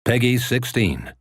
Peggy 16.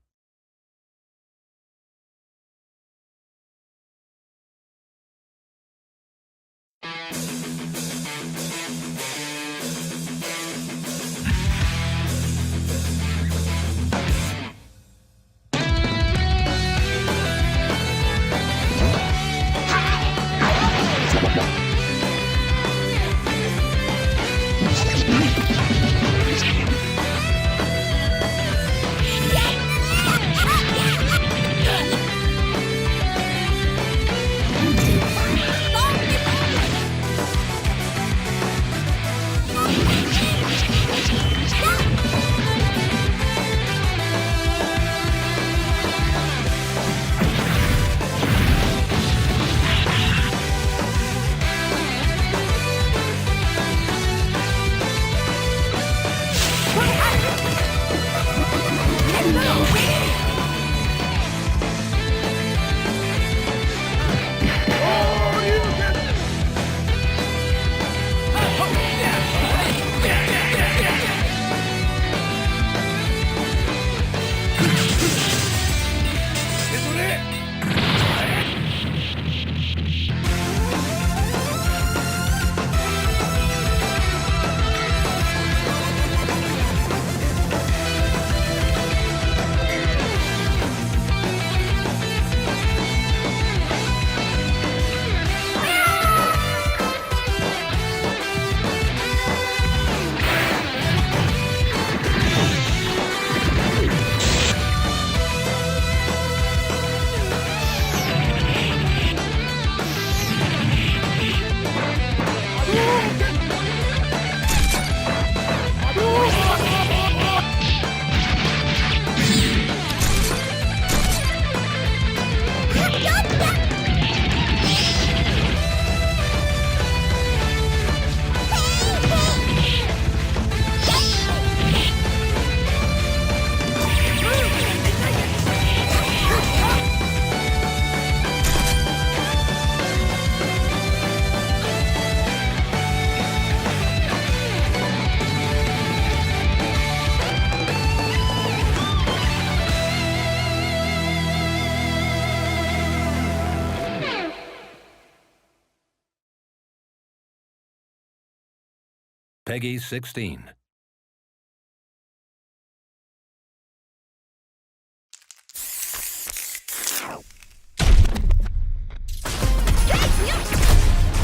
Peggy 16.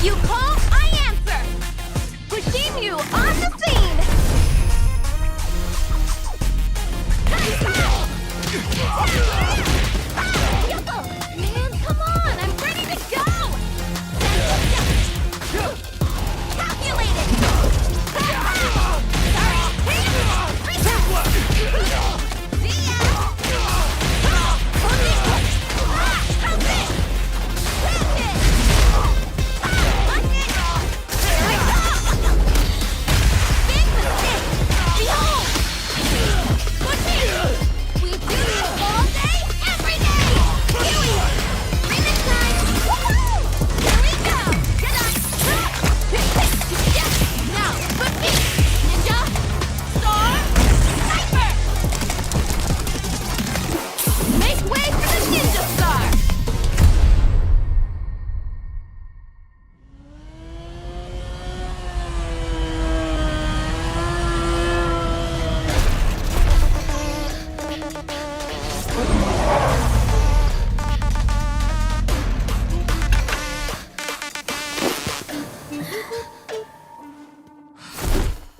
You call, I answer! Pushing you on the scene! Man, come on! I'm ready to go! Calculated!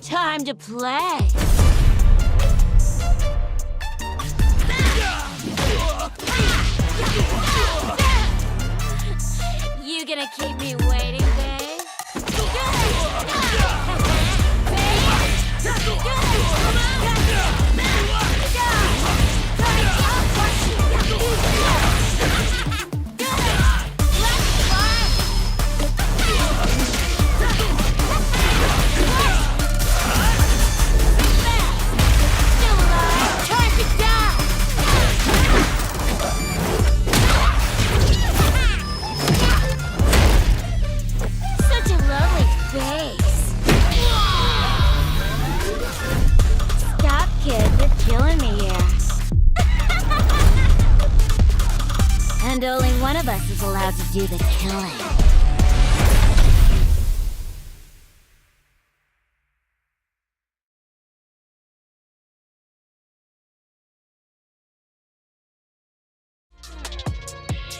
Time to play. You gonna keep me waiting, babe? do the killing.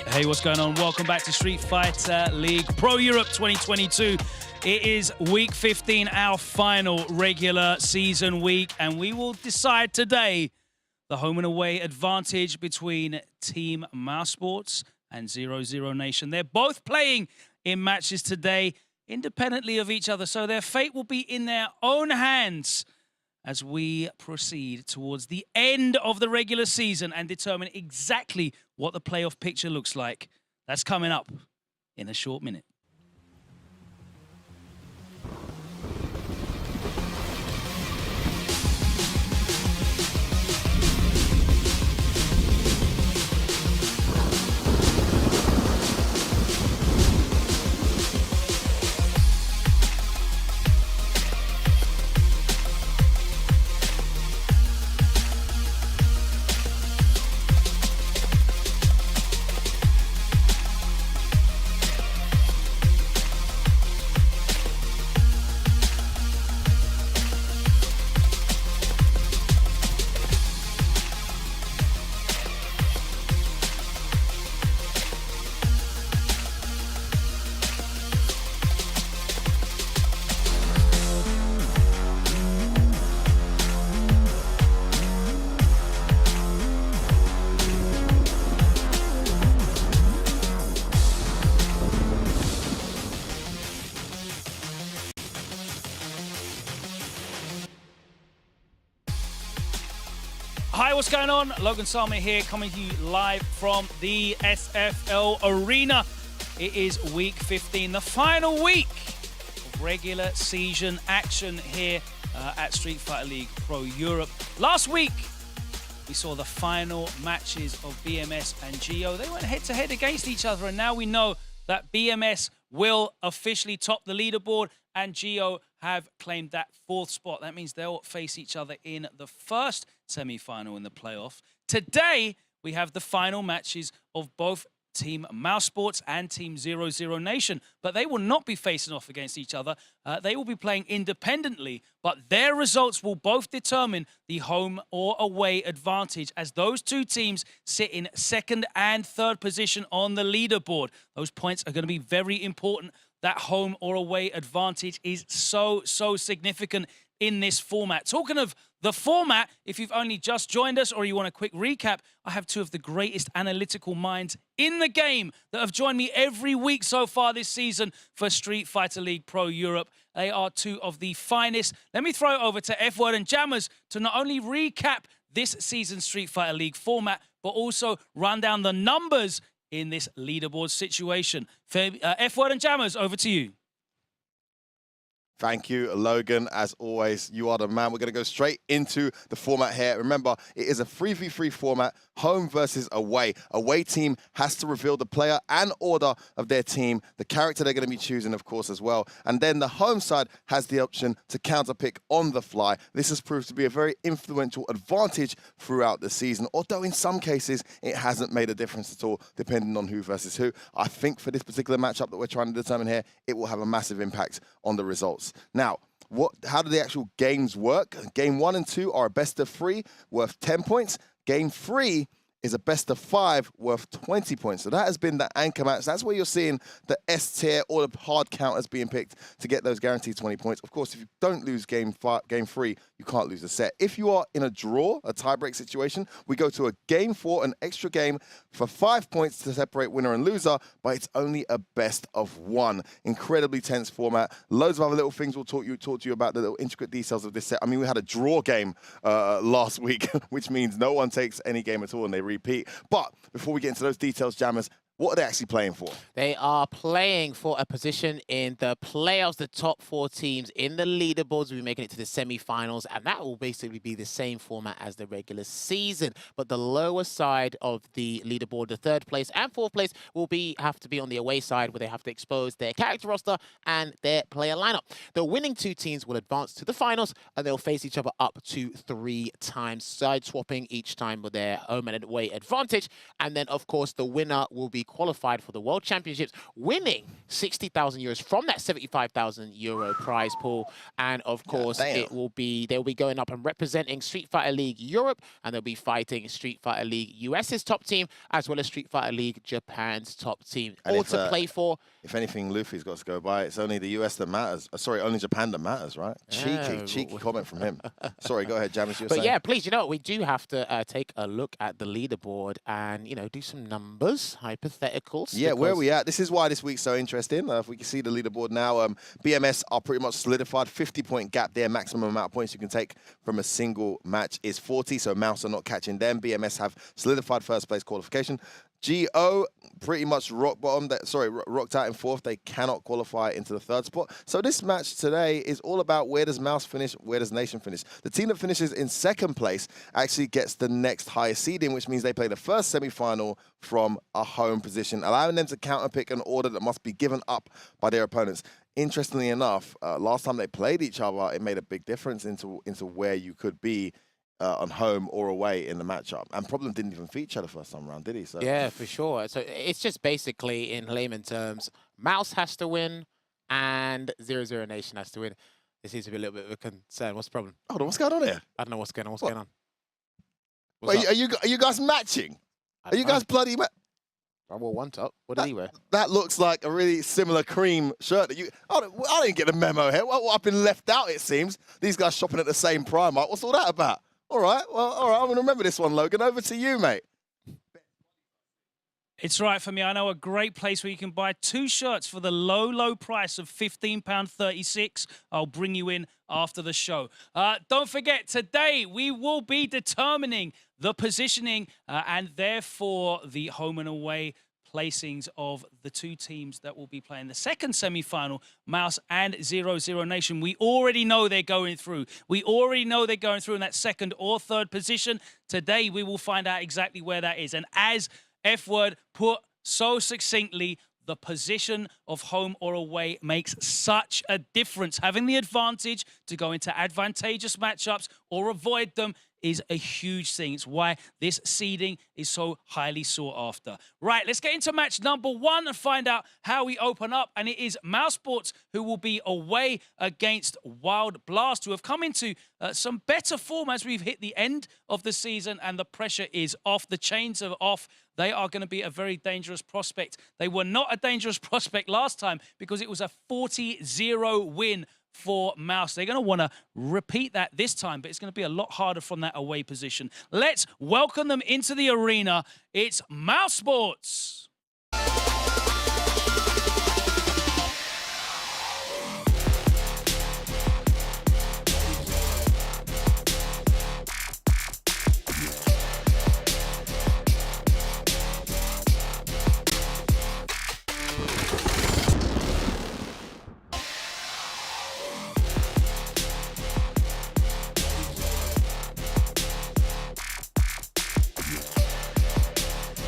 Hey, what's going on? Welcome back to Street Fighter League Pro Europe 2022. It is week 15, our final regular season week, and we will decide today the home and away advantage between Team Mouse Sports and 00 Nation. They're both playing in matches today independently of each other, so their fate will be in their own hands as we proceed towards the end of the regular season and determine exactly what the playoff picture looks like. That's coming up in a short minute. Hi, what's going on? Logan Salme here, coming to you live from the SFL Arena. It is week 15, the final week of regular season action here at Street Fighter League Pro Europe. Last week, we saw the final matches of BMS and Geo. They went head-to-head against each other, and now we know that BMS will officially top the leaderboard, and Geo have claimed that 4th spot. That means they'll face each other in the first semi-final in the playoff. Today, we have the final matches of both Team Mouse Sports and Team 00 Nation, but they will not be facing off against each other. They will be playing independently, but their results will both determine the home or away advantage, as those two teams sit in 2nd and 3rd position on the leaderboard. Those points are going to be very important. That home or away advantage is so significant in this format. Talking of the format, if you've only just joined us or you want a quick recap, I have two of the greatest analytical minds in the game that have joined me every week so far this season for Street Fighter League Pro Europe. They are two of the finest. Let me throw it over to F-Word and Jammers to not only recap this season's Street Fighter League format, but also run down the numbers in this leaderboard situation. F-Word and Jammers, over to you. Thank you, Logan. As always, you are the man. We're going to go straight into the format here. Remember, it is a 3v3 format, home versus away. Away team has to reveal the player and order of their team, the character they're going to be choosing, of course, as well. And then the home side has the option to counterpick on the fly. This has proved to be a very influential advantage throughout the season, although in some cases, it hasn't made a difference at all, depending on who versus who. I think for this particular matchup that we're trying to determine here, it will have a massive impact on the results. Now, how do the actual games work? Game 1 and 2 are a best of 3 worth 10 points. Game 3 is a best of 5 worth 20 points. So that has been the anchor match. That's where you're seeing the S tier or the hard counters being picked to get those guaranteed 20 points. Of course, if you don't lose game 3, you can't lose the set. If you are in a draw, a tiebreak situation, we go to a game 4, an extra game for 5 points to separate winner and loser, but it's only a best of 1. Incredibly tense format. Loads of other little things we'll talk to you about, the little intricate details of this set. I mean, we had a draw game last week, which means no one takes any game at all and they repeat. But before we get into those details, Jammers, what are they actually playing for? They are playing for a position in the playoffs. The top 4 teams in the leaderboards will be making it to the semi-finals, and that will basically be the same format as the regular season. But the lower side of the leaderboard, the 3rd place and 4th place, will have to be on the away side, where they have to expose their character roster and their player lineup. The winning 2 teams will advance to the finals, and they'll face each other up to 3 times, side swapping each time with their home and away advantage. And then, of course, the winner will be actually qualified for the World Championships, winning 60,000 euros from that 75,000 euro prize pool. And of course, they'll be going up and representing Street Fighter League Europe, and they'll be fighting Street Fighter League US's top team, as well as Street Fighter League Japan's top team, and all to play for. If anything, Luffy's got to go by. It's only the US that matters. Sorry, only Japan that matters, right? Cheeky comment from him. Sorry, go ahead, Jamis. But yeah, please, you know what? We do have to take a look at the leaderboard and, you know, do some numbers, hypotheticals. Yeah, where are we at? This is why this week's so interesting. If we can see the leaderboard now, BMS are pretty much solidified. 50-point gap there. Maximum amount of points you can take from a single match is 40, so Mouse are not catching them. BMS have solidified first place qualification. GO pretty much rock bottom. Rocked out in fourth. They cannot qualify into the third spot. So this match today is all about where does Mouse finish, where does Nation finish. The team that finishes in second place actually gets the next highest seeding, which means they play the first semi-final from a home position, allowing them to counterpick an order that must be given up by their opponents. Interestingly enough, last time they played each other, it made a big difference into where you could be on home or away in the matchup. And Problem didn't even feature the first time around, did he? So yeah, for sure. So it's just basically, in layman terms, Mouse has to win and 0-0 Nation has to win. This seems to be a little bit of a concern. What's the problem? Hold on, what's going on here? I don't know what's going on. What's going on? Wait, are you guys matching? Are you guys bloody I wore one top. What did he wear? That looks like a really similar cream shirt. That I didn't get the memo here. Well, I've been left out, it seems. These guys shopping at the same Primark. What's all that about? All right, I'm going to remember this one, Logan. Over to you, mate. It's right for me. I know a great place where you can buy 2 shirts for the low, low price of £15.36. I'll bring you in after the show. Don't forget, today we will be determining the positioning and therefore the home and away placings of the 2 teams that will be playing the second semi-final, Mouse and 0-0 Nation. We already know they're going through. We already know they're going through in that second or third position. Today, we will find out exactly where that is. And as F-Word put so succinctly, the position of home or away makes such a difference. Having the advantage to go into advantageous matchups or avoid them is a huge thing. It's why this seeding is so highly sought after. Right, let's get into match number 1 and find out how we open up. And it is Mouse Sports who will be away against Wild Blast, who have come into some better form as we've hit the end of the season and the pressure is off. The chains are off. They are going to be a very dangerous prospect. They were not a dangerous prospect last time because it was a 40-0 win for Mouse. They're going to want to repeat that this time, but it's going to be a lot harder from that away position. Let's welcome them into the arena. It's Mouse Sports.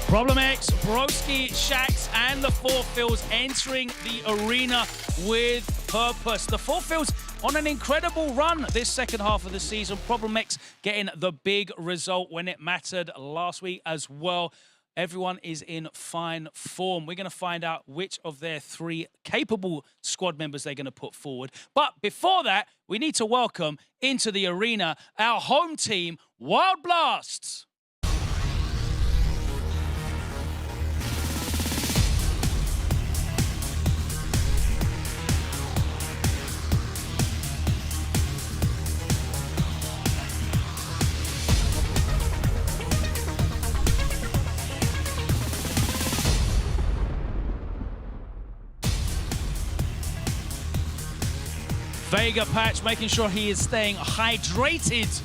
Problem X, Broski, Shax, and the Four Fills entering the arena with purpose. The Four Fills on an incredible run this second half of the season. Problem X getting the big result when it mattered last week as well. Everyone is in fine form. We're going to find out which of their 3 capable squad members they're going to put forward. But before that, we need to welcome into the arena our home team, Wild Blast. Vega Patch making sure he is staying hydrated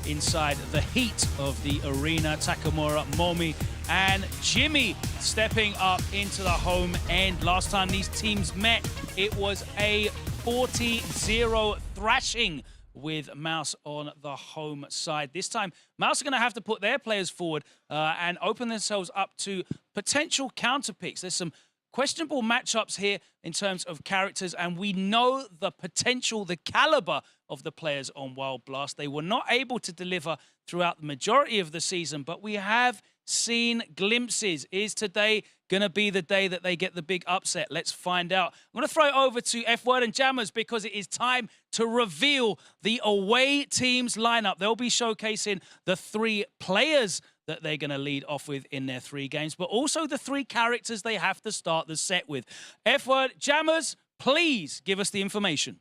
inside the heat of the arena. Takamura, Momi, and Jimmy stepping up into the home end. Last time these teams met, it was a 40-0 thrashing with Mouse on the home side. This time, Mouse are going to have to put their players forward and open themselves up to potential counter picks. There's some questionable matchups here in terms of characters, and we know the potential, the caliber of the players on Wild Blast. They were not able to deliver throughout the majority of the season, but we have seen glimpses. Is today going to be the day that they get the big upset? Let's find out. I'm going to throw it over to F-Word and Jammers because it is time to reveal the away team's lineup. They'll be showcasing the 3 players that they're going to lead off with in their 3 games, but also the 3 characters they have to start the set with. F-Word, Jammers, please give us the information.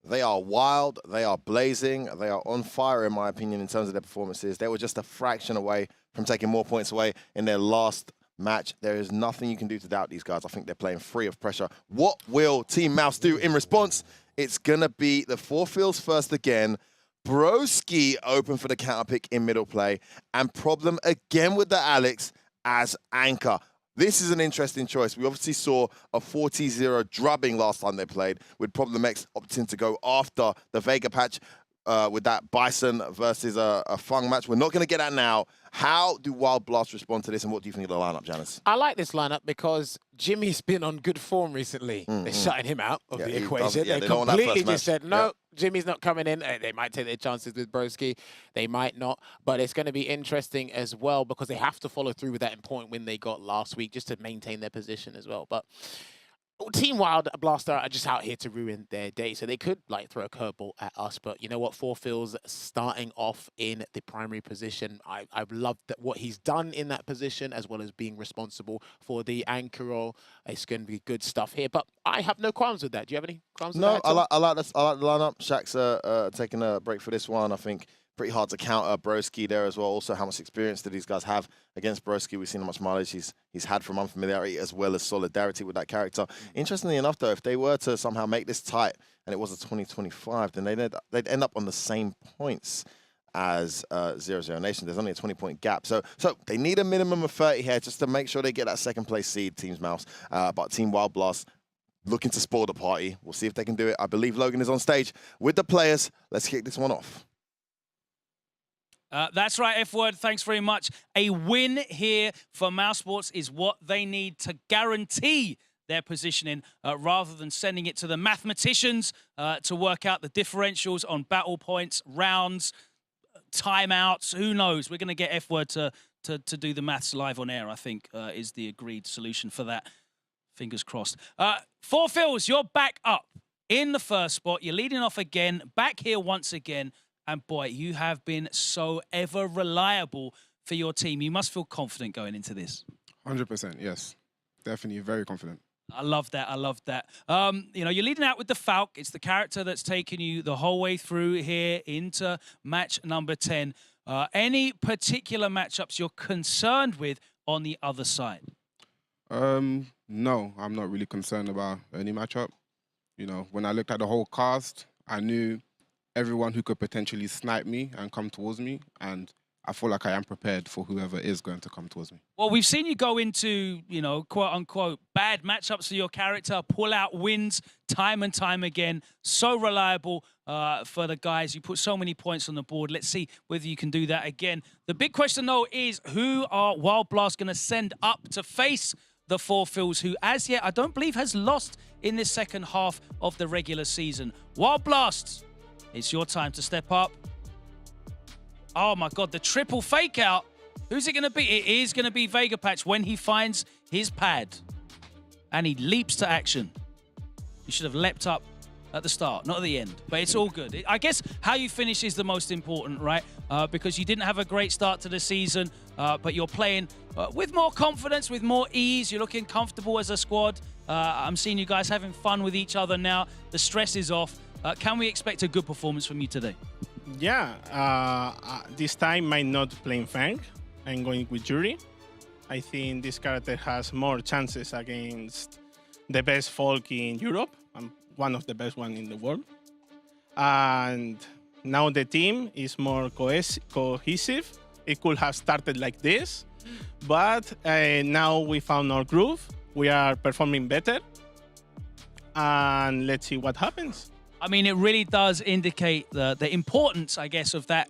They are wild, they are blazing, they are on fire, in my opinion, in terms of their performances. They were just a fraction away from taking more points away in their last match. There is nothing you can do to doubt these guys. I think they're playing free of pressure. What will Team Mouz do in response? It's going to be the 4 fields first again. Broski open for the counter pick in middle play. And Problem again with the Alex as anchor. This is an interesting choice. We obviously saw a 40-0 drubbing last time they played, with Problem X opting to go after the Vega patch with that Bison versus a Fung match. We're not going to get that now. How do Wild Blast respond to this, and what do you think of the lineup, Janice? I like this lineup because Jimmy's been on good form recently. They're shutting him out of the equation. They completely just said, no, Jimmy's not coming in. They might take their chances with Broski. They might not. But it's going to be interesting as well because they have to follow through with that important win they got last week just to maintain their position as well. But Team Wild Blaster are just out here to ruin their day. So they could like throw a curveball at us. But you know what? 4 Fields starting off in the primary position. I've loved what he's done in that position, as well as being responsible for the anchor role. It's going to be good stuff here. But I have no qualms with that. Do you have any qualms with that? No, I like the lineup. Shaq's taking a break for this one. I think pretty hard to counter Broski there as well. Also, how much experience do these guys have against Broski? We've seen how much mileage he's had from unfamiliarity as well as solidarity with that character. Interestingly enough, though, if they were to somehow make this tight and it was a 20-25, then they'd end up on the same points as 00 Nation. There's only a 20-point gap. So they need a minimum of 30 here just to make sure they get that second place seed, Team Mouz. But Team Wild Blast looking to spoil the party. We'll see if they can do it. I believe Logan is on stage with the players. Let's kick this one off. That's right, F-Word. Thanks very much. A win here for Mouz Sports is what they need to guarantee their positioning rather than sending it to the mathematicians to work out the differentials on battle points, rounds, timeouts. Who knows? We're going to get F-Word to do the maths live on air, I think, is the agreed solution for that. Fingers crossed. 4 Fields, you're back up in the first spot. You're leading off again, back here once again. And boy, you have been so ever reliable for your team. You must feel confident going into this. 100%, yes. Definitely very confident. I love that. I love that. You know, you're leading out with the Falc. It's the character that's taken you the whole way through here into match number 10. Any particular matchups you're concerned with on the other side? No, I'm not really concerned about any matchup. You know, when I looked at the whole cast, I knew everyone who could potentially snipe me and come towards me, and I feel like I am prepared for whoever is going to come towards me. Well, we've seen you go into, you know, quote-unquote, bad matchups for your character, pull out wins time and time again. So reliable for the guys. You put so many points on the board. Let's see whether you can do that again. The big question, though, is who are Wild Blast going to send up to face the 4 Fields, who, as yet, I don't believe has lost in this second half of the regular season. Wild Blast, it's your time to step up. Oh, my God, the triple fake out. Who's it going to be? It is going to be Vega Patch when he finds his pad. And he leaps to action. You should have leapt up at the start, not at the end. But it's all good. I guess how you finish is the most important, right? Because you didn't have a great start to the season, but you're playing with more confidence, with more ease. You're looking comfortable as a squad. I'm seeing you guys having fun with each other now. The stress is off. Can we expect a good performance from you today? Yeah, this time might not playing Fang. I'm going with Jury. I think this character has more chances against the best folk in Europe. I'm one of the best ones in the world. And now the team is more cohesive. It could have started like this, but now we found our groove. We are performing better. And let's see what happens. I mean, it really does indicate the importance, I guess, of that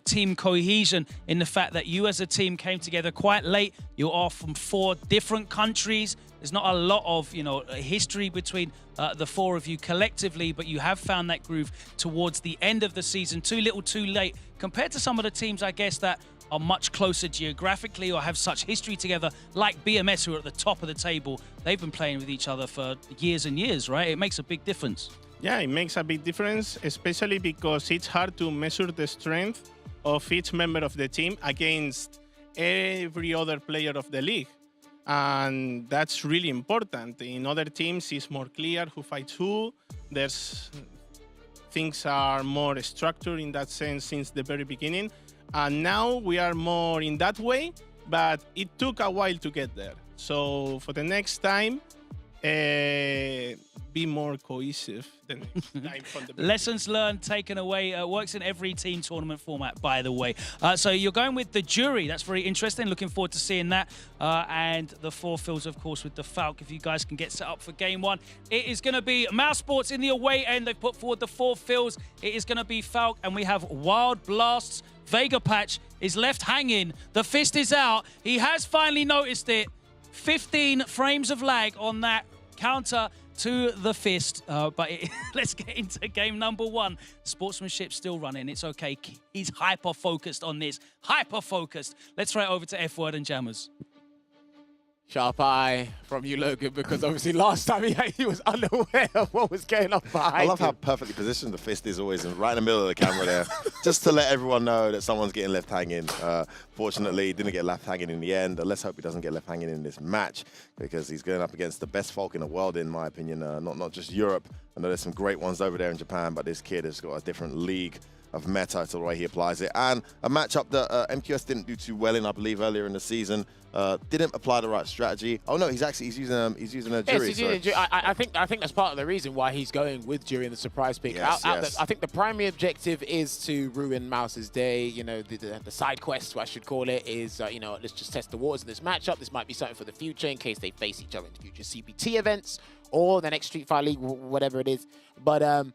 team cohesion in the fact that you as a team came together quite late. You're all from 4 different countries, there's not a lot of, history between the four of you collectively, but you have found that groove towards the end of the season. Too little, too late, compared to some of the teams, I guess, that are much closer geographically or have such history together, like BMS, who are at the top of the table. They've been playing with each other for years and years, right? It makes a big difference. Yeah, it makes a big difference, especially because it's hard to measure the strength of each member of the team against every other player of the league. And that's really important. In other teams, it's more clear who fights who. Things are more structured in that sense since the very beginning. And now we are more in that way, but it took a while to get there. So for the next time, be more cohesive the next time from the beginning. Lessons learned, taken away. Works in every team tournament format, by the way. So you're going with the jury. That's very interesting. Looking forward to seeing that. And the four fields, of course, with the Falc. If you guys can get set up for game one, it is going to be Mouz Sports in the away end. They've put forward the four fields. It is going to be Falc, and we have Wild Blasts. Vega Patch is left hanging. The fist is out. He has finally noticed it. 15 frames of lag on that counter to the fist. Let's get into game number one. Sportsmanship still running. It's okay. He's hyper-focused on this. Hyper-focused. Let's throw it over to F-Word and Jammers. Sharp eye from you, Logan, because obviously last time he was unaware of what was going on behind I love him. how perfectly positioned the fist is always right in the middle of the camera there, just to let everyone know that someone's getting left hanging. Fortunately, he didn't get left hanging in the end. Let's hope he doesn't get left hanging in this match, because he's going up against the best folk in the world, in my opinion, not just Europe. I know there's some great ones over there in Japan, but this kid has got a different league of meta to the way he applies it. And a matchup that MQS didn't do too well in, I believe, earlier in the season. Didn't apply the right strategy. Oh no, he's using a jury. Yes, I think that's part of the reason why he's going with jury in the surprise pick. Yes, I think the primary objective is to ruin Mouz's day. The side quest, I should call it, is let's just test the waters in this matchup. This might be something for the future in case they face each other in future CPT events or the next Street Fighter League, whatever it is. But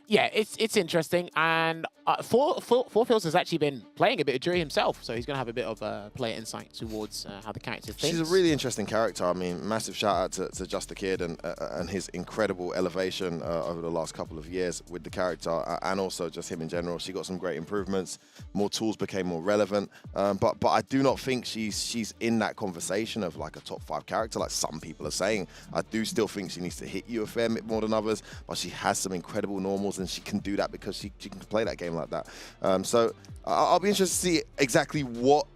yeah, it's interesting. And Four Fields has actually been playing a bit of jury himself, so he's going to have a bit of player insight towards how the character thinks. She's a really interesting character. I mean, massive shout out to Just the Kid and his incredible elevation over the last couple of years with the character, and also just him in general. She got some great improvements. More tools became more relevant. But I do not think she's in that conversation of like a top 5 character like some people are saying. I do still think she needs to hit you a fair bit more than others, but she has some incredible normals, and she can do that because she can play that game like that. So I'll be interested to see exactly what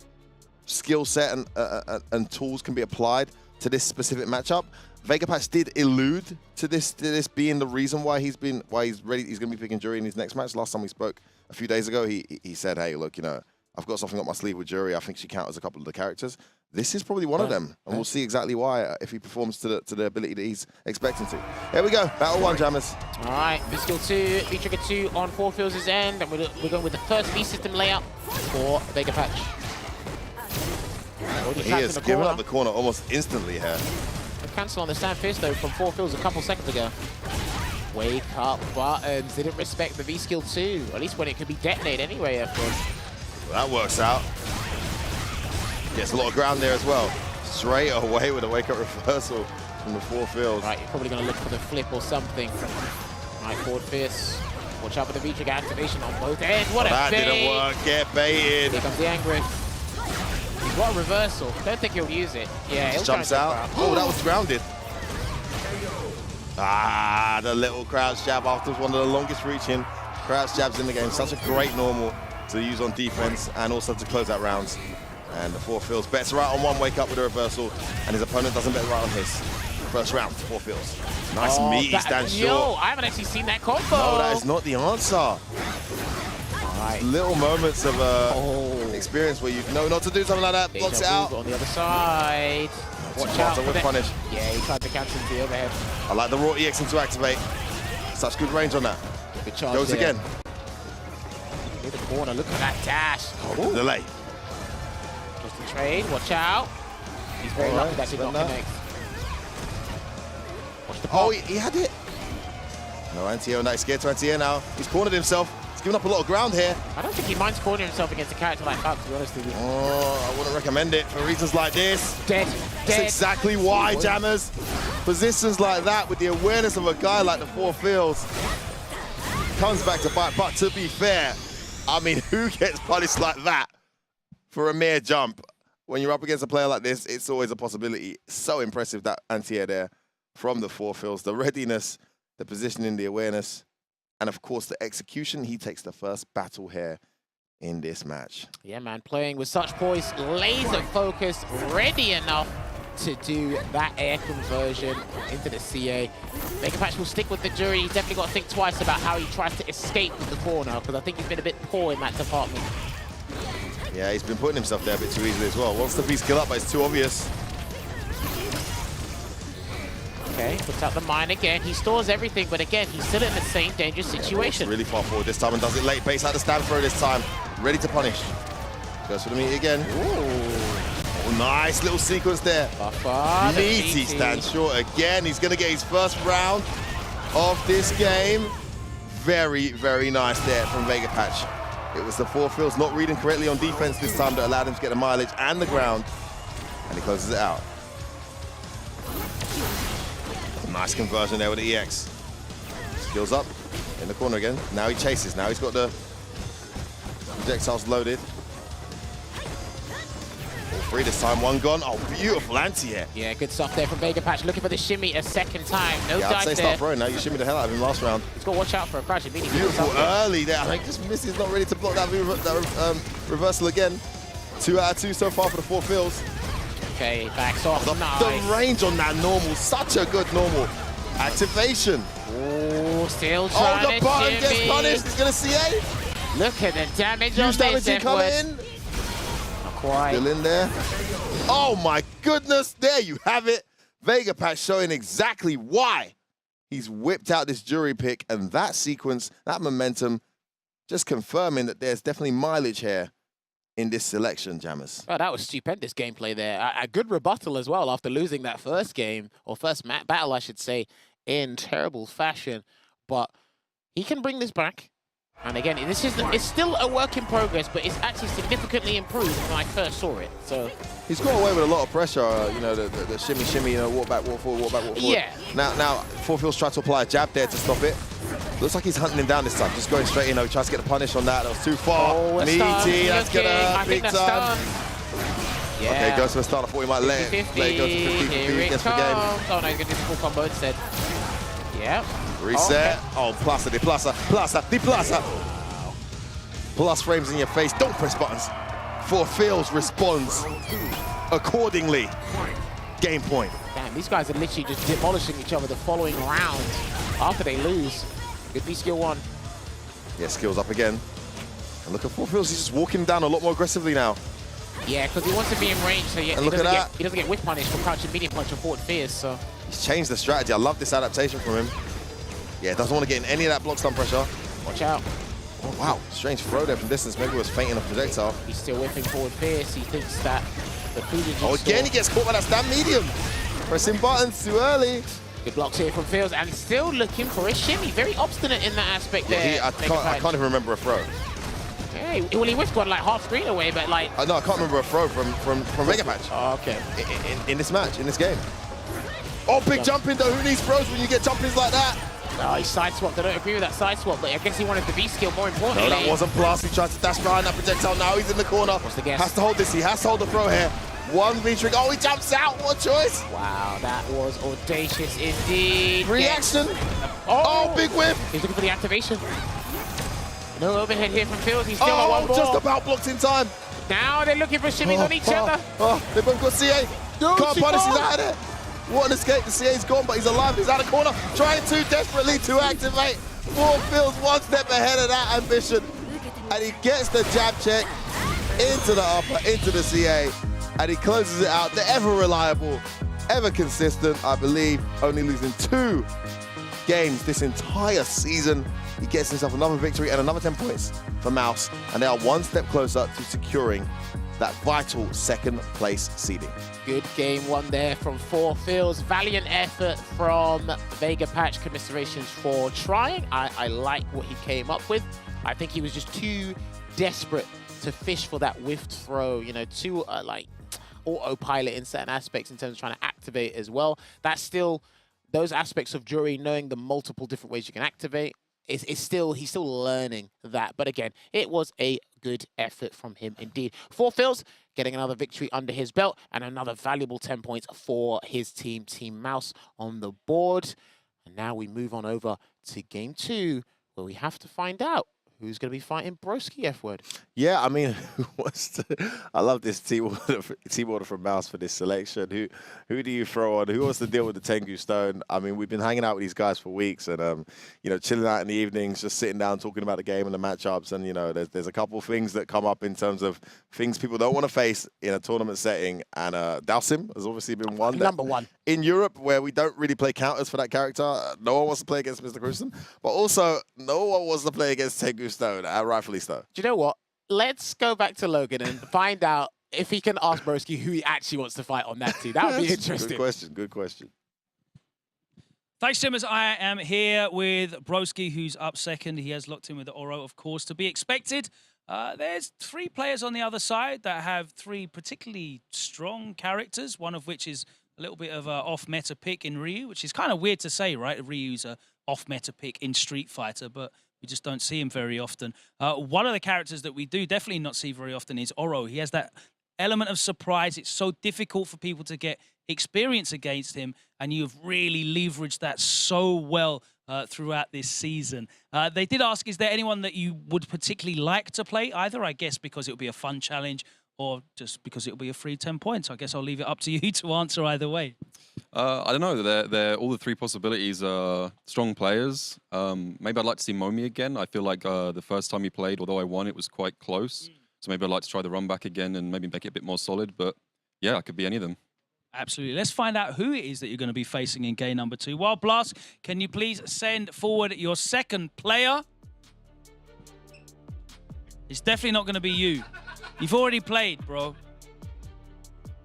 skill set and tools can be applied to this specific matchup. Vega Patch did allude to this being the reason why he's going to be picking jury in his next match. Last time we spoke a few days ago, he said, hey, look, I've got something up my sleeve with jury. I think she counters a couple of the characters. This is probably one of them, and we'll see exactly why if he performs to the ability that he's expecting to. Here we go, battle 1, Jammers. All right, V-Skill 2, V-Trigger 2 on Four Fields' end, and we're going with the first V-System layout for Vega Patch. He has given up the corner almost instantly here. Cancel on the stand fist, though, from Four Fields a couple seconds ago. Wake up buttons, didn't respect the V-Skill 2, at least when it could be detonated anyway, of course. Well, that works out. Gets a lot of ground there as well. Straight away with a wake-up reversal from the Four Fields. Right, you're probably going to look for the flip or something. Right, forward fist. Watch out for the V-Trigger activation on both ends. What a bait! That didn't work. Get baited. Here comes the angry. He's got a reversal. Don't think he'll use it. Yeah, he'll jumps out. Oh, that was grounded. Ah, the little crouch jab after one of the longest reaching crouch jabs in the game. Such a great normal to use on defense and also to close out rounds. And the Four Fields bets right on one wake up with a reversal, and his opponent doesn't bet right on his. First round, Four Fields. Nice meaty stand short. Yo, I haven't actually seen that combo. No, that is not the answer. Right. Little moments of experience where you know not to do something like that. Blocks it out. On the other side. Watch out with punish. Yeah, he tried to cancel into the overhead. I like the raw EX into activate. Such good range on that. Good charge. Goes again. In the corner, look at that dash. Oh, delay. Just a trade, watch out. He's very lucky that did not connect. Watch the pop. Oh, he had it. No anti-air, nice scared to anti-air now. He's cornered himself. He's giving up a lot of ground here. I don't think he minds cornering himself against a character like that, to be honest with you. Oh, I wouldn't recommend it for reasons like this. Dead. That's exactly why, Jammers. Positions like that with the awareness of a guy like the Four Fields comes back to bite. But to be fair, I mean, who gets punished like that for a mere jump? When you're up against a player like this, it's always a possibility. So impressive, that anti-air there from the Four Fields. The readiness, the positioning, the awareness, and of course the execution. He takes the first battle here in this match. Yeah, man, playing with such poise, laser focused, ready enough to do that air conversion into the CA. Vegapatch will stick with the jury. He's definitely got to think twice about how he tries to escape with the corner, because I think he's been a bit poor in that department. Yeah, he's been putting himself there a bit too easily as well. Wants the V-skill up, but it's too obvious. Okay, puts out the mine again. He stores everything, but again, he's still in the same dangerous situation. Really far forward this time and does it late. Base out the stand throw this time. Ready to punish. Goes for the meaty again. Ooh. Oh, nice little sequence there. Buffer, Meaty stands short again. He's going to get his first round of this game. Very, very nice there from Vegapatch. It was the Four Fields not reading correctly on defense this time that allowed him to get the mileage and the ground. And he closes it out. Nice conversion there with the EX. Skills up in the corner again. Now he chases. Now he's got the projectiles loaded. All three this time. One gone. Oh, beautiful anti-air. Yeah, good stuff there from Vegapatch. Looking for the shimmy a second time. No Yeah, I'd dive say there. start throwing now. You shimmied the hell out of him last round. He's got to watch out for a crash immediately. Beautiful early there. I think just misses, not ready to block that, reversal again. 2 out of 2 so far for the Four Fields. Okay, backs off. The Nice. range on that normal, such a good normal. Activation. Oh, still Oh, trying the to button shimmy. gets punished. He's going to CA. Look at the damage Huge on damage this, incoming. Edward. Not quite. Still in there. Oh my goodness, there you have it. Vegapatch showing exactly why he's whipped out this jury pick, and that sequence, that momentum, just confirming that there's definitely mileage here in this selection, Jammers. Oh, that was stupendous gameplay there. A good rebuttal as well after losing that first game, or first battle, I should say, in terrible fashion. But he can bring this back. And again, it's still a work in progress, but it's actually significantly improved when I first saw it. So he's got away with a lot of pressure, you know, the shimmy, you know, walk back, walk forward, walk back, walk forward. Yeah. Now, Four Fields tried to apply a jab there to stop it. Looks like he's hunting him down this time, just going straight in. He tries to get the punish on that. That was too far. Oh, Meaty, that's gonna hurt big time. Done. Yeah. Okay, goes for the start. I thought he might let it go to 50-50 Here it against the game. comes. Oh no, he's gonna do the full combo instead. Yep. Reset. Okay. Oh, plaza, de plaza, plaza, de plaza. Plus frames in your face. Don't press buttons. Four Fields responds accordingly. Game point. Damn, these guys are literally just demolishing each other the following round after they lose. Good B skill 1. Yeah, skills up again. And look at Four Fields. He's just walking down a lot more aggressively now. Yeah, because he wants to be in range, so he doesn't get whiff punish for crouching medium punch or forward fierce. So He's changed the strategy. I love this adaptation from him. Yeah, doesn't want to get in any of that block stun pressure. watch out. Oh, wow. Strange throw there from distance. Maybe he was feinting a projectile. He's still whipping forward fierce. He thinks that the Fusion. Oh, again, he gets caught by that stand medium. Pressing buttons too early. Good blocks here from Fields, and still looking for a shimmy. Very obstinate in that aspect there. I can't even remember a throw. Hey, well, he whiffed one like half screen away, but like. No, I can't remember a throw from Vegapatch. Oh, okay. In this match, in this game. Oh, big jumping though. Who needs throws when you get jumpings like that? Oh, he sideswapped. I don't agree with that sideswap, but I guess he wanted the B skill more importantly. No, that wasn't plus. He tried to dash behind that projectile. Now he's in the corner. What's the guess? Has to hold this. He has to hold the throw here. One V-trick. Oh, he jumps out. What a choice. Wow, that was audacious indeed. Reaction. Oh, Oh, big whip. He's looking for the activation. No overhead here from Fields. He's still got one more. Just about blocked in time. Now they're looking for shimmies on each other. Oh, they both got CA. No, Can't she punish. He's can't. out of there. What an escape. The CA's gone, but he's alive. He's out of corner. Trying to desperately to activate. Four Fields one step ahead of that ambition. And he gets the jab check into the upper, into the CA. And he closes it out. The ever reliable, ever consistent, I believe, only losing 2 games this entire season. He gets himself another victory and another 10 points for Mouz. And they are one step closer to securing that vital second place seeding. Good game one there from Four Fields. Valiant effort from Vegapatch. Commiserations for trying. I like what he came up with. I think he was just too desperate to fish for that whiff throw, you know, too like autopilot in certain aspects in terms of trying to activate as well. That's still those aspects of Jury, knowing the multiple different ways you can activate. He's still learning that. But again, it was a good effort from him indeed. 4 fills, getting another victory under his belt and another valuable 10 points for his team, Team Mouse, on the board. And now we move on over to game 2, where we have to find out who's going to be fighting Broski, F-word. Yeah, I mean, I love this team order from Mouse for this selection. Who do you throw on? Who wants to deal with the Tengu Stone? I mean, we've been hanging out with these guys for weeks and, you know, chilling out in the evenings, just sitting down, talking about the game and the matchups. And, you know, there's a couple of things that come up in terms of things people don't want to face in a tournament setting. And Dalsim has obviously been one. Number one. In Europe, where we don't really play counters for that character, no one wants to play against Mr. Crucian, but also no one wants to play against Tengu Stone, rightfully so. Do you know what? Let's go back to Logan and find out if he can ask Broski who he actually wants to fight on that team. That would be interesting. Good question, good question. Thanks, Simmers. I am here with Broski, who's up second. He has locked in with the Oro, of course, to be expected. There's 3 players on the other side that have 3 particularly strong characters, one of which is a little bit of an off-meta pick in Ryu, which is kind of weird to say, right? Ryu's a off-meta pick in Street Fighter, but we just don't see him very often. One of the characters that we do definitely not see very often is Oro. He has that element of surprise. It's so difficult for people to get experience against him, and you've really leveraged that so well throughout this season. They did ask, is there anyone that you would particularly like to play? Either, I guess, because it would be a fun challenge, or just because it'll be a free 10 points. I guess I'll leave it up to you to answer either way. I don't know. They're all the 3 possibilities are strong players. Maybe I'd like to see Momi again. I feel like the first time he played, although I won, it was quite close. So maybe I'd like to try the run back again and maybe make it a bit more solid. But yeah, it could be any of them. Absolutely. Let's find out who it is that you're going to be facing in game number 2. Wild Blast, can you please send forward your second player? It's definitely not going to be you. You've already played, bro.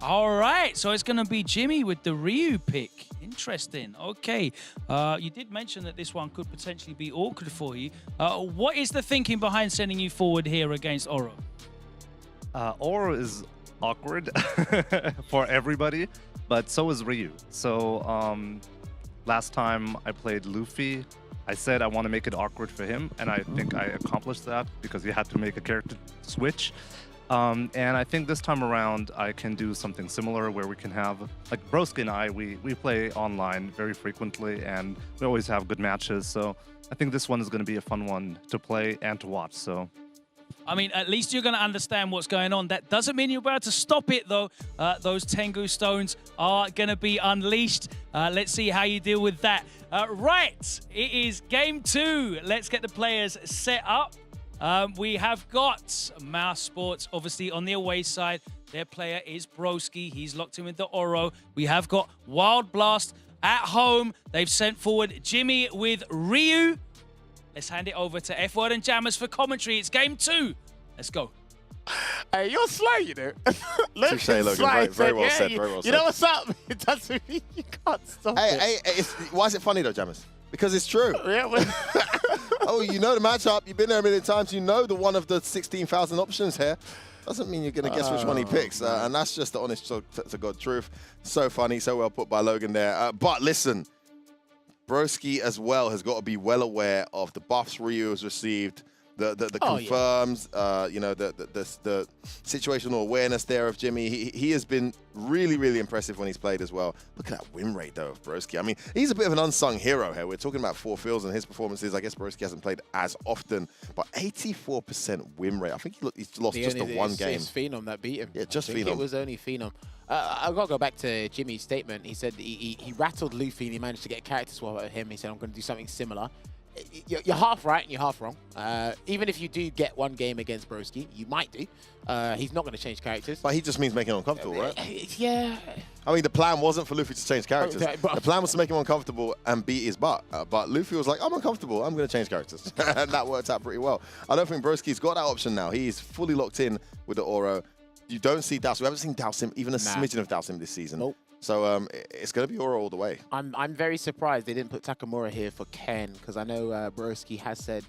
All right, so it's going to be Jimmy with the Ryu pick. Interesting. Okay. You did mention that this one could potentially be awkward for you. What is the thinking behind sending you forward here against Oro? Oro is awkward for everybody, but so is Ryu. So last time I played Luffy, I said I want to make it awkward for him, and I think I accomplished that because he had to make a character switch. And I think this time around I can do something similar where we can have, like Broski and I, we play online very frequently and we always have good matches. So I think this one is going to be a fun one to play and to watch. So, I mean, at least you're going to understand what's going on. That doesn't mean you're about to stop it, though. Those Tengu Stones are going to be unleashed. Let's see how you deal with that. Right, it is game 2. Let's get the players set up. We have got Mouse Sports, obviously, on the away side. Their player is Broski. He's locked in with the Oro. We have got Wild Blast at home. They've sent forward Jimmy with Ryu. Let's hand it over to F-Word and Jammers for commentary. It's game 2. Let's go. Hey, you're slow, you know. Touche, Logan. Very well said. Very well said. You know what's up? It doesn't mean you can't stop it. Why is it funny, though, Jammers? Because it's true. Yeah, oh, you know the matchup. You've been there a million times. You know the one of the 16,000 options here. Doesn't mean you're going to guess which one he picks. And that's just the honest to God truth. So funny, so well put by Logan there. But listen, Broski as well has got to be well aware of the buffs Ryu has received, the confirms, you know, the situational awareness there of Jimmy. He has been really, really impressive when he's played as well. Look at that win rate, though, of Broski. I mean, he's a bit of an unsung hero here. We're talking about 4 fills and his performances. I guess Broski hasn't played as often, but 84% win rate. I think he's lost just the one game. It's Phenom that beat him. Yeah, just Phenom. It was only Phenom. I've got to go back to Jimmy's statement. He said he rattled Luffy and he managed to get a character swap out of him. He said, I'm going to do something similar. You're half right and you're half wrong. Even if you do get one game against Broski, you might do. He's not going to change characters. But he just means making him uncomfortable, right? Yeah. I mean, the plan wasn't for Luffy to change characters. The plan was to make him uncomfortable and beat his butt. But Luffy was like, I'm uncomfortable. I'm going to change characters. And that worked out pretty well. I don't think Broski's got that option now. He's fully locked in with the Oro. You don't see Dalsim. We haven't seen Dalsim, even a smidgen of Dalsim this season. Nope. So it's going to be Aura all the way. I'm very surprised they didn't put Takamura here for Ken, because I know Broski has said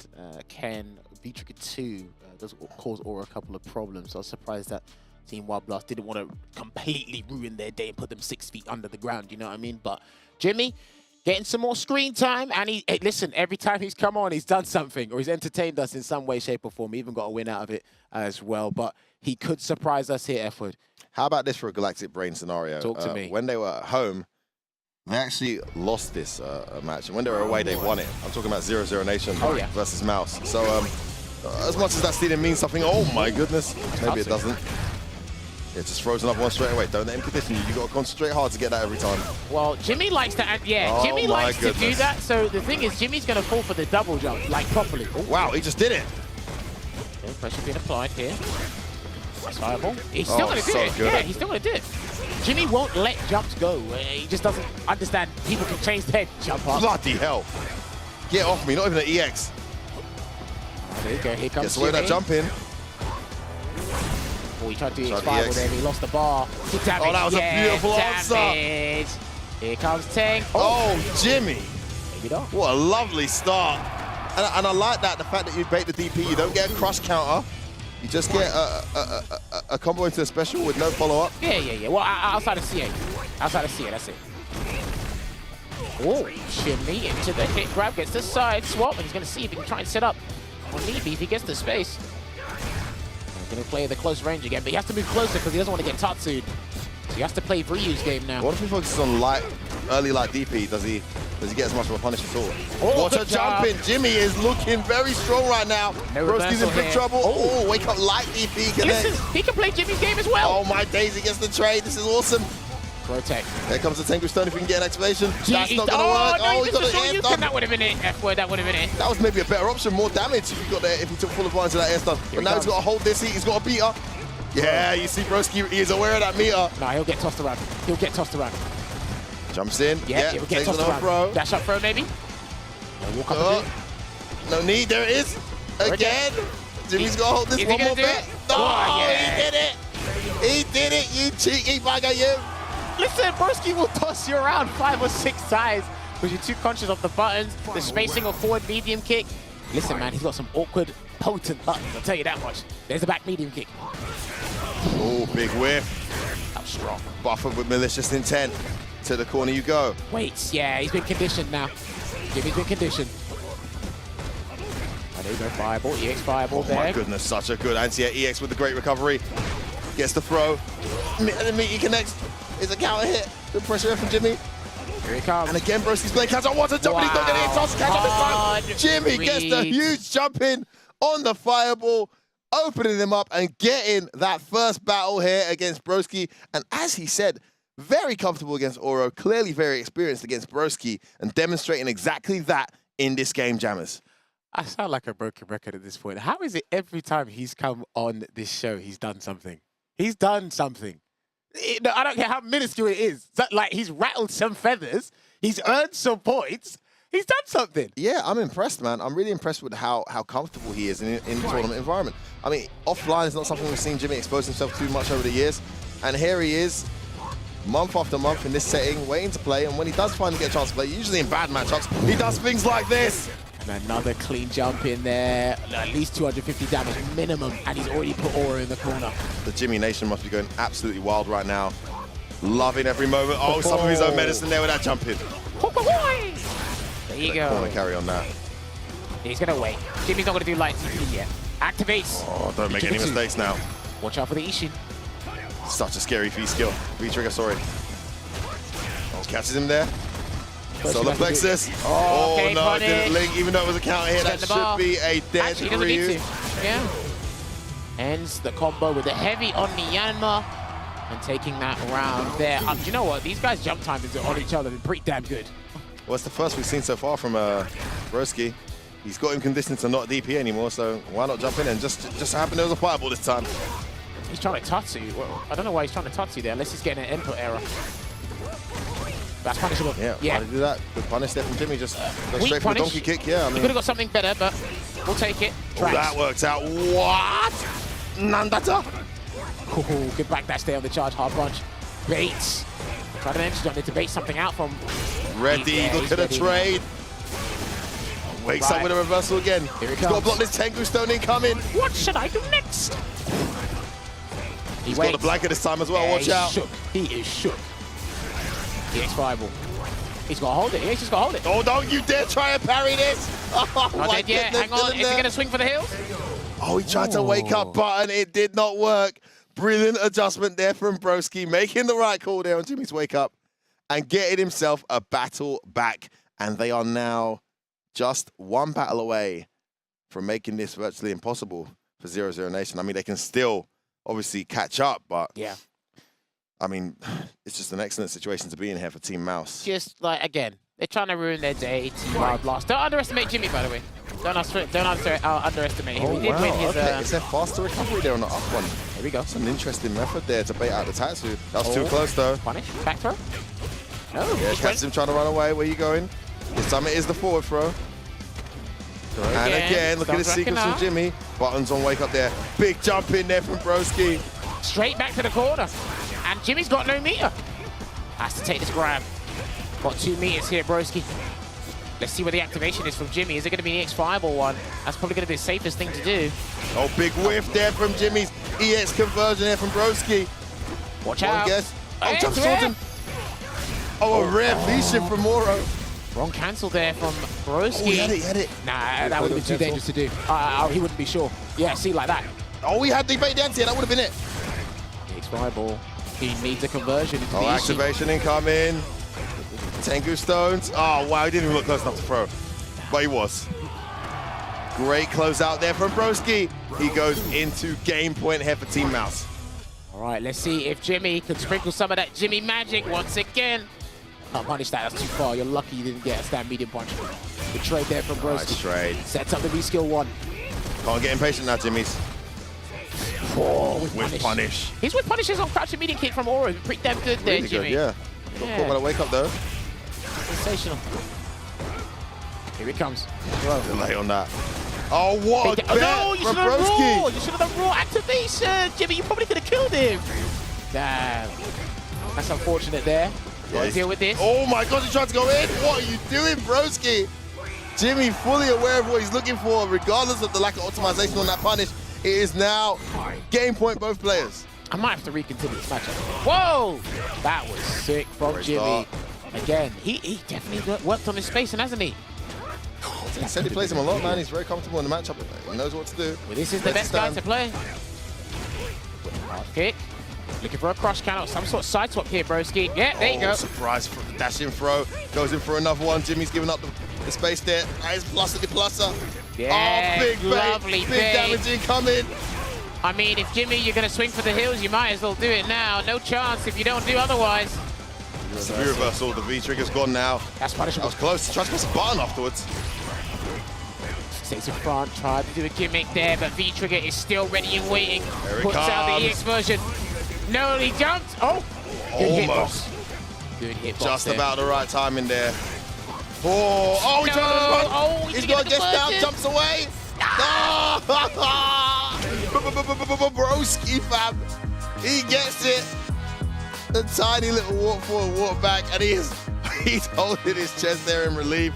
Ken V-Trigger 2 does cause Aura a couple of problems. So I was surprised that Team Wild Blast didn't want to completely ruin their day and put them 6 feet under the ground, you know what I mean? But Jimmy, getting some more screen time, and hey, listen, every time he's come on, he's done something, or he's entertained us in some way, shape, or form. He even got a win out of it as well. But he could surprise us here, F-Word. How about this for a Galactic Brain scenario? Talk to me. When they were at home, they actually lost this match. And when they were away, they won it. I'm talking about 0-0 Nation versus Mouz. So as much as that didn't mean something, oh my goodness, maybe it doesn't. Yeah, just throws another one straight away. Don't let him condition you. You got to concentrate hard to get that every time. Well, Jimmy likes to, Jimmy likes to do that. So the thing is, Jimmy's going to fall for the double jump, like properly. Oh, wow, he just did it. Okay, pressure being applied here. That's viable. He's still going to do it. Good. Yeah, he's still going to do it. Jimmy won't let jumps go. He just doesn't understand people can change their jump up. Bloody hell. Get off me, not even an EX. Oh, there you go, here comes Gets away that jump in. Oh, he tried to do X5 there, he lost the bar. Good damage. Oh, that was a beautiful answer. Here comes Tang. Oh, Jimmy. Maybe not. What a lovely start. And I like that, the fact that you bait the DP, you don't get a crush counter. You just get a combo into a special with no follow-up. Yeah. Well, outside of CA. Outside of CA, that's it. Oh, Shimmy into the hit grab, gets the side swap, and he's going to see if he can try and set up on Neeby if he gets the space. He's going to play the close range again, but he has to move closer because he doesn't want to get Tatsu'd. So he has to play Ryu's game now. What if he focuses on early light DP? Does he get as much of a punish at all? Oh, Watch her jumping. Jimmy is looking very strong right now. No Broski's in big trouble. Oh, wake up light DP. Listen, he can play Jimmy's game as well. Oh my days, he gets the trade. This is awesome. Protect. There comes the Tengu Stone if we can get an activation. That's not going to work. No, he got the air stun. That would have been it. F-Word, that would have been it. That was maybe a better option, more damage if he got there, if he took full advantage of that air stun. But now he's got to hold this heat, he's got to beat her. Yeah, you see Broski, he is aware of that meter. No, he'll get tossed around. He'll get tossed around. Jumps in. Yeah, he'll get tossed around. Throw. Dash up throw, maybe. Walk up no need, there it is. Again. Jimmy's got to hold this one more bit. Oh, he did it. He did it, you cheeky bugger, you. Listen, Broski will toss you around 5 or 6 times because you're too conscious of the buttons, the spacing of forward medium kick. Listen, man, he's got some awkward, potent buttons, I'll tell you that much. There's the back medium kick. Oh, big whiff. That was strong. Buffered with malicious intent. To the corner you go. Wait, yeah, he's been conditioned now. Jimmy's been conditioned. Oh, there you go, fireball, EX fireball there. Oh my goodness, such a good anti-air EX with the great recovery. Gets the throw. And Meaty connects. It's a counter hit. Good pressure from Jimmy. Here he comes. And again, Broski's playing catch up. What a jump, and he's not getting it. Toss catch up this time. Jimmy gets the huge jump in on the fireball, opening him up and getting that first battle here against Broski. And as he said, very comfortable against Oro, clearly very experienced against Broski, and demonstrating exactly that in this game, Jammers. I sound like a broken record at this point. How is it every time he's come on this show, he's done something? He's done something. No, I don't care how minuscule it is. Like, he's rattled some feathers. He's earned some points. He's done something. Yeah, I'm impressed, man. I'm really impressed with how comfortable he is in the tournament environment. I mean, offline is not something we've seen Jimmy expose himself too much over the years. And here he is, month after month in this setting, waiting to play. And when he does finally get a chance to play, usually in bad matchups, he does things like this. And another clean jump in there. At least 250 damage minimum. And he's already put Aura in the corner. The Jimmy Nation must be going absolutely wild right now. Loving every moment. Oh, some of his own medicine there with that jump in. There you go. Corner carry on that. He's going to wait. Jimmy's not going to do light TP yet. Activates. Oh, don't make any mistakes now. Watch out for the Ishin. Such a scary V-skill. V-trigger, sorry. Oh, catches him there. Solar plexus. Oh, okay, no, it didn't link, even though it was a counter hit. That should be a dead Actually, he doesn't need to. Yeah. Ends the combo with a heavy on Myanmar and taking that round there. Do you know what? These guys' jump timings on each other are pretty damn good. Well, it's the first we've seen so far from Broski. He's got him conditioned to not DP anymore, so why not jump in and just happen there was a fireball this time. He's trying to Tatsu. Well, I don't know why he's trying to Tatsu there, unless he's getting an input error. That's punishable. Yeah, why did he do that? Good punish there from Jimmy. Just go straight for the donkey kick. Yeah, I mean, he could have got something better, but we'll take it. Oh, that works out. What? Nandata. Oh, good backdash there on the charge hard punch. Bates. Try to enter to bait something out from... Ready, Yeah, look he's at the ready. trade. Wakes up Right. with a reversal again. Here he He's got to comes. block this Tengu Stone incoming. What should I do next? He's got the blanket this time as well, watch he's out. shook. He is shook. EX Fireball. He's got to hold it. He's just got to hold it. Oh, don't you dare try and parry this. Oh, Not my dead yet. goodness, Hang on. still in Is he there. going to swing for the hills? Oh, he tried to wake up button. It did not work. Brilliant adjustment there from Broski, making the right call there on Jimmy's wake up and getting himself a battle back. And they are now just one battle away from making this virtually impossible for 0-0 Nation. I mean, they can still obviously catch up, but Yeah. I mean, it's just an excellent situation to be in here for Team Mouse. Just like, again, they're trying to ruin their day. Team Wild Blast. Don't underestimate Jimmy, by the way. Don't underestimate him. He did win his... Okay, it's a faster recovery there on the up one. Here we go. That's an interesting method there to bait out the Tatsu. That was too close though. Punish. Back throw. No. Yeah, just catches him trying to run away. Where you going? This time it is the forward throw. And again, look at the Starts racking sequence from up. Jimmy. Buttons on wake up there. Big jump in there from Broski. Straight back to the corner. And Jimmy's got no meter. Has to take this grab. Got 2 meters here, Broski. Let's see where the activation is from Jimmy. Is it going to be an EX Fireball one? That's probably going to be the safest thing to do. Oh, big whiff there from Jimmy's EX conversion there from Broski. Watch One out. guess. Oh, Hey, jump it's rare. Sultan. Oh, a rare V-ship from Moro. Wrong cancel there from Broski. Oh, he had it. Nah, that would have been too dangerous to do. He wouldn't be sure. Yeah, see, like that. Oh, he had the bait dance here. That would have been it. EX Fireball. He needs a conversion into Oh, the issue. activation incoming. Tengu Stones. Oh, wow, he didn't even look close enough to throw. But he was. Great close out there from Broski. He goes into game point here for Team Mouse. All right, let's see if Jimmy can sprinkle some of that Jimmy magic once again. Can't punish that, that's too far. You're lucky you didn't get a stand medium punch. The trade there from Broski. Nice trade. Sets up the V-skill 1. Can't get impatient now, Jimmy's. Oh, with With punish. He's with punishes on crouch and medium kick from Aura. Pretty damn good there, Really Jimmy. good, yeah. Got Yeah. caught by the wake up though. Sensational. Here he comes. Bro. Delay on that. Oh, what a Oh, no, bet you from should have raw. Broski. You should have done raw activation. Jimmy, you probably could have killed him. Damn. That's unfortunate there. Gotta he's- deal with this. Oh my God, he tried to go in. What are you doing, Broski? Jimmy fully aware of what he's looking for, regardless of the lack of optimization on that punish. It is now game point both players. I might have to reconsider this matchup. Whoa! That was sick from Great Jimmy. start. Again, he definitely worked on his spacing, hasn't he? He said he plays him a lot, man. He's very comfortable in the matchup. He knows what to do. Well, this is the Let's best guy stand. to play. Hard kick. Looking for a cross counter, some sort of side swap here, broski. Yeah, there you go. Surprise for the dash in throw. Goes in for another one. Jimmy's giving up the space there. Nice plus the pluser. Yeah, Oh, big bait. lovely Big bait. damage incoming. I mean, if Jimmy, you're going to swing for the hills, you might as well do it now. No chance if you don't do otherwise. It's a reversal. The V trigger's gone now. That's That punishable. was close. He tried to press a button afterwards. Stays in front, tried to do a gimmick there, but V-Trigger is still ready and waiting. There it Puts out the comes. EX version. No, he jumped. Oh, good Almost. hitbox. Good hitbox Just there. about the right timing there. Oh, he No. tried to run. Oh, he's He's gonna got to get get down, converted. jumps away. Broski, fam. He gets it. A tiny little walk forward, walk back, and he's holding his chest there in relief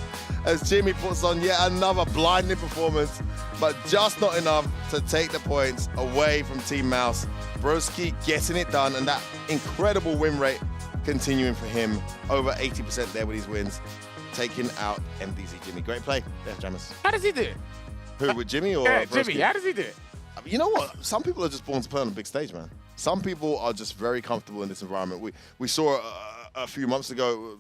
as Jimmy puts on yet another blinding performance, but just not enough to take the points away from Team Mouse. Broski getting it done, and that incredible win rate continuing for him. Over 80% there with his wins, taking out MDZ Jimmy. Great play there, Jammers. How does he do it? Who, with Jimmy or Yeah, Broski? Jimmy, how does he do it? You know what? Some people are just born to play on a big stage, man. Some people are just very comfortable in this environment. We saw a few months ago,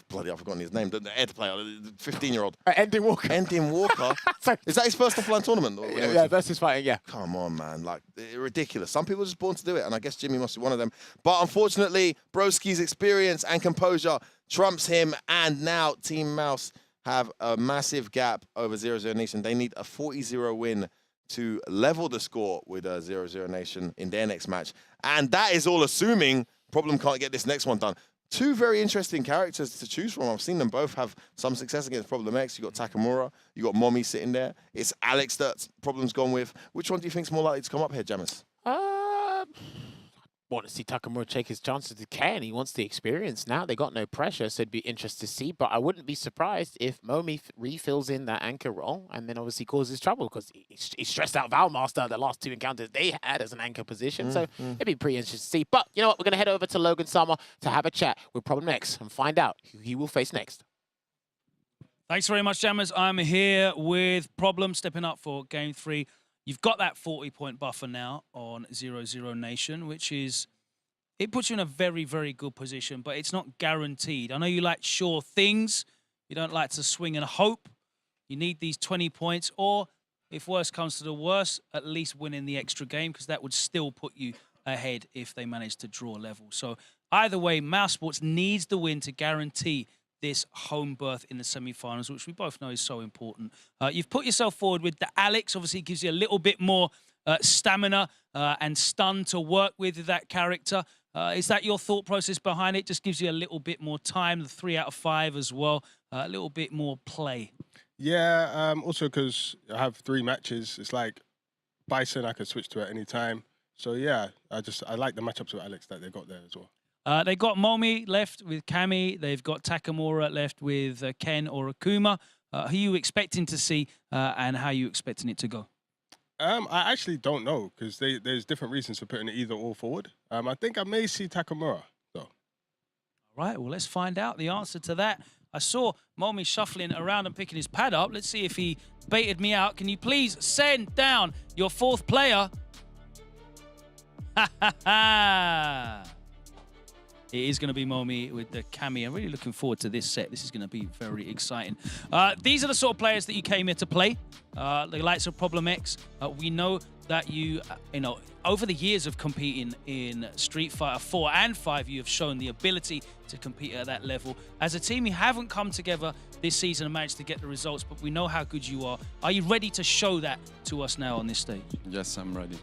bloody, I've forgotten his name, the Ed player, the 15-year-old. Ending Walker. Ending Walker. Sorry. Is that his first offline tournament? Or Yeah, versus fighting, yeah. Come on, man. Like, ridiculous. Some people are just born to do it, and I guess Jimmy must be one of them. But unfortunately, Broski's experience and composure trumps him, and now Team Mouse have a massive gap over 0-0 Nation. They need a 40-0 win to level the score with 0-0 Nation in their next match. And that is all assuming Problem can't get this next one done. Two very interesting characters to choose from. I've seen them both have some success against Problem X. You got Takamura, you got Mommy sitting there. It's Alex that Problem's gone with. Which one do you think's more likely to come up here, Jammers? want to see Takamura take his chances to Ken. He wants the experience now. They got no pressure, so it'd be interesting to see. But I wouldn't be surprised if Momi refills in that anchor role and then obviously causes trouble because he stressed out Valmaster the last 2 encounters they had as an anchor position. So it'd be pretty interesting to see. But you know what? We're going to head over to Logan Summer to have a chat with Problem X and find out who he will face next. Thanks very much, Jammers. I'm here with Problem stepping up for Game 3. You've got that 40-point buffer now on 0-0 Nation, which is, it puts you in a very, very good position, but it's not guaranteed. I know you like sure things. You don't like to swing and hope. You need these 20 points, or if worse comes to the worst, at least winning the extra game, because that would still put you ahead if they manage to draw level. So either way, Mouse Sports needs the win to guarantee this home berth in the semi-finals, which we both know is so important. You've put yourself forward with the Alex. Obviously, it gives you a little bit more stamina and stun to work with that character. Is that your thought process behind it? Just gives you a little bit more time, the 3 out of 5 as well, a little bit more play. Yeah, also because I have 3 matches. It's like Bison, I could switch to at any time. So yeah, I like the matchups with Alex that they got there as well. They got Momi left with Kami. They've got Takamura left with Ken or Akuma. Who are you expecting to see and how are you expecting it to go? I actually don't know because there's different reasons for putting it either or forward. I think I may see Takamura, though. All right, well, let's find out the answer to that. I saw Momi shuffling around and picking his pad up. Let's see if he baited me out. Can you please send down your 4th player? Ha ha ha! It is going to be Momi with the Kami. I'm really looking forward to this set. This is going to be very exciting. These are the sort of players that you came here to play. The likes of Problem X. We know that you know, over the years of competing in Street Fighter 4 and 5, you have shown the ability to compete at that level. As a team, you haven't come together this season and managed to get the results, but we know how good you are. Are you ready to show that to us now on this stage? Yes, I'm ready.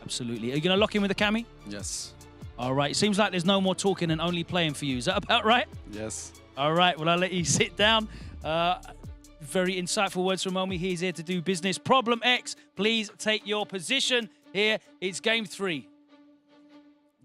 Absolutely. Are you going to lock in with the Kami? Yes. All right. Seems like there's no more talking and only playing for you. Is that about right? Yes. All right. Well, I'll let you sit down. Very insightful words from Momi. He's here to do business. Problem X, please take your position. Here, it's Game 3.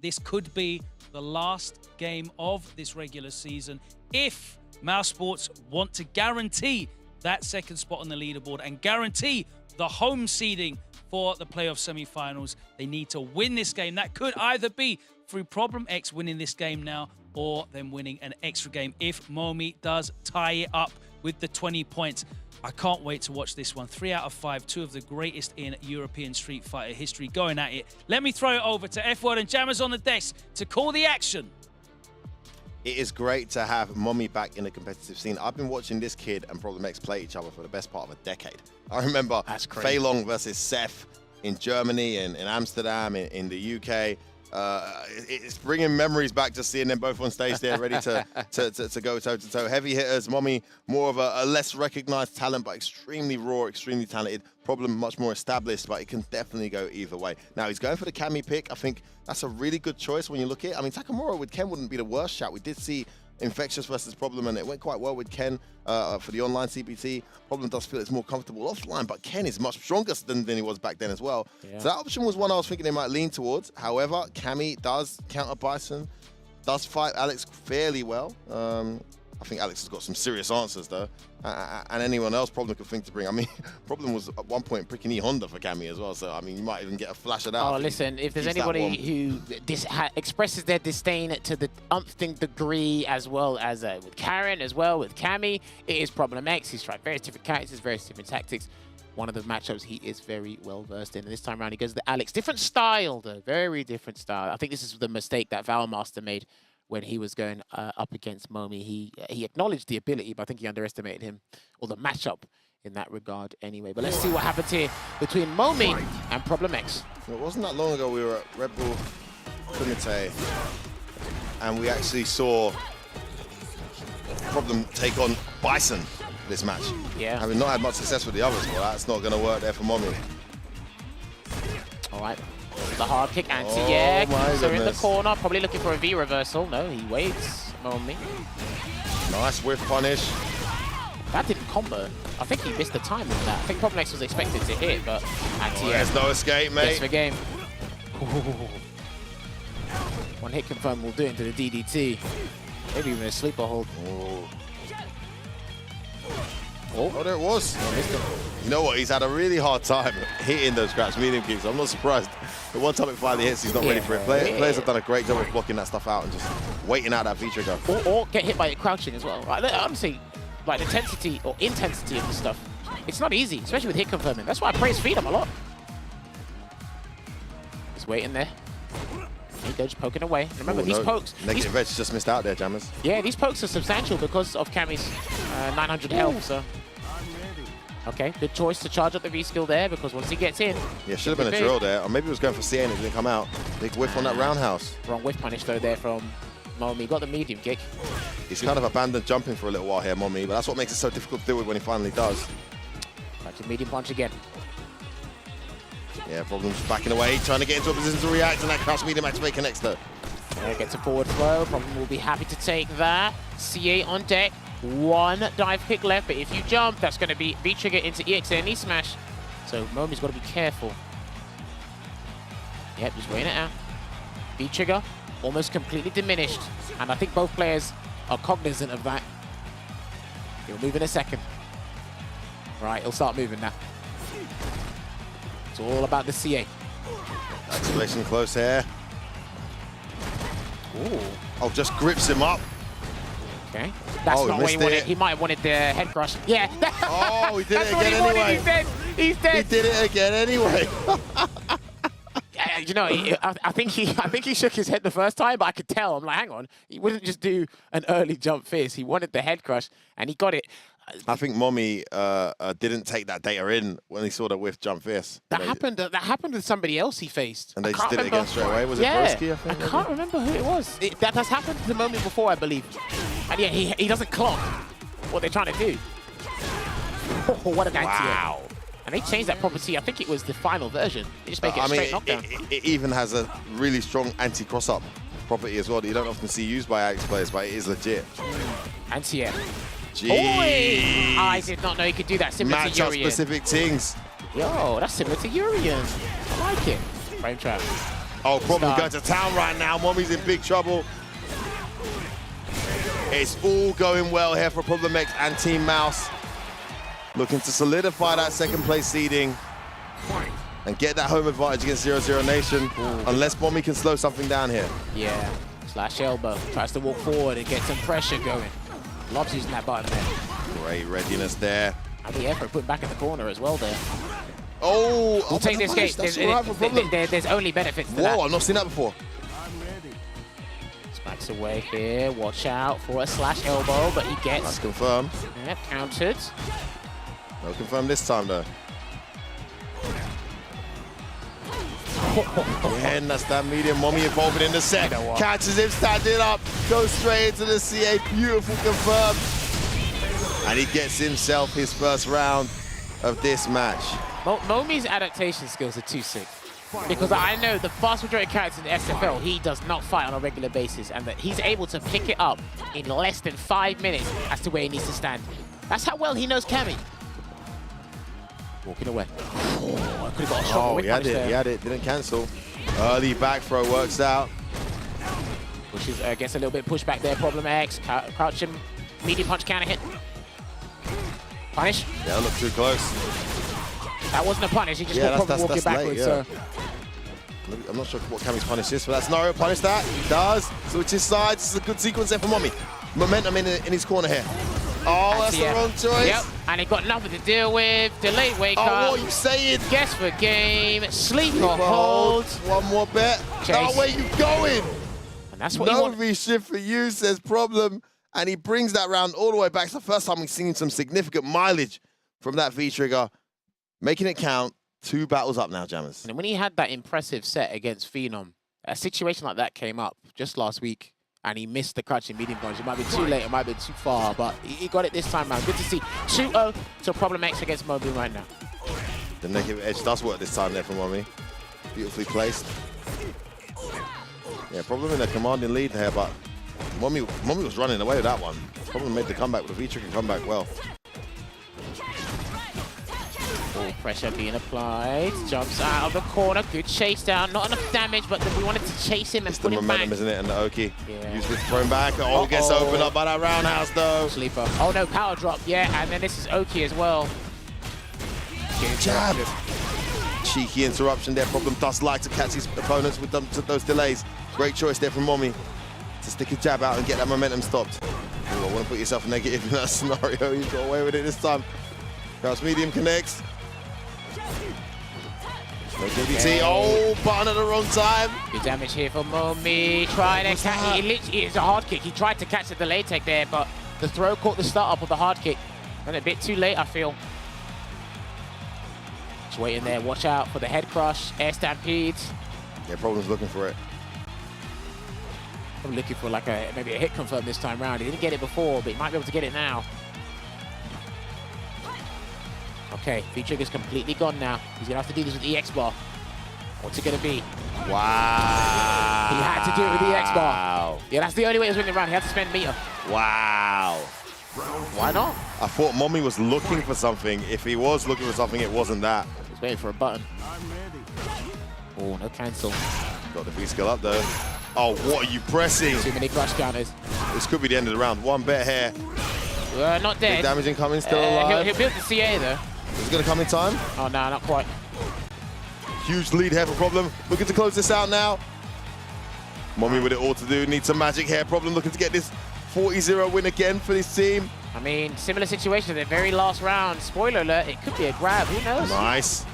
This could be the last game of this regular season if Mouse Sports want to guarantee that 2nd spot on the leaderboard and guarantee the home seeding for the playoff semi-finals. They need to win this game. That could either be through Problem X winning this game now or them winning an extra game if Momi does tie it up with the 20 points. I can't wait to watch this one. 3 out of 5, 2 of the greatest in European Street Fighter history going at it. Let me throw it over to F-Word and Jammers on the desk to call the action. It is great to have Momi back in the competitive scene. I've been watching this kid and Problem X play each other for the best part of a decade. I remember Fei Long versus Seth in Germany and in Amsterdam, in the UK. It's bringing memories back just seeing them both on stage there ready to go toe-to-toe. Heavy hitters, Momi, more of a less recognized talent, but extremely raw, extremely talented. Problem much more established, but it can definitely go either way. Now, he's going for the Kami pick. I think that's a really good choice when you look at it. I mean, Takamura with Ken wouldn't be the worst shot. We did see Infectious versus Problem, and it went quite well with Ken for the online CBT. Problem does feel it's more comfortable offline, but Ken is much stronger than he was back then as well. Yeah. So that option was one I was thinking they might lean towards. However, Kami does counter Bison, does fight Alex fairly well. I think Alex has got some serious answers though, and anyone else Problem could think to bring. I mean, Problem was at one point pricking Honda for Kami as well, so I mean, you might even get a flash of that. Oh, listen, if there's anybody who expresses their disdain to the umpteenth degree, as well as with Karen, as well with Kami, it is Problem X. He's tried various different characters, various different tactics. One of the matchups he is very well versed in, and this time around he goes to the Alex. Different style though, very different style. I think this is the mistake that Valmaster made when he was going up against Momi. He acknowledged the ability, but I think he underestimated him, or the matchup in that regard anyway. But let's see what happens here between Momi and Problem X. Well, it wasn't that long ago we were at Red Bull Kumite, and we actually saw Problem take on Bison this match. Yeah. Having not had much success with the others, well, that's not going to work there for Momi. All right. The hard kick, anti-air, so in the corner, probably looking for a V reversal. No, he waits. Momi. Nice whiff punish. That didn't combo. I think he missed the time with that. I think Problem X was expected to hit, but anti-air. There's no escape, mate. Yes, for game. One hit confirm will do it into the DDT. Maybe even a sleeper hold. Oh, there it was. Oh, missed it. You know what? He's had a really hard time hitting those scratch medium kicks. I'm not surprised. The one time it finally hits, he's not ready for it. Players have done a great job of blocking that stuff out and just waiting out that V-trigger. Or get hit by it crouching as well. Right, honestly, like the intensity of this stuff, it's not easy, especially with hit confirming. That's why I praise Freedom a lot. Just waiting there. They're just poking away. Remember, these pokes... Negative edge just missed out there, Jammers. Yeah, these pokes are substantial because of Cammy's 900 health, so... Okay, good choice to charge up the V-skill there, because once he gets in... Yeah, should have been a drill there. Or maybe he was going for CA and it didn't come out. Big whiff on that roundhouse. Wrong whiff punish, though, there from Momi. Got the medium kick. He's kind of abandoned jumping for a little while here, Momi, but that's what makes it so difficult to deal with when he finally does. Back to medium punch again. Yeah, Problem's backing away, trying to get into a position to react, and that crouch medium activate connects though. There gets a forward throw. Problem will be happy to take that. CA on deck. One dive kick left, but if you jump, that's going to be V-trigger into EXA knee smash. So Momi's got to be careful. Yep, just waiting it out. V-trigger almost completely diminished, and I think both players are cognizant of that. He'll move in a second. Right, he'll start moving now. It's all about the CA. Activation close here. Ooh. Oh, just grips him up. Okay. That's not what he wanted. He might have wanted the head crush. Yeah. Oh, he did it again anyway. He's dead. He's dead. He did it again anyway. You know, I think he shook his head the first time, but I could tell. I'm like, hang on. He wouldn't just do an early jump fist. He wanted the head crush, and he got it. I think Momi didn't take that data in when he saw the whiff jump fist. That happened with somebody else he faced. And they just did it again straight away. Was it Broski, I think? I can't remember who it was. That has happened the moment before, I believe. And yeah, he doesn't clock what they're trying to do. Oh, what an anti-air. Wow. And they changed that property. I think it was the final version. They just make it a straight knockdown. It even has a really strong anti-cross-up property as well that you don't often see used by Alex players, but it is legit. Anti-air. Jeez. I did not know he could do that. Similar to Urian. Matchup-specific things. Yo, that's similar to Urian. I like it. Frame trap. Oh, Problem going to town right now. Mommy's in big trouble. It's all going well here for Problem X and Team Mouse. Looking to solidify that second place seeding and get that home advantage against 0-0 Nation, unless Mommy can slow something down here. Yeah, slash elbow. Tries to walk forward and get some pressure going. Loves using that button there. Great readiness there. And the effort put back in the corner as well there. Oh, we'll take this game. There's only benefits to that. Whoa, I've not seen that before. Smacks away here. Watch out for a slash elbow, but he gets... That's confirmed. Yeah, countered. No confirmed this time, though. Again, that's that medium. Mommy involving in the set. Catches him standing up. Goes straight into the CA. Beautiful confirmed. And he gets himself his first round of this match. Momi's adaptation skills are too sick. Because I know the vast majority of characters in the SFL, he does not fight on a regular basis. And that he's able to pick it up in less than 5 minutes as to where he needs to stand. That's how well he knows Cammy. Walking away. Oh, I could have got a shot. Oh, he had it. Didn't cancel. Early back throw works out. Which is, gets a little bit pushback there. Problem X. Crouch him. Medium punch counter hit. Punish. Yeah, look too close. That wasn't a punish. He just got problem walking backwards. Late, yeah. So. I'm not sure what Cammy's punish is, but that's Nario punish that. He does. Switches sides. This is a good sequence there for Mommy. Momentum in his corner here. Oh, that's the wrong choice. Yep, and he got nothing to deal with. Delayed wake up. Oh, what are you saying? Guess for game. Sleeper hold. One more bet. No, where you going? And that's what you want. No V-shift for you, says Problem. And he brings that round all the way back. It's the first time we've seen some significant mileage from that V-trigger. Making it count. 2 battles up now, Jammers. And when he had that impressive set against Phenom, a situation like that came up just last week. And he missed the crouching medium punch. It might be too late, it might be too far, but he got it this time, man. Good to see. 2-0 to Problem X against Moby right now. The negative edge does work this time there for Mommy. Beautifully placed. Yeah, Problem in a commanding lead there, but Mommy was running away with that one. Problem made the comeback with the V-trigger comeback well. Full pressure being applied. Jumps out of the corner. Good chase down. Not enough damage, but we wanted to chase him and It's the put him momentum, back. isn't it? And the Oki. Yeah. Use this thrown back. Oh, gets opened up by that roundhouse, though. Sleeper. Oh, no, power drop. Yeah, and then this is Oki as well. Jab. Cheeky interruption there. Problem does like to catch his opponents with those delays. Great choice there from Mommy to stick his jab out and get that momentum stopped. Ooh, I want to put yourself negative in that scenario. You got away with it this time. Crouch medium connects. No JDT. Oh, button at the wrong time. Good damage here for Momi. Trying to catch. It's a hard kick. He tried to catch the delay tech there, but the throw caught the start up of the hard kick. And a bit too late, I feel. Just waiting there. Watch out for the head crush. Air stampede. Yeah, Problem's looking for it. I'm looking for like maybe a hit confirm this time round. He didn't get it before, but he might be able to get it now. Okay, V-Trigger's completely gone now. He's gonna have to do this with EX bar. What's it gonna be? Wow. He had to do it with the EX bar. Yeah, that's the only way he was winning the round. He had to spend meter. Wow. Why not? I thought Mommy was looking for something. If he was looking for something, it wasn't that. He's waiting for a button. Oh, no cancel. Got the V-skill up though. Oh, what are you pressing? Too many crush counters. This could be the end of the round. One bet here. Not dead. Big damage incoming, still alive. He'll build the CA though. It's gonna come in time. Oh, no, not quite. Huge lead here for Problem. Looking to close this out now. Mommy with it all to do. Needs some magic here. Problem looking to get this 40-0 win again for this team. I mean, similar situation in the very last round. Spoiler alert, it could be a grab. Who knows? Nice.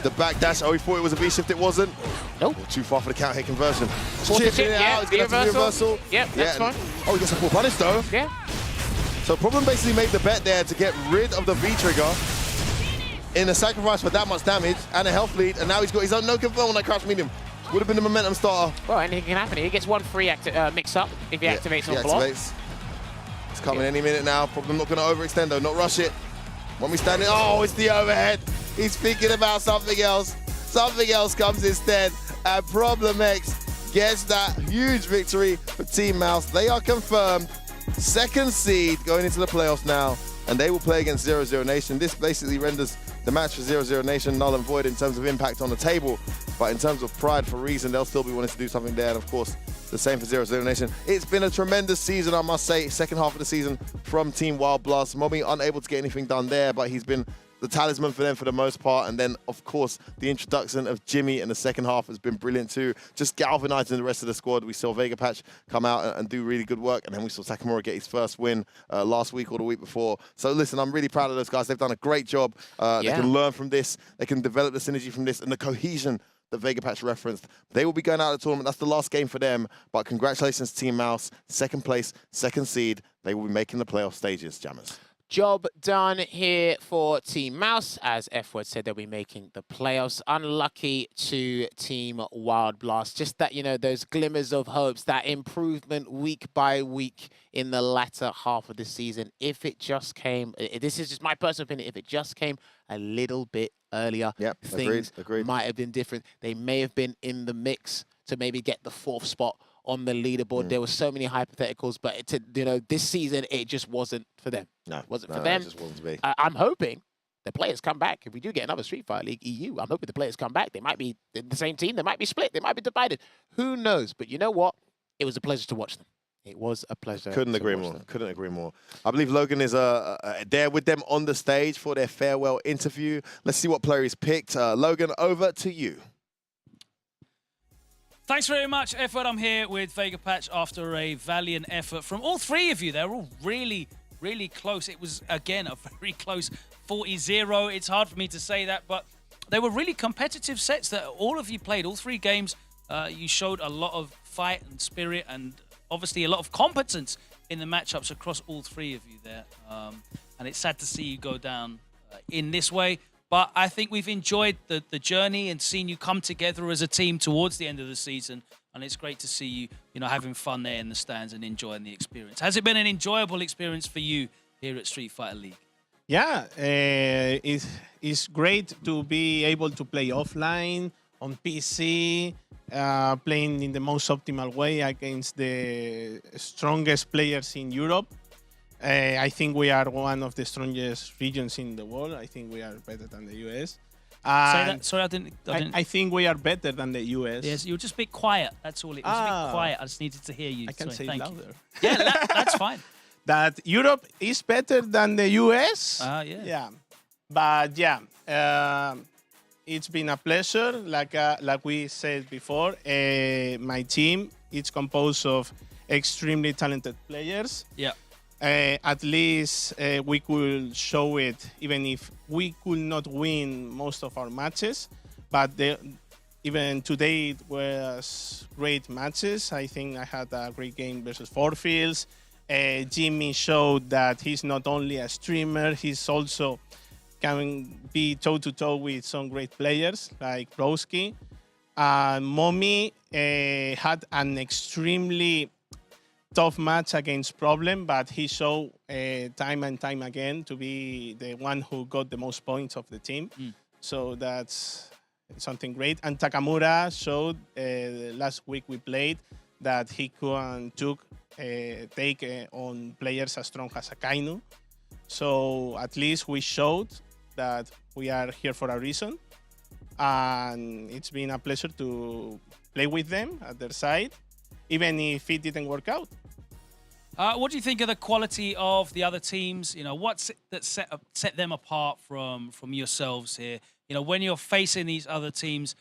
The back dash. Oh, he thought it was a V-shift. It wasn't. Nope. Too far for the count hit conversion. Chipping Chipping it out. He's gonna have to do reversal. Yep, that's fine. Oh, he gets a full punish though. Yeah. So Problem basically made the bet there to get rid of the V-trigger in a sacrifice for that much damage and a health lead, and now he's got his own no confirm on that crouch medium. Would have been the momentum starter. Well, anything can happen. He gets one free mix-up if he activates on block. It's coming any minute now. Problem not going to overextend though, not rush it. When we stand in, oh, it's the overhead. He's thinking about something else. Something else comes instead, and Problem X gets that huge victory for Team Mouse. They are confirmed. Second seed going into the playoffs now, and they will play against 00 Nation. This basically renders the match for 00 Nation null and void in terms of impact on the table, but in terms of pride for Reason, they'll still be wanting to do something there, and of course, the same for 00 Nation. It's been a tremendous season, I must say. Second half of the season from Team Wild Blast. Mommy unable to get anything done there, but he's been the talisman for them for the most part. And then, of course, the introduction of Jimmy in the second half has been brilliant too. Just galvanizing the rest of the squad. We saw Vega Patch come out and do really good work. And then we saw Takamura get his first win last week or the week before. So listen, I'm really proud of those guys. They've done a great job. They can learn from this. They can develop the synergy from this and the cohesion that Vega Patch referenced. They will be going out of the tournament. That's the last game for them. But congratulations, Team Mouse. Second place, second seed. They will be making the playoff stages, Jammers. Job done here for Team Mouse. As F-Word said, they'll be making the playoffs. Unlucky to Team Wild Blast. Just that, you know, those glimmers of hopes, that improvement week by week in the latter half of the season. If it just came, this is just my personal opinion, if it just came a little bit earlier, things might have been different. They may have been in the mix to maybe get the 4th spot on the leaderboard. There were so many hypotheticals, but this season it just wasn't for them. No, it wasn't for them. It just wasn't to be. I'm hoping the players come back. If we do get another Street Fighter League EU, I'm hoping the players come back. They might be in the same team. They might be split. They might be divided. Who knows? But you know what? It was a pleasure to watch them. It was a pleasure. Couldn't agree more. Couldn't agree more. I believe Logan is there with them on the stage for their farewell interview. Let's see what player he's picked. Logan, over to you. Thanks very much, F-Word. I'm here with Vega Patch after a valiant effort from all three of you. They're all really, really close. It was, again, a very close 40-0. It's hard for me to say that, but they were really competitive sets that all of you played. All 3 games, you showed a lot of fight and spirit and obviously a lot of competence in the matchups across all 3 of you there. And it's sad to see you go down in this way. But I think we've enjoyed the journey and seen you come together as a team towards the end of the season. And it's great to see you, having fun there in the stands and enjoying the experience. Has it been an enjoyable experience for you here at Street Fighter League? Yeah, it's great to be able to play offline, on PC, playing in the most optimal way against the strongest players in Europe. I think we are one of the strongest regions in the world. I think we are better than the US. Sorry, I didn't. I think we are better than the US. Yes, you were just a bit quiet. That's all. It was a bit quiet. I just needed to hear you. I can say thank you. louder. Yeah, that's fine. That Europe is better than the US. Yeah. Yeah. But yeah, it's been a pleasure. Like we said before, my team is composed of extremely talented players. Yeah. At least we could show it, even if we could not win most of our matches. But even today it was great matches. I think I had a great game versus Forfields. Jimmy showed that he's not only a streamer, he's also can be toe-to-toe with some great players like Broski. Momi had an extremely tough match against Problem, but he showed time and time again to be the one who got the most points of the team. So that's something great. And Takamura showed last week we played that he can take on players as strong as Akainu. So at least we showed that we are here for a reason. And it's been a pleasure to play with them at their side, even if it didn't work out. What do you think of the quality of the other teams? You know, what's that set them apart from yourselves here? You know, when you're facing these other teams,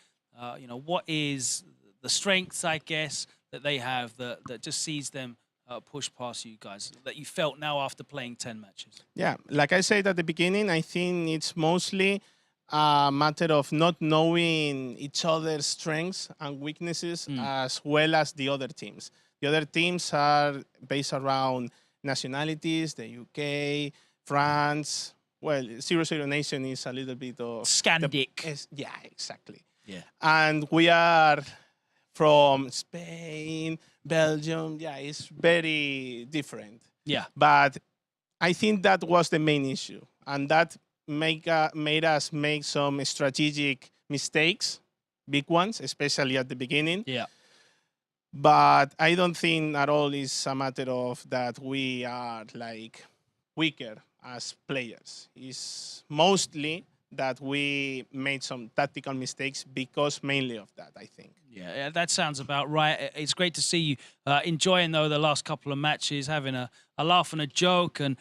you know, what is the strengths, I guess, that they have that just sees them push past you guys, that you felt now after playing 10 matches? Yeah, like I said at the beginning, I think it's mostly a matter of not knowing each other's strengths and weaknesses as well as the other teams. The other teams are based around nationalities, the UK, France. Well, 00 Nation is a little bit of... Scandic. Yeah, exactly. Yeah. And we are from Spain, Belgium. Yeah, it's very different. Yeah. But I think that was the main issue. And that made us make some strategic mistakes, big ones, especially at the beginning. Yeah. But I don't think at all it's a matter of that we are like weaker as players. It's mostly that we made some tactical mistakes because mainly of that, I think. Yeah, that sounds about right. It's great to see you enjoying, though, the last couple of matches, having a laugh and a joke and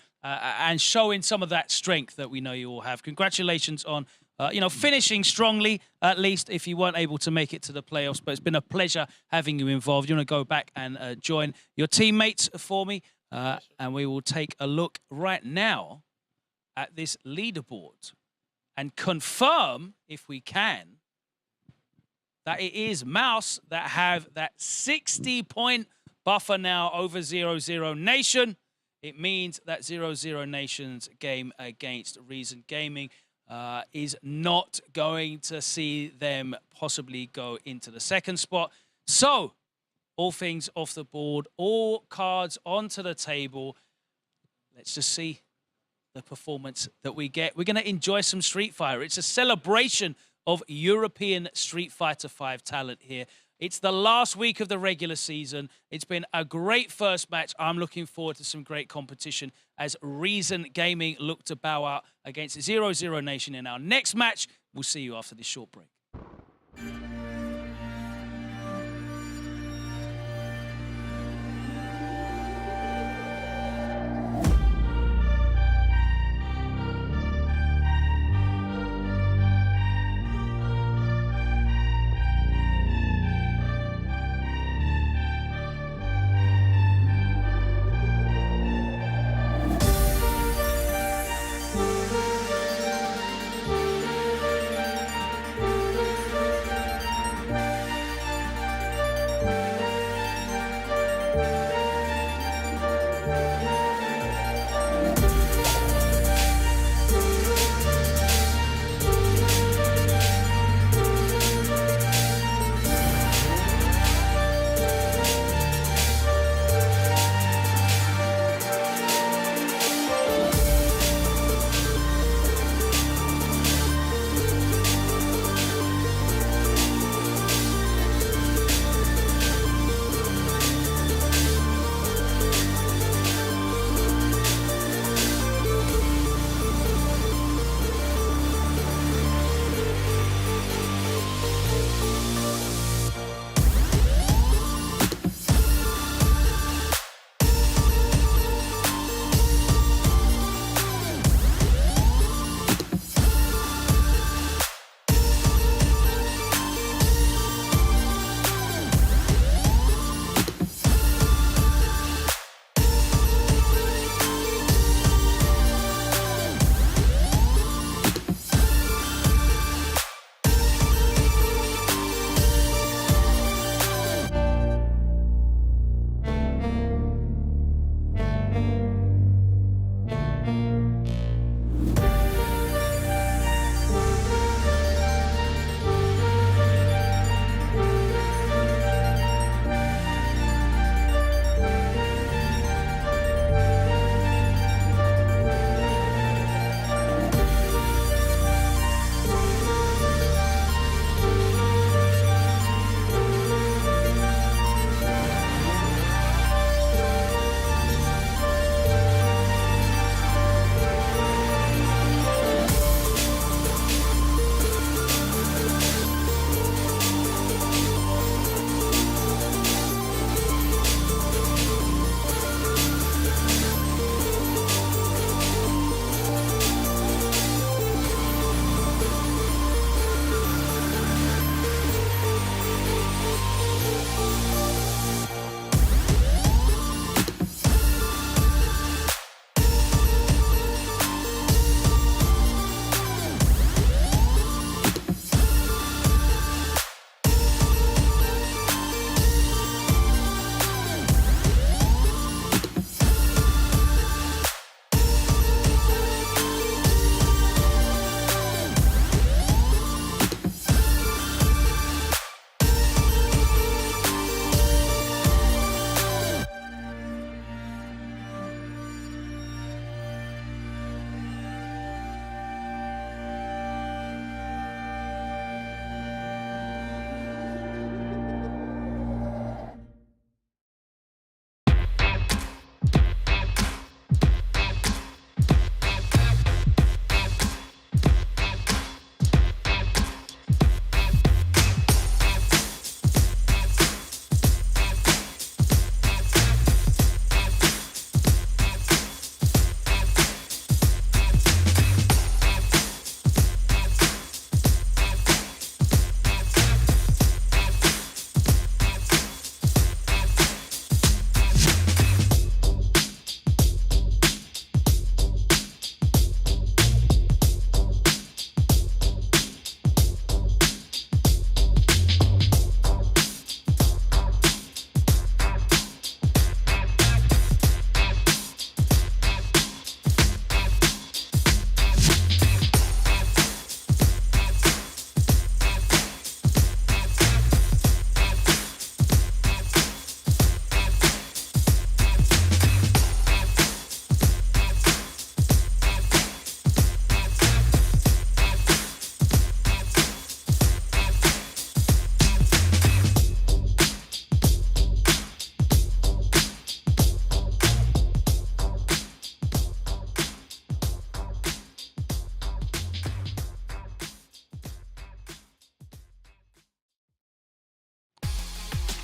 showing some of that strength that we know you all have. Congratulations on, you know, finishing strongly, at least if you weren't able to make it to the playoffs. But it's been a pleasure having you involved. You want to go back and join your teammates for me? And we will take a look right now at this leaderboard and confirm, if we can, that it is Mouz that have that 60-point buffer now over 00 Nation. It means that 00 Nation's game against Reason Gaming is not going to see them possibly go into the second spot. So, all things off the board, all cards onto the table. Let's just see the performance that we get. We're going to enjoy some Street Fighter. It's a celebration of European Street Fighter V talent here. It's the last week of the regular season. It's been a great first match. I'm looking forward to some great competition as Reason Gaming look to bow out against 00 Nation in our next match. We'll see you after this short break.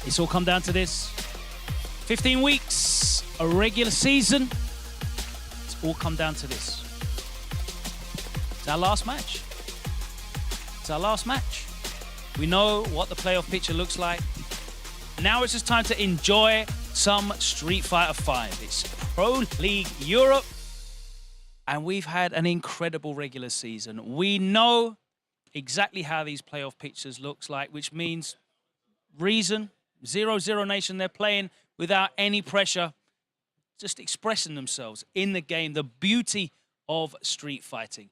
It's all come down to this. 15 weeks, a regular season. It's all come down to this. It's our last match. It's our last match. We know what the playoff picture looks like. Now it's just time to enjoy some Street Fighter V. It's Pro League Europe, and we've had an incredible regular season. We know exactly how these playoff pictures looks like, which means Reason, 0-0 Nation, they're playing without any pressure, just expressing themselves in the game, the beauty of street fighting.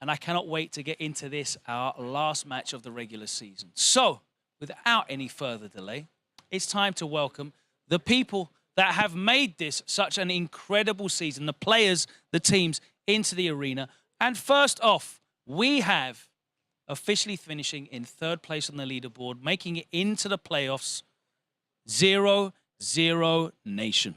And I cannot wait to get into this, our last match of the regular season. So, without any further delay, it's time to welcome the people that have made this such an incredible season, the players, the teams into the arena. And first off, we have officially finishing in 3rd place on the leaderboard, making it into the playoffs, 0-0 Nation.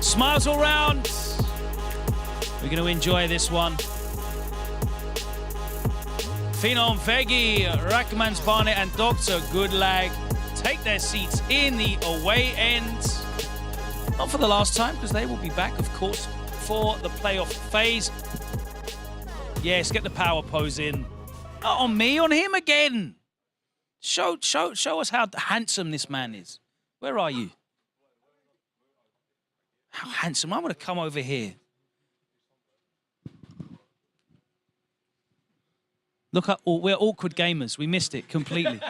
Smiles all round. We're going to enjoy this one. Phenom, Veggie, Rackman's Barnet, and Dr. Goodlag take their seats in the away end. Not for the last time, because they will be back, of course, for the playoff phase. Yes, get the power pose in. Not on me, on him again. Show us how handsome this man is. Where are you? How handsome. I'm going to come over here. Look at we're awkward gamers. We missed it completely.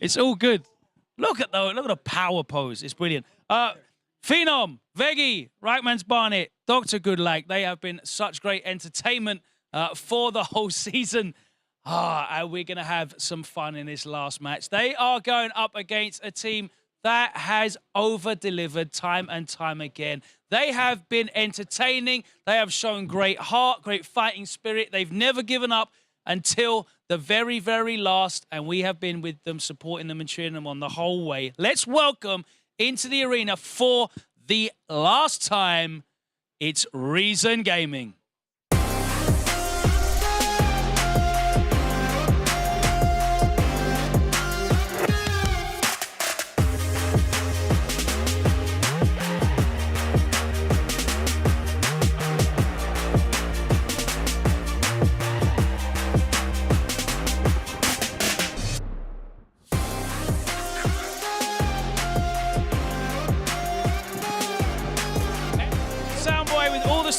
It's all good. Look at the power pose. It's brilliant. Phenom, Veggie, Reichman's Barnet, Dr. Goodlag. They have been such great entertainment for the whole season. And we're going to have some fun in this last match. They are going up against a team that has over-delivered time and time again. They have been entertaining. They have shown great heart, great fighting spirit. They've never given up until the very, very last, and we have been with them, supporting them and cheering them on the whole way. Let's welcome into the arena for the last time, it's Reason Gaming.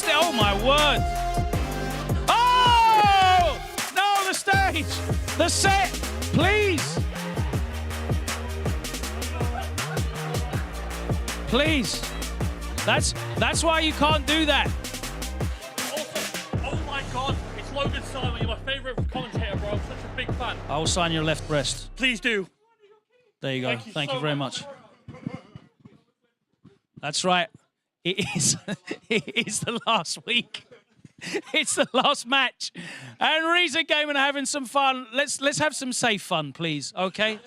Oh, my word. Oh! No, the stage. The set, please. Please. That's why you can't do that. Also, oh my God, it's Logan Simon. You're my favorite commentator, bro. I'm such a big fan. I will sign your left breast. Please do. There you go. Thank you very much. That's right. It is the last week. It's the last match. And Reason Gaming are having some fun. Let's have some safe fun, please, okay?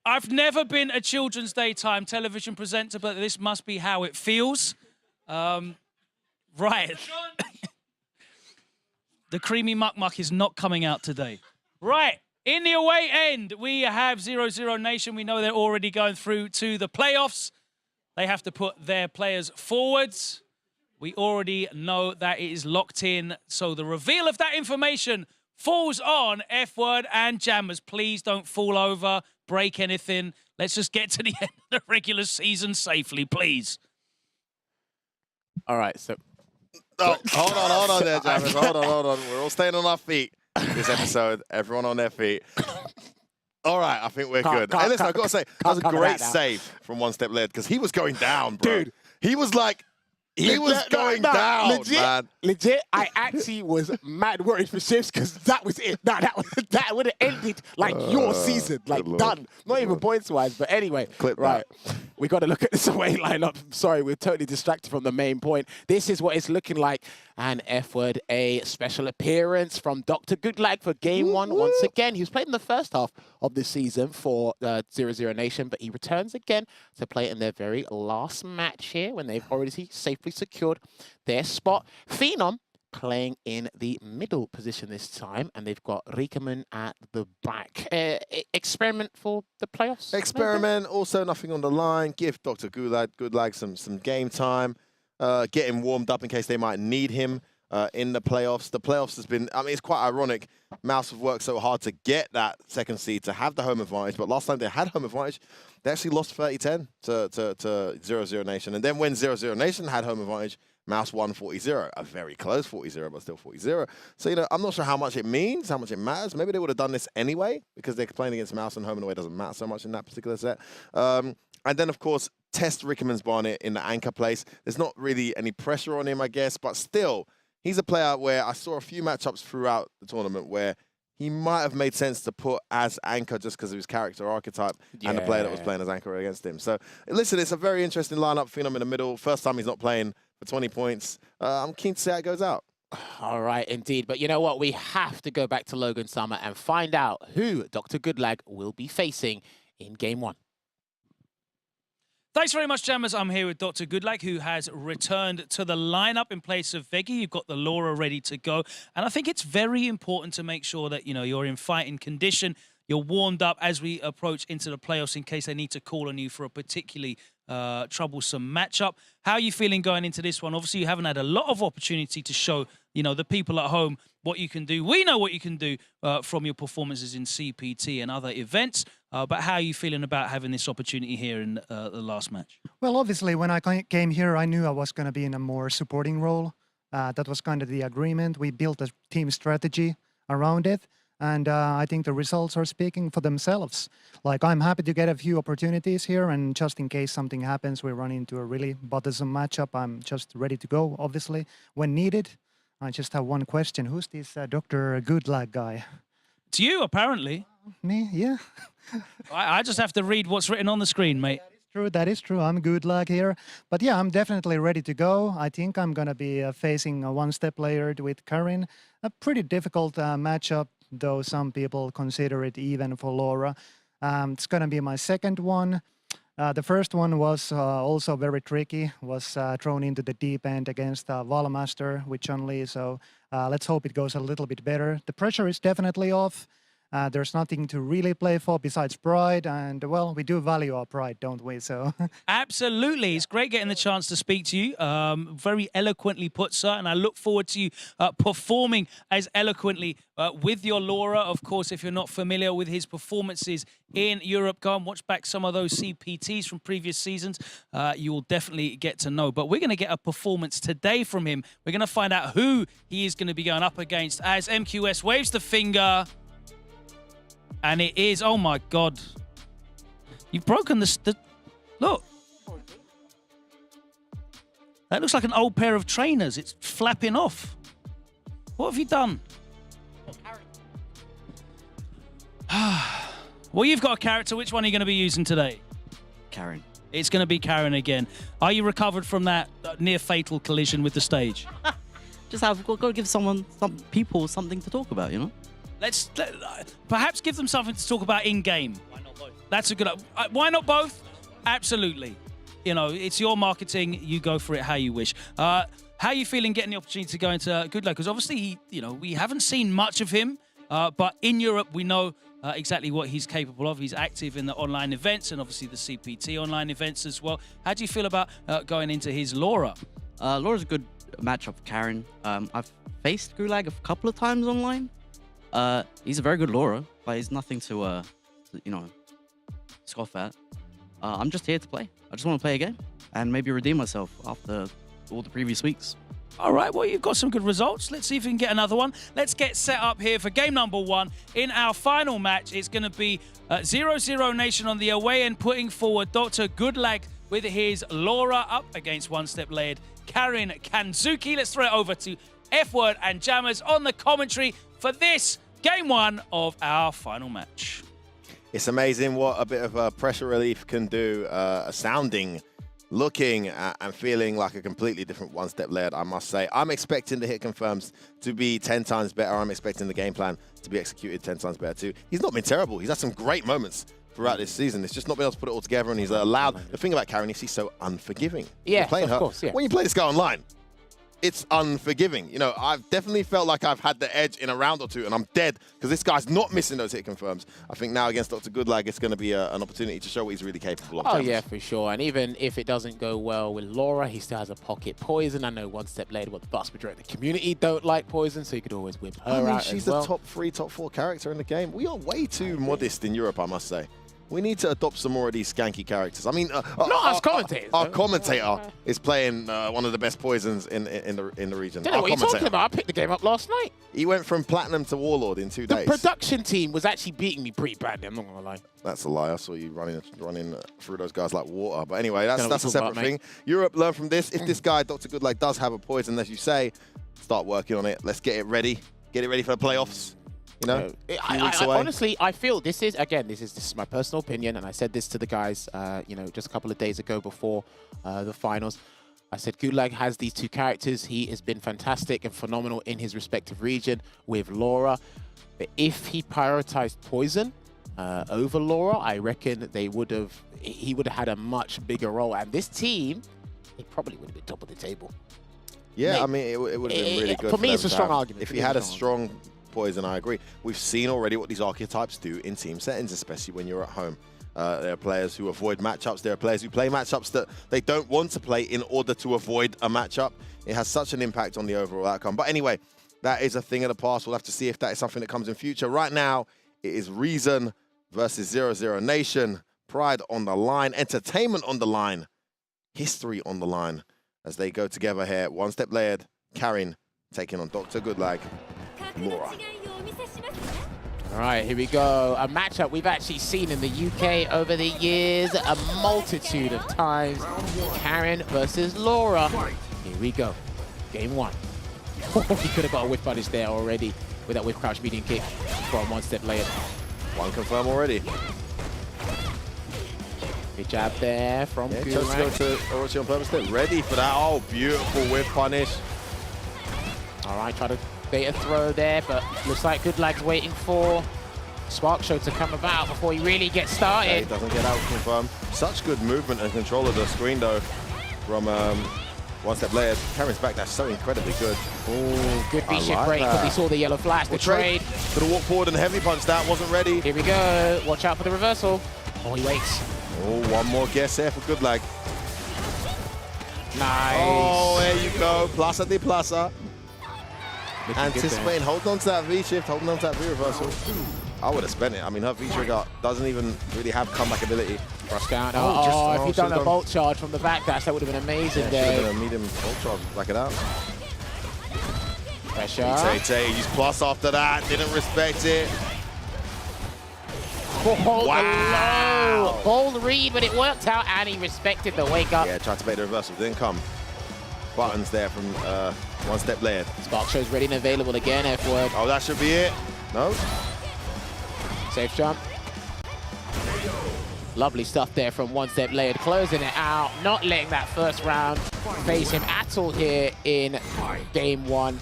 I've never been a children's daytime television presenter, but this must be how it feels. Right. The creamy muck is not coming out today. Right. In the away end, we have 0-0 Nation. We know they're already going through to the playoffs. They have to put their players forwards. We already know that it is locked in. So the reveal of that information falls on F-Word and Jammers. Please don't fall over, break anything. Let's just get to the end of the regular season safely, please. All right, so... Oh, hold on there, Jammers. Hold on. We're all staying on our feet this episode. Everyone on their feet. All right, I think we're good. Hey, listen, I've got to say, that was a great save from One Step Led, because he was going down, bro. Dude. He was like He was going down, legit, man. Legit, I actually was mad worried for Shifts because that was it. Nah, that would have ended like your season, like done. Not even points-wise, but anyway. Clip right, we got to look at this away lineup. Sorry, we're totally distracted from the main point. This is what it's looking like. And F-word, a special appearance from Dr. Goodlag for Game 1 once again. He was played in the first half of this season for 0-0 Nation, but he returns again to play in their very last match here when they've already safely secured their spot. Phenom playing in the middle position this time, and they've got Riekemann at the back. Experiment for the playoffs? Experiment, also nothing on the line. Give Dr. Goodlag some game time. Get him warmed up in case they might need him in the playoffs. The playoffs has been, I mean, it's quite ironic. Mouse have worked so hard to get that second seed, to have the home advantage, but last time they had home advantage, they actually lost 30-10 to 0-0 Nation. And then when 0-0 Nation had home advantage, Mouse won 40-0, a very close 40-0, but still 40-0. So, you know, I'm not sure how much it means, how much it matters. Maybe they would have done this anyway, because they're playing against Mouse and home and away doesn't matter so much in that particular set. And then, of course, test Rickemann's Barnet in the anchor place. There's not really any pressure on him, I guess, but still, he's a player where I saw a few matchups throughout the tournament where he might have made sense to put as anchor just because of his character archetype and the player that was playing as anchor against him. So, listen, it's a very interesting lineup. Phenom in the middle. First time he's not playing for 20 points. I'm keen to see how it goes out. All right, indeed. But you know what? We have to go back to Logan Summer and find out who Dr. Goodlag will be facing in Game 1. Thanks very much, Jammers. I'm here with Dr. Goodlag, who has returned to the lineup in place of Veggie. You've got the Laura ready to go. And I think it's very important to make sure that, you know, you're in fighting condition. You're warmed up as we approach into the playoffs in case they need to call on you for a particularly troublesome matchup. How are you feeling going into this one? Obviously, you haven't had a lot of opportunity to show, you know, the people at home what you can do. We know what you can do from your performances in CPT and other events. But how are you feeling about having this opportunity here in the last match? Well, obviously, when I came here, I knew I was going to be in a more supporting role. That was kind of the agreement. We built a team strategy around it. And I think the results are speaking for themselves. Like, I'm happy to get a few opportunities here, and just in case something happens, we run into a really bothersome matchup, I'm just ready to go, obviously, when needed. I just have one question. Who's this Dr. Goodlag guy? It's you, apparently. Me? Yeah. I just have to read what's written on the screen, mate. That is true. I'm Goodlag here. But yeah, I'm definitely ready to go. I think I'm going to be facing a one-step player with Karin. A pretty difficult matchup, though some people consider it even for Laura. It's going to be my second one. The first one was also very tricky, was thrown into the deep end against Valmaster with Chun-Li, so let's hope it goes a little bit better. The pressure is definitely off. There's nothing to really play for besides pride, and, well, we do value our pride, don't we? So Absolutely. It's great getting the chance to speak to you. Very eloquently put, sir, and I look forward to you performing as eloquently with your Laura. Of course, if you're not familiar with his performances in Europe, go and watch back some of those CPTs from previous seasons. You will definitely get to know. But we're going to get a performance today from him. We're going to find out who he is going to be going up against as MQS waves the finger. And it is, oh my God. You've broken the look. That looks like an old pair of trainers. It's flapping off. What have you done? Well, you've got a character. Which one are you going to be using today? Karen. It's going to be Karen again. Are you recovered from that near fatal collision with the stage? Just have got to give some people something to talk about, you know? Let's perhaps give them something to talk about in game. Why not both? That's a good. Why not both? Absolutely. You know, it's your marketing. You go for it how you wish. How are you feeling getting the opportunity to go into Goodlag? Because obviously, we haven't seen much of him, but in Europe we know exactly what he's capable of. He's active in the online events and obviously the CPT online events as well. How do you feel about going into his Laura? Laura's a good matchup for Karen. I've faced Goodlag a couple of times online. He's a very good Laura, but he's nothing to scoff at. I'm just here to play. I just want to play a game and maybe redeem myself after all the previous weeks. All right, well, you've got some good results. Let's see if we can get another one. Let's get set up here for game number 1. In our final match, it's going to be 0-0 Nation on the away end, putting forward Dr. Goodlag with his Laura up against One Step Layered Karin Kanzuki. Let's throw it over to F-Word and Jammers on the commentary for this game 1 of our final match. It's amazing what a bit of pressure relief can do. Sounding, looking, and feeling like a completely different One Step Layered, I must say. I'm expecting the hit confirms to be 10 times better. I'm expecting the game plan to be executed 10 times better too. He's not been terrible. He's had some great moments throughout this season. It's just not been able to put it all together, and he's allowed. The thing about Karin is he's so unforgiving. Yeah, playing of course, yeah. When you play this guy online, it's unforgiving. You know, I've definitely felt like I've had the edge in a round or two, and I'm dead because this guy's not missing those hit confirms. I think now against Dr. Goodlag, it's going to be an opportunity to show what he's really capable of. Oh, yeah, for sure. And even if it doesn't go well with Laura, he still has a pocket poison. I know One Step Later, what the vast majority of the community don't like poison, so you could always whip her out she's as well. the top 3, top 4 character in the game. We are way too modest in Europe, I must say. We need to adopt some more of these skanky characters. I mean, not as commentators. Our commentator is playing one of the best poisons in the region. I don't know what you're talking about. I picked the game up last night. He went from Platinum to Warlord in 2 days. The production team was actually beating me pretty badly, I'm not going to lie. That's a lie. I saw you running through those guys like water. But anyway, that's a separate about, thing. Europe, learn from this. If this guy, Dr. Goodlag, does have a poison, as you say, start working on it. Let's get it ready. Get it ready for the playoffs. You know, honestly, I feel this is my personal opinion, and I said this to the guys, you know, just a couple of days ago before the finals. I said Goodlag has these 2 characters. He has been fantastic and phenomenal in his respective region with Laura. But if he prioritized poison over Laura, I reckon he would have had a much bigger role. And this team, he probably would have been top of the table. Yeah, I mean, it would have been really good. For me, it's a strong argument. If he had a strong poison, I agree. We've seen already what these archetypes do in team settings, especially when you're at home. There are players who avoid matchups. There are players who play matchups that they don't want to play in order to avoid a matchup. It has such an impact on the overall outcome. But anyway, that is a thing of the past. We'll have to see if that is something that comes in future. Right now, it is Reason versus 00 Nation. Pride on the line, entertainment on the line, history on the line as they go together here. One Step Layered, Karin taking on Dr. Goodlag, Laura. All right, here we go. A matchup we've actually seen in the UK over the years a multitude of times. Karin versus Laura. Here we go. Game 1. He could have got a whiff punish there already with that whiff crouch medium kick from One Step Layered. 1 confirm already. Good jab there from Chose to go to Orochi on purpose there. Ready for that. Oh, beautiful whiff punish. All right, try to bait a throw there, but looks like Goodlag's waiting for Spark Show to come about before he really gets started. Yeah, he doesn't get out confirmed. Such good movement and control of the screen, though, from One Step Layered. Karin's back, that's so incredibly good. Oh, good V-shift break, but we saw the yellow flash, the trade. Could have walked forward and heavy punch that, wasn't ready. Here we go. Watch out for the reversal. Oh, he waits. Oh, one more guess here for Goodlag. Nice. Oh, there you go. Plaza de Plaza. Anticipating, holding on to that V-shift, holding on to that V-reversal. I would have spent it. I mean, her V-trigger doesn't even really have comeback ability. Rush down. If he'd done a bolt charge from the back dash, that would have been amazing there. Should have been a medium bolt charge, back it out. Pressure. Tay used plus after that, didn't respect it. Wow. Bold read, but it worked out, and he respected the wake up. Yeah, tried to make the reversal, didn't come. Buttons there from One Step Layered. Spark Show's ready and available again, F-Word. Oh, that should be it. No? Safe jump. Lovely stuff there from One Step Layered, closing it out, not letting that first round face him at all here in game 1. Oof.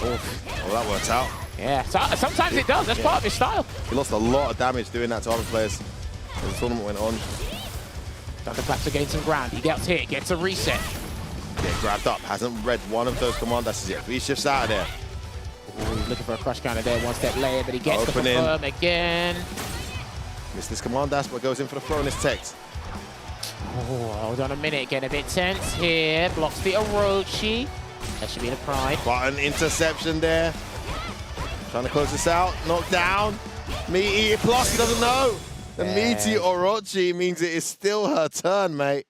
Oh, that works out. Yeah, so, sometimes it does. That's part of his style. He lost a lot of damage doing that to other players as the tournament went on. Thunderclaps to gain some ground. He gets hit, gets a reset. Yeah, grabbed up. Hasn't read one of those command dashes yet. He shifts out of there. Ooh, he's looking for a crush counter there. One Step Layered, but he gets to confirm again. Missed this command dash, but goes in for the throw in his text. Oh, hold on a minute. Getting a bit tense here. Blocks the Orochi. That should be the Pride. Button interception there. Trying to close this out. Knocked down. Meaty plus, he doesn't know. The meaty Orochi means it is still her turn, mate.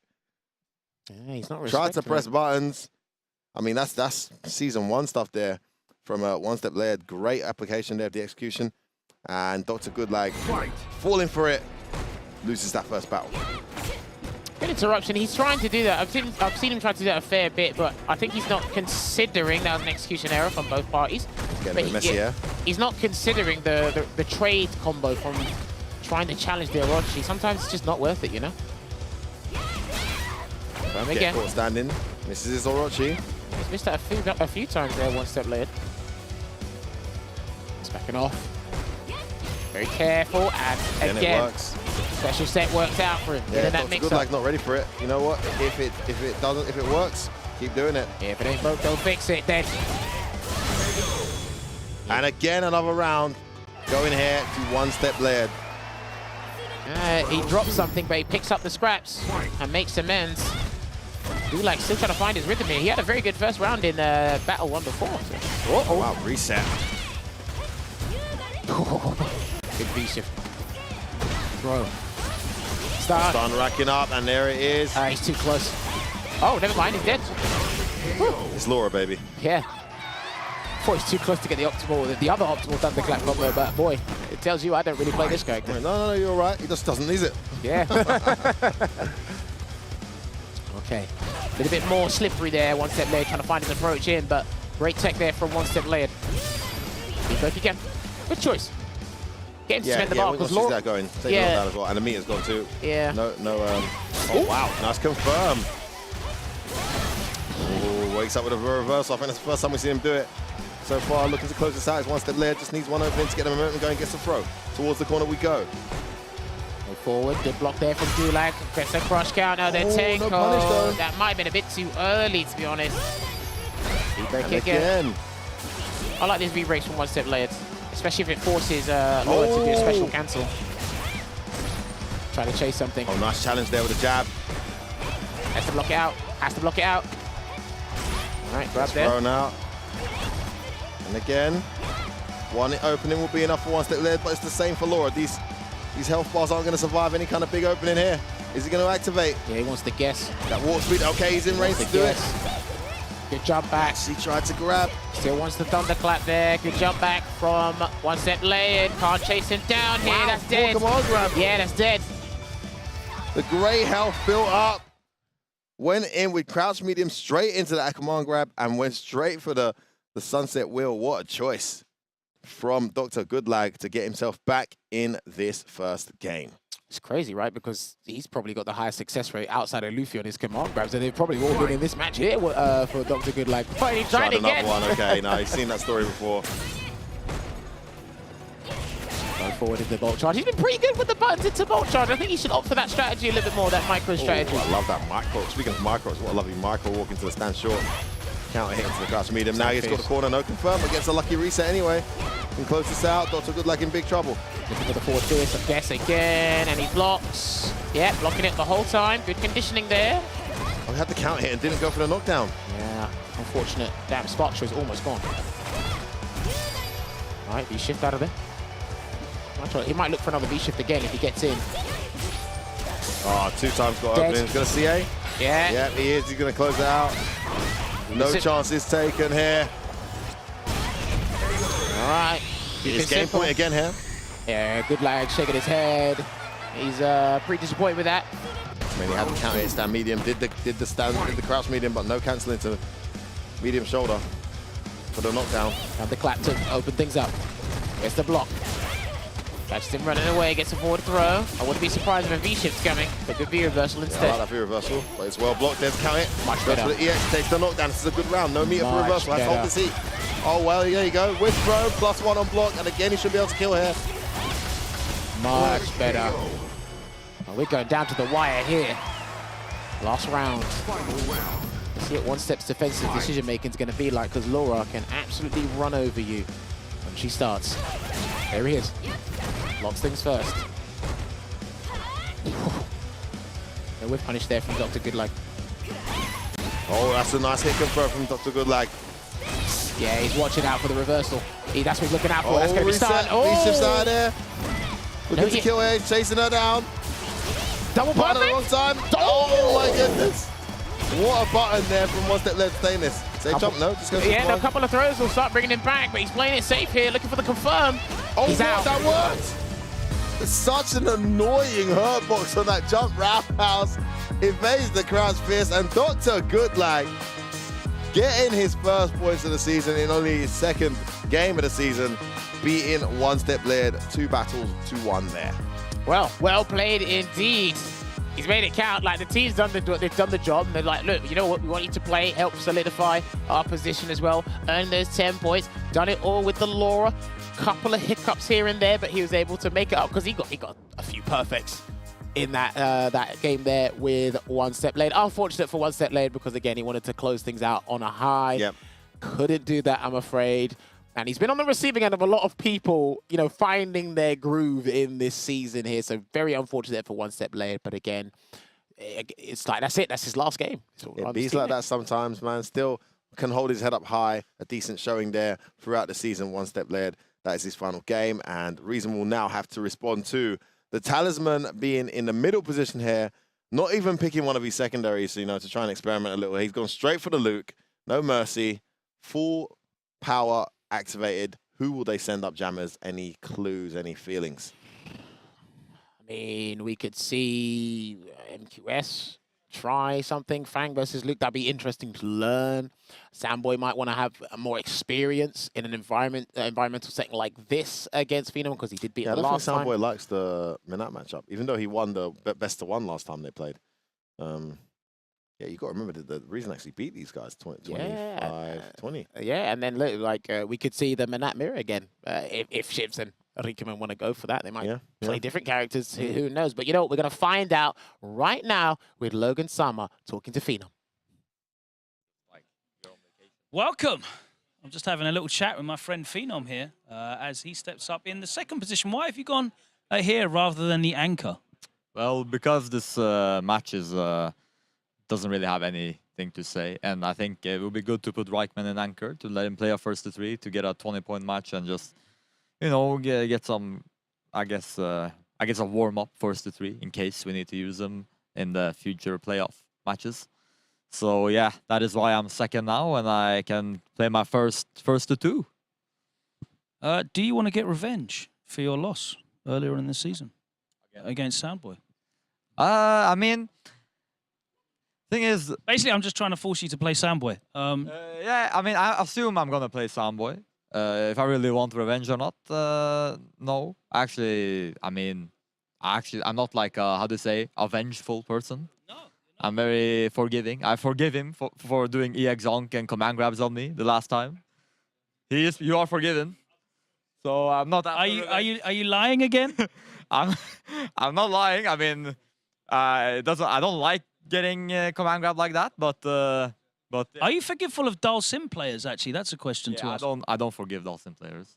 Yeah, he's not Tried to press buttons. I mean, that's season 1 stuff there from One Step Layered. Great application there of the execution. And Dr. Goodlag falling for it. Loses that first battle. Good interruption. He's trying to do that. I've seen him try to do that a fair bit, but I think he's not considering that was an execution error from both parties. Getting But a bit messy, yeah. He's not considering the trade combo from trying to challenge the Orochi. Sometimes it's just not worth it, you know? Get Again. caught standing. Misses his Orochi. He's missed that a few times there, one step layered. He's backing off. Very careful, and again, it works. special set works out for him. Yeah, that Dr. mix-up. Goodlag's not ready for it. You know what? If it works, keep doing it. Yeah, if it ain't broke, don't fix it then. And again, another round. Going here to one step layered. He drops something, but he picks up the scraps and makes amends. Gulag still trying to find his rhythm here. He had a very good first round in Battle 1 before. So. Oh, wow, reset. Good V-shift. Throw. Start. Stun racking up, and there it is. He's too close. Oh, never mind, he's dead. It's Laura, baby. Yeah. Thought he's too close to get the optimal, the other optimal thunderclap combo, but boy, it tells you I don't really play this character. No, you're right. He just doesn't need it. Yeah. Okay. A little bit more slippery there, one step layered, trying to find his approach in, but great tech there from one step layered. Keep if you can. Good choice. Get him to cement the mark. Once she's there going. Take it down as well. And the meter's gone too. Yeah. Oh, wow. Nice confirm. Oh, wakes up with a reversal. I think that's the first time we've seen him do it. So far, looking to close this out. It's one step layered. Just needs one opening to get the momentum going. Gets the throw. Towards the corner we go. Go forward. Good block there from Gulag. Gets a crush counter. Then take. No punish, though. That might have been a bit too early, to be honest. V-break And again. I like these V-breaks from one step layered, especially if it forces Laura to do a special cancel. Try to chase something. Oh, nice challenge there with a jab. Has to block it out. Has to block it out. All right, grab there. Thrown out. And again, one opening will be enough for one step layered, but it's the same for Laura. These health bars aren't going to survive any kind of big opening here. Is he going to activate? Yeah, he wants to guess. That warp speed. Okay, he's in range to do it. Good jump back. She tried to grab. Still wants the thunderclap there. Good jump back from one step layered. Can't chase him down here. That's dead. Pokemon grab. Yeah, that's dead. The grey health built up. Went in with crouch medium straight into the command grab and went straight for the sunset wheel. What a choice from Dr. Goodlag to get himself back in this first game. It's crazy, right? Because he's probably got the highest success rate outside of Luffy on his command grabs, and they've probably all been in this match here for Dr. Goodlag. But he's trying another again. one. Okay, no, he's seen that story before. Go forward into bolt charge. He's been pretty good with the buttons into bolt charge. I think he should opt for that strategy a little bit more, that micro strategy. I love that micro. Speaking of micros, what a lovely micro walk into the stand short. Counter hit into the crouch medium. Now he's got the corner, no confirm, but gets a lucky reset anyway. Can close this out. Dr. Goodlag in big trouble. Looking for the forward twist, I guess again, and he blocks. Yeah, blocking it the whole time. Good conditioning there. Oh, he had the counter hit and didn't go for the knockdown. Yeah, unfortunate. Damn, Spark Show is almost gone. All right, V-shift out of there. He might look for another V-shift again if he gets in. Oh, 2 times got opening. He's going to CA? Yeah. Yeah, he is. He's going to close it out. No chances taken here. All right. It's game point again here. Yeah, Goodlag shaking his head. He's pretty disappointed with that. I mean, he had the counter hit stand medium, did the crouch medium, but no cancelling to medium shoulder for the knockdown. And the clap to open things up. Gets the block. Catches him running away, gets a forward throw. I wouldn't be surprised if a V-shift's coming, but good V-reversal instead. Yeah, I like that V-reversal, but it's well blocked. There's the count hit. Much better. For the EX, takes the knockdown. This is a good round. No meter for reversal. Let's hold this heat. Oh, well, there you go. With throw, +1 on block, and again, he should be able to kill here. Much better. Oh, we're going down to the wire here. Last round. Let's see what one step's defensive decision making is going to be like, because Laura can absolutely run over you when she starts. There he is. Locks things first. No whip punish there from Dr. Goodlag. Oh, that's a nice hit confirmed from Dr. Goodlag. Yeah, he's watching out for the reversal. That's what he's looking out for. That's going to be starting. V-shift's out there. Looking to kill her, he's chasing her down. Double button at the wrong time. Oh my goodness. What a button there from one step left stainless. Say jump, no? Just go yeah, a couple of throws will start bringing him back, but he's playing it safe here, looking for the confirm. Oh, he's out. That worked. It's such an annoying hurt box on that jump roundhouse. evades the crowd's fist, and Dr. Goodlag getting his first points of the season in only his second game of the season, beating One Step Laird 2 battles to 1 there. Well played indeed. He's made it count. Like, the team's they've done the job, and they're like, look, you know what? We want you to play, help solidify our position as well, earn those 10 points. Done it all with the Laura. Couple of hiccups here and there, but he was able to make it up because he got a few perfects in that game there with One Step Laird. Unfortunate for One Step Laird because, again, he wanted to close things out on a high. Yep. Couldn't do that, I'm afraid. And he's been on the receiving end of a lot of people, you know, finding their groove in this season here. So very unfortunate for One Step Laird. But again, it's like, that's it. That's his last game. It beats like that sometimes, man. Still can hold his head up high. A decent showing there throughout the season. One Step Laird. That is his final game. And Reason will now have to respond to the Talisman being in the middle position here. Not even picking one of his secondaries, you know, to try and experiment a little. He's gone straight for the Luke. No mercy. Full power activated. Who will they send up, Jammers? Any clues, any feelings? I mean, we could see MQS try something. Fang versus Luke, that'd be interesting to learn. Samboy might want to have more experience in an environmental setting like this against Phenom because he did beat him last time. I don't think Samboy likes the Minat matchup, even though he won the best of 1 last time they played. Yeah, you got to remember the reason actually beat these guys 25-20. Yeah, and then look, like we could see the Minat mirror again if Shivs and Rikkeman want to go for that. They might play different characters. Who knows? But you know what? We're going to find out right now with Logan Summer talking to Phenom. Welcome. I'm just having a little chat with my friend Phenom here as he steps up in the second position. Why have you gone here rather than the anchor? Well, because this match is doesn't really have anything to say, and I think it would be good to put Reichman in anchor to let him play a first to 3 to get a 20-point match and just, you know, get some, I guess a warm up first to 3 in case we need to use them in the future playoff matches. So yeah, that is why I'm second now, and I can play my first to 2. Do you want to get revenge for your loss earlier in the season against Soundboy? I mean, thing is, basically, I'm just trying to force you to play Soundboy. Yeah, I mean, I assume I'm gonna play Soundboy. If I really want revenge or not, no. Actually, I mean, I'm not like how do you say, a vengeful person. No. I'm very forgiving. I forgive him for doing EX Zonk and command grabs on me the last time. You are forgiven. So I'm not. Are you lying again? I'm not lying. I mean, I don't like getting command grab like that, but are you forgetful of Dull Sim players? Actually, that's a question to ask. I don't forgive Dull Sim players,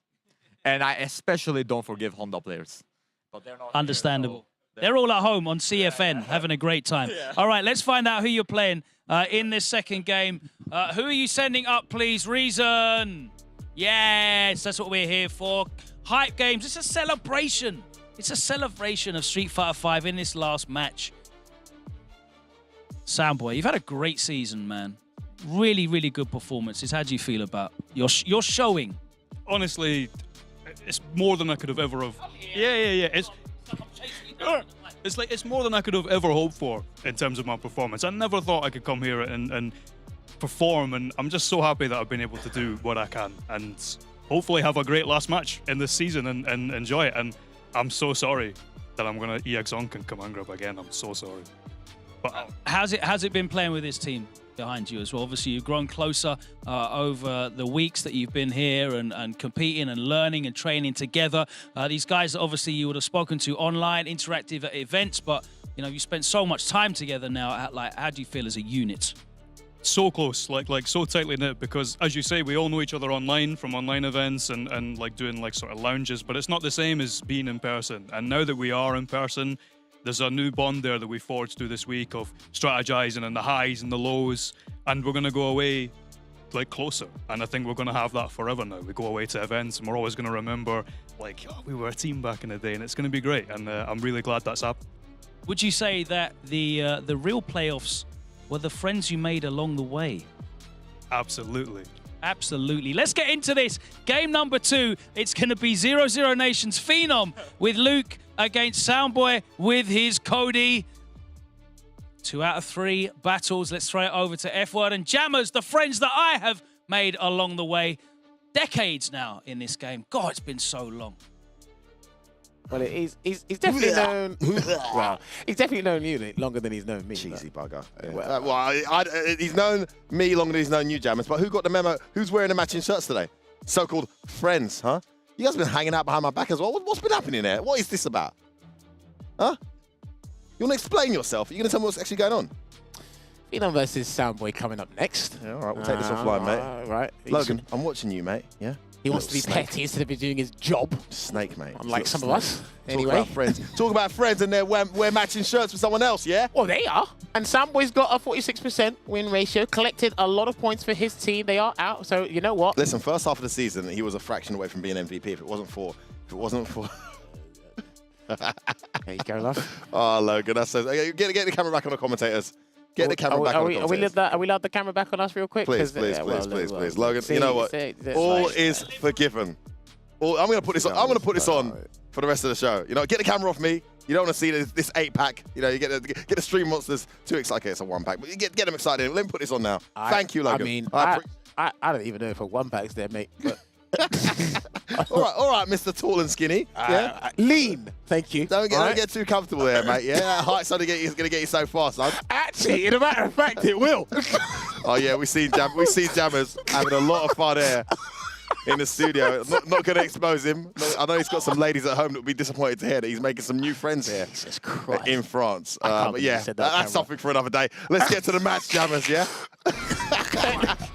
and I especially don't forgive Honda players. But they're not understandable. Here, so they're all at home on CFN having a great time. All right, let's find out who you're playing in this second game. Who are you sending up, please? Reason. Yes, that's what we're here for. Hype games. It's a celebration. It's a celebration of Street Fighter V in this last match. Soundboy, you've had a great season, man. Really, really good performances. How do you feel about your showing? Honestly, it's more than I could have ever have. Yeah. It's more than I could have ever hoped for in terms of my performance. I never thought I could come here and perform, and I'm just so happy that I've been able to do what I can and hopefully have a great last match in this season and enjoy it. And I'm so sorry that I'm gonna EX Zonk and command grab again. I'm so sorry. But how's it been playing with this team behind you as well? Obviously, you've grown closer over the weeks that you've been here and competing and learning and training together. These guys that obviously you would have spoken to online, interactive at events, but you know you spent so much time together now. Like, how do you feel as a unit? So close, like so tightly knit, because as you say, we all know each other online from online events and like doing like sort of lounges, but it's not the same as being in person. And now that we are in person, there's a new bond there that we forged through this week of strategizing and the highs and the lows, and we're going to go away like closer. And I think we're going to have that forever now. We go away to events and we're always going to remember like, oh, we were a team back in the day, and it's going to be great. And I'm really glad that's happened. Would you say that the real playoffs were the friends you made along the way? Absolutely. Absolutely. Let's get into this. Game number 2. It's going to be 0-0 Nations Phenom with Luke against Soundboy with his Cody. 2 out of 3 battles. Let's throw it over to F-Word and Jammers, the friends that I have made along the way. Decades now in this game. God, it's been so long. Well, he's definitely known. Well, he's definitely known you longer than he's known me. Cheesy bugger. Well, he's known me longer than he's known you, Jammers. But who got the memo? Who's wearing the matching shirts today? So-called friends, huh? You guys have been hanging out behind my back as well. What's been happening there? What is this about? Huh? You want to explain yourself? Are you going to tell me what's actually going on? Phenom versus Soundboy coming up next. Yeah, all right, we'll take this offline, mate. Right. Logan, I'm watching you, mate. Yeah? He wants to be petty instead of doing his job. Snake, mate. Unlike some of us. Anyway. Talk about friends. Talk about friends and we're matching shirts with someone else, yeah? Well, they are. And Soundboy's got a 46% win ratio, collected a lot of points for his team. They are out, so you know what? Listen, first half of the season, he was a fraction away from being MVP. If it wasn't for... There you go, love. Oh, Logan, that's so... Get the camera back on the commentators. Get the camera back on the commentators. Are we allowed the camera back on us real quick? Please. Logan, you know what? All is forgiven. I'm going to put this on. I'm going to put this on for the rest of the show. You know, get the camera off me. You don't want to see this 8-pack. You know, you get the Stream Monsters too excited. Okay, it's a 1-pack, but you get them excited. Let me put this on now. Thank you, Logan. I mean, I don't even know if a 1-pack's there, mate. But all right, Mr. Tall and Skinny. Yeah, lean. Thank you. Don't get too comfortable there, mate. Yeah, that height's only going to get you so far, son. Actually, in a matter of fact, it will. Oh yeah, we see Jammers having a lot of fun here in the studio. Not going to expose him. I know he's got some ladies at home that will be disappointed to hear that he's making some new friends here in France. But yeah, that's something for another day. Let's get to the match, Jammers. Yeah.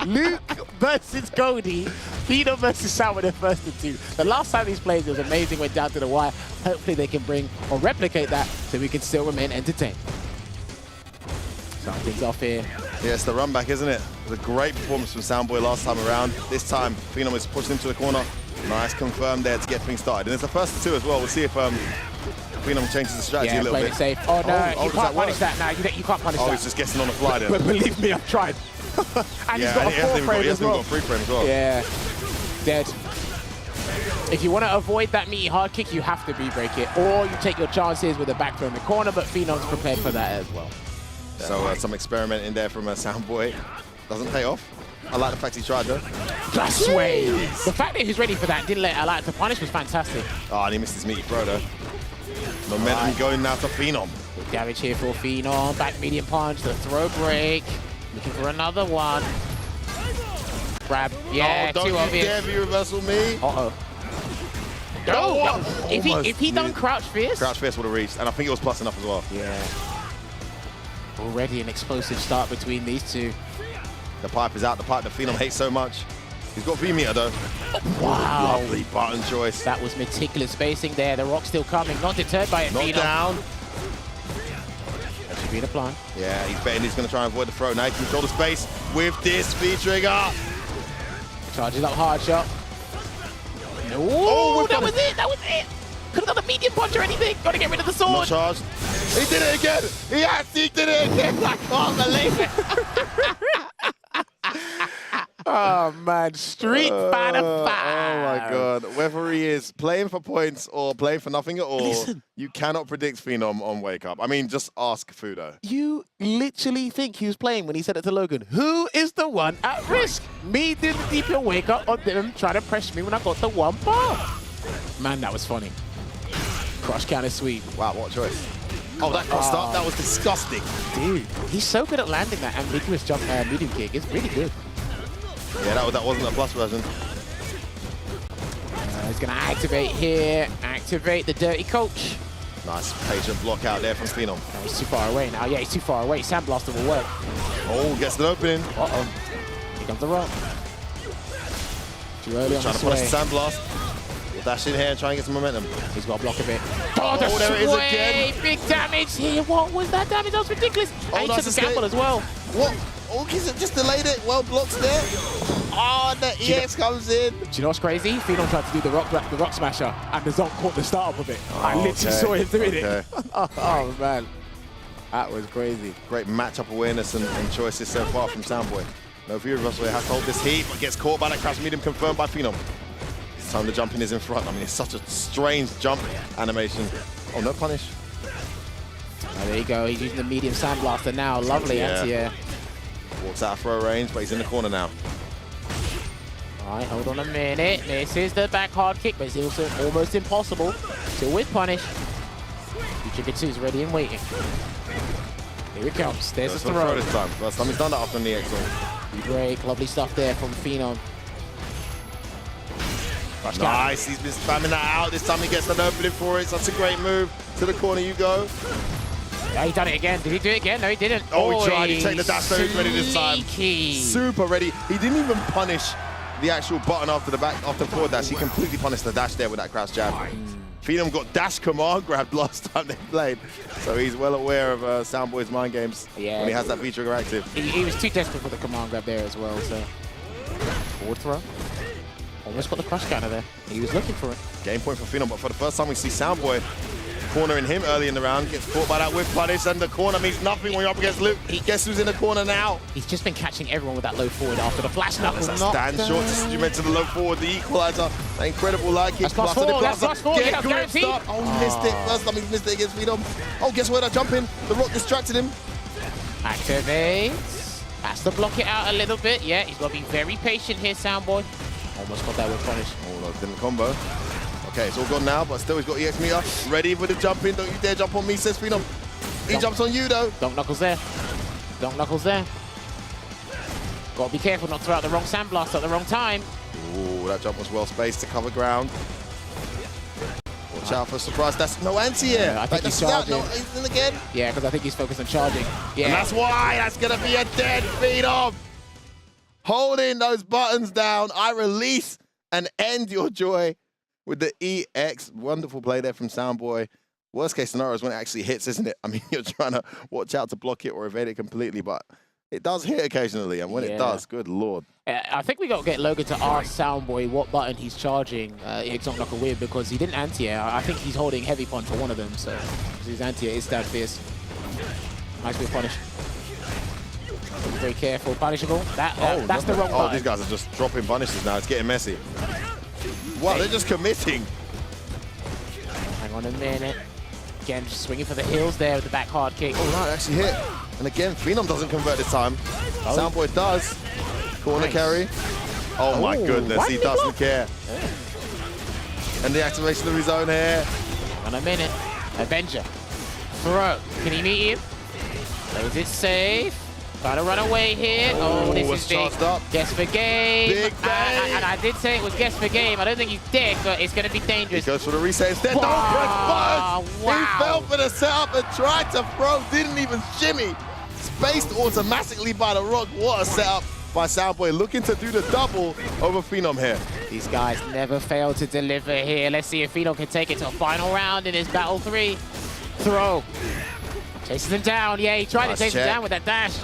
Luke versus Goldie. Phenom versus Sam with their first of 2. The last time these players, it was amazing, went down to the wire. Hopefully they can bring or replicate that so we can still remain entertained. Something's off here. Yeah, it's the run back, isn't it? It was a great performance from Soundboy last time around. This time, Phenom is pushing him to the corner. Nice confirm there to get things started. And it's the first of 2 as well. We'll see if Phenom changes the strategy a little bit. It safe. Oh no, you can't punish that now. You can't punish that. Oh, he's just guessing on the fly there. But believe me, I've tried. And he's got a 4-frame as well. He hasn't got a 3-frame as well. Yeah, dead. If you want to avoid that meaty hard kick, you have to B-break it. Or you take your chances with a back throw in the corner, but Phenom's prepared for that as well. So some experimenting there from Soundboy. Doesn't pay off. I like the fact he tried though. That's way. The fact that he was ready for that and didn't let it allow it to punish was fantastic. Oh, and he missed his meaty throw though. Momentum going now to Phenom. Good damage here for Phenom. Back medium punch, the throw break. Looking for another one. Grab. Yeah, too obvious. Don't you dare reversal me. Uh-oh. No! If he done Crouch Fierce? Crouch Fierce would have reached, and I think it was plus enough as well. Yeah. Already an explosive start between these two. The pipe is out, the pipe that Phenom hates so much. He's got V-meter though. Wow. Lovely button choice. That was meticulous spacing there. The rock still coming, not deterred by it. Not down. That should be the plan. Yeah, he's betting he's going to try and avoid the throw. Now he can control the space with this V-trigger. Charges up hard shot. No, oh, that was it, that was it. Could have done a medium punch or anything. Got to get rid of the sword. Not charged. He did it again. He did it again. I can't believe it. Oh man, Street Fighter 5. Oh my god. Whether he is playing for points or playing for nothing at all, you cannot predict Phenom on Wake Up. I mean, just ask Fudo. You literally think he was playing when he said it to Logan. Who is the one at risk? Me doing the deep in Wake Up or them trying to press me when I got the 1 bar? Man, that was funny. Crush counter sweep. Wow, what a choice. Oh, that crossed up. That was disgusting. Dude, he's so good at landing that ambiguous jump medium kick. It's really good. Yeah, that wasn't a plus version. He's going to activate here. Activate the dirty coach. Nice patient block out there from Phenom. Oh, he's too far away now. Yeah, he's too far away. Sandblaster will work. Oh, gets an opening. Uh-oh. Here comes the rock. Too early on the sway. Trying to punish the Sandblast. We'll dash in here and try and get some momentum. He's got to block a bit. Oh, there it is again. Big damage here. What was that damage? That was ridiculous. And he took a gamble as well. What? Oh, he's just delayed it. Well blocked there. Oh, the EX comes in. Do you know what's crazy? Phenom tried to do the rock smasher, and the Zonk caught the startup of it. I literally saw him doing it. Oh, man. That was crazy. Great matchup awareness and choices so far from Soundboy. No view of Russell has to hold this heat, but gets caught by that crash medium confirmed by Phenom. This time the jumping is in front. I mean, it's such a strange jump animation. Oh, no punish. Oh, there you go. He's using the medium sandblaster now. Lovely anti-air. Walks out of throw range, but he's in the corner now. All right, hold on a minute. Misses the back hard kick, but it's also almost impossible. Still with punish. Jujitsu's ready and waiting. Here it comes. There's a throw. This time. First time he's done that after the EXO. Break. Lovely stuff there from Phenom. Nice. He's been spamming that out. This time he gets an opening for it. Such a great move. To the corner you go. Yeah, he done it again. Did he do it again? No, he didn't. Oh, he tried. He take the dash. He's ready this time. Super ready. He didn't even punish the actual button after the forward dash. He completely punished the dash there with that crouch jab. Phenom got dash command grabbed last time they played, so he's well aware of Soundboy's mind games when he has that feature active. He was too desperate for the command grab there as well, so. Forward throw. Almost got the crush counter there. He was looking for it. Game point for Phenom, but for the first time we see Soundboy cornering him early in the round, gets caught by that whip punish, and the corner means nothing when you're up against Luke. Guess who's in the corner now? He's just been catching everyone with that low forward after the flash knuckle. That's a stand short, just as you mentioned the low forward, the equalizer, that incredible light kick. That's plus four. Get gripped up. Oh, he missed it. First time he's missed it against Phenom. Oh, guess where that jump in? The rock distracted him. Activates. Has to block it out a little bit. Yeah, he's got to be very patient here, Soundboy. Almost got that with punish. Oh, no, didn't combo. Okay, it's all gone now, but still he's got EX meter. Ready for the jump in. Don't you dare jump on me, says Phenom. He jumps on you, though. Donk knuckles there. Donk knuckles there. Got to be careful not to throw out the wrong sandblast at the wrong time. Ooh, that jump was well spaced to cover ground. Watch out for surprise. That's no anti-air. I think he's charging. No, he's in again. Yeah, because I think he's focused on charging. Yeah. And that's why that's going to be a dead Phenom. Holding those buttons down, I release and end your joy with the EX. Wonderful play there from Soundboy. Worst case scenario is when it actually hits, isn't it? I mean, you're trying to watch out to block it or evade it completely, but it does hit occasionally, and when it does, good lord. I think we got to get Logan to ask Soundboy what button he's charging Exotic Knuckle with, because he didn't anti-air. I think he's holding heavy punch for one of them, so his anti-air is that fierce. Nice bit of punish. Be very careful. Punishable. That's the wrong button. These guys are just dropping punishes now. It's getting messy. Wow, they're just committing. Hang on a minute. Again, just swinging for the heels there with the back hard kick. Oh, no, it actually hit. And again, Phenom doesn't convert this time. Soundboy does. Corner carry. Oh my goodness, he doesn't care. And the activation of his own hair. Hang on a minute. Avenger. Throw. Can he meet him? Plays it safe. Trying to run away here. Oh, this is big. Guess for game. Big bang. And I did say it was guess for game. I don't think he's dead, but it's going to be dangerous. He goes for the reset instead. Don't press buttons. He fell for the setup and tried to throw. Didn't even shimmy. Spaced automatically by the rock. What a setup by Soundboy. Looking to do the double over Phenom here. These guys never fail to deliver here. Let's see if Phenom can take it to a final round in his Battle 3. Throw. Chases him down. Yeah, he tried to chase him down with that dash.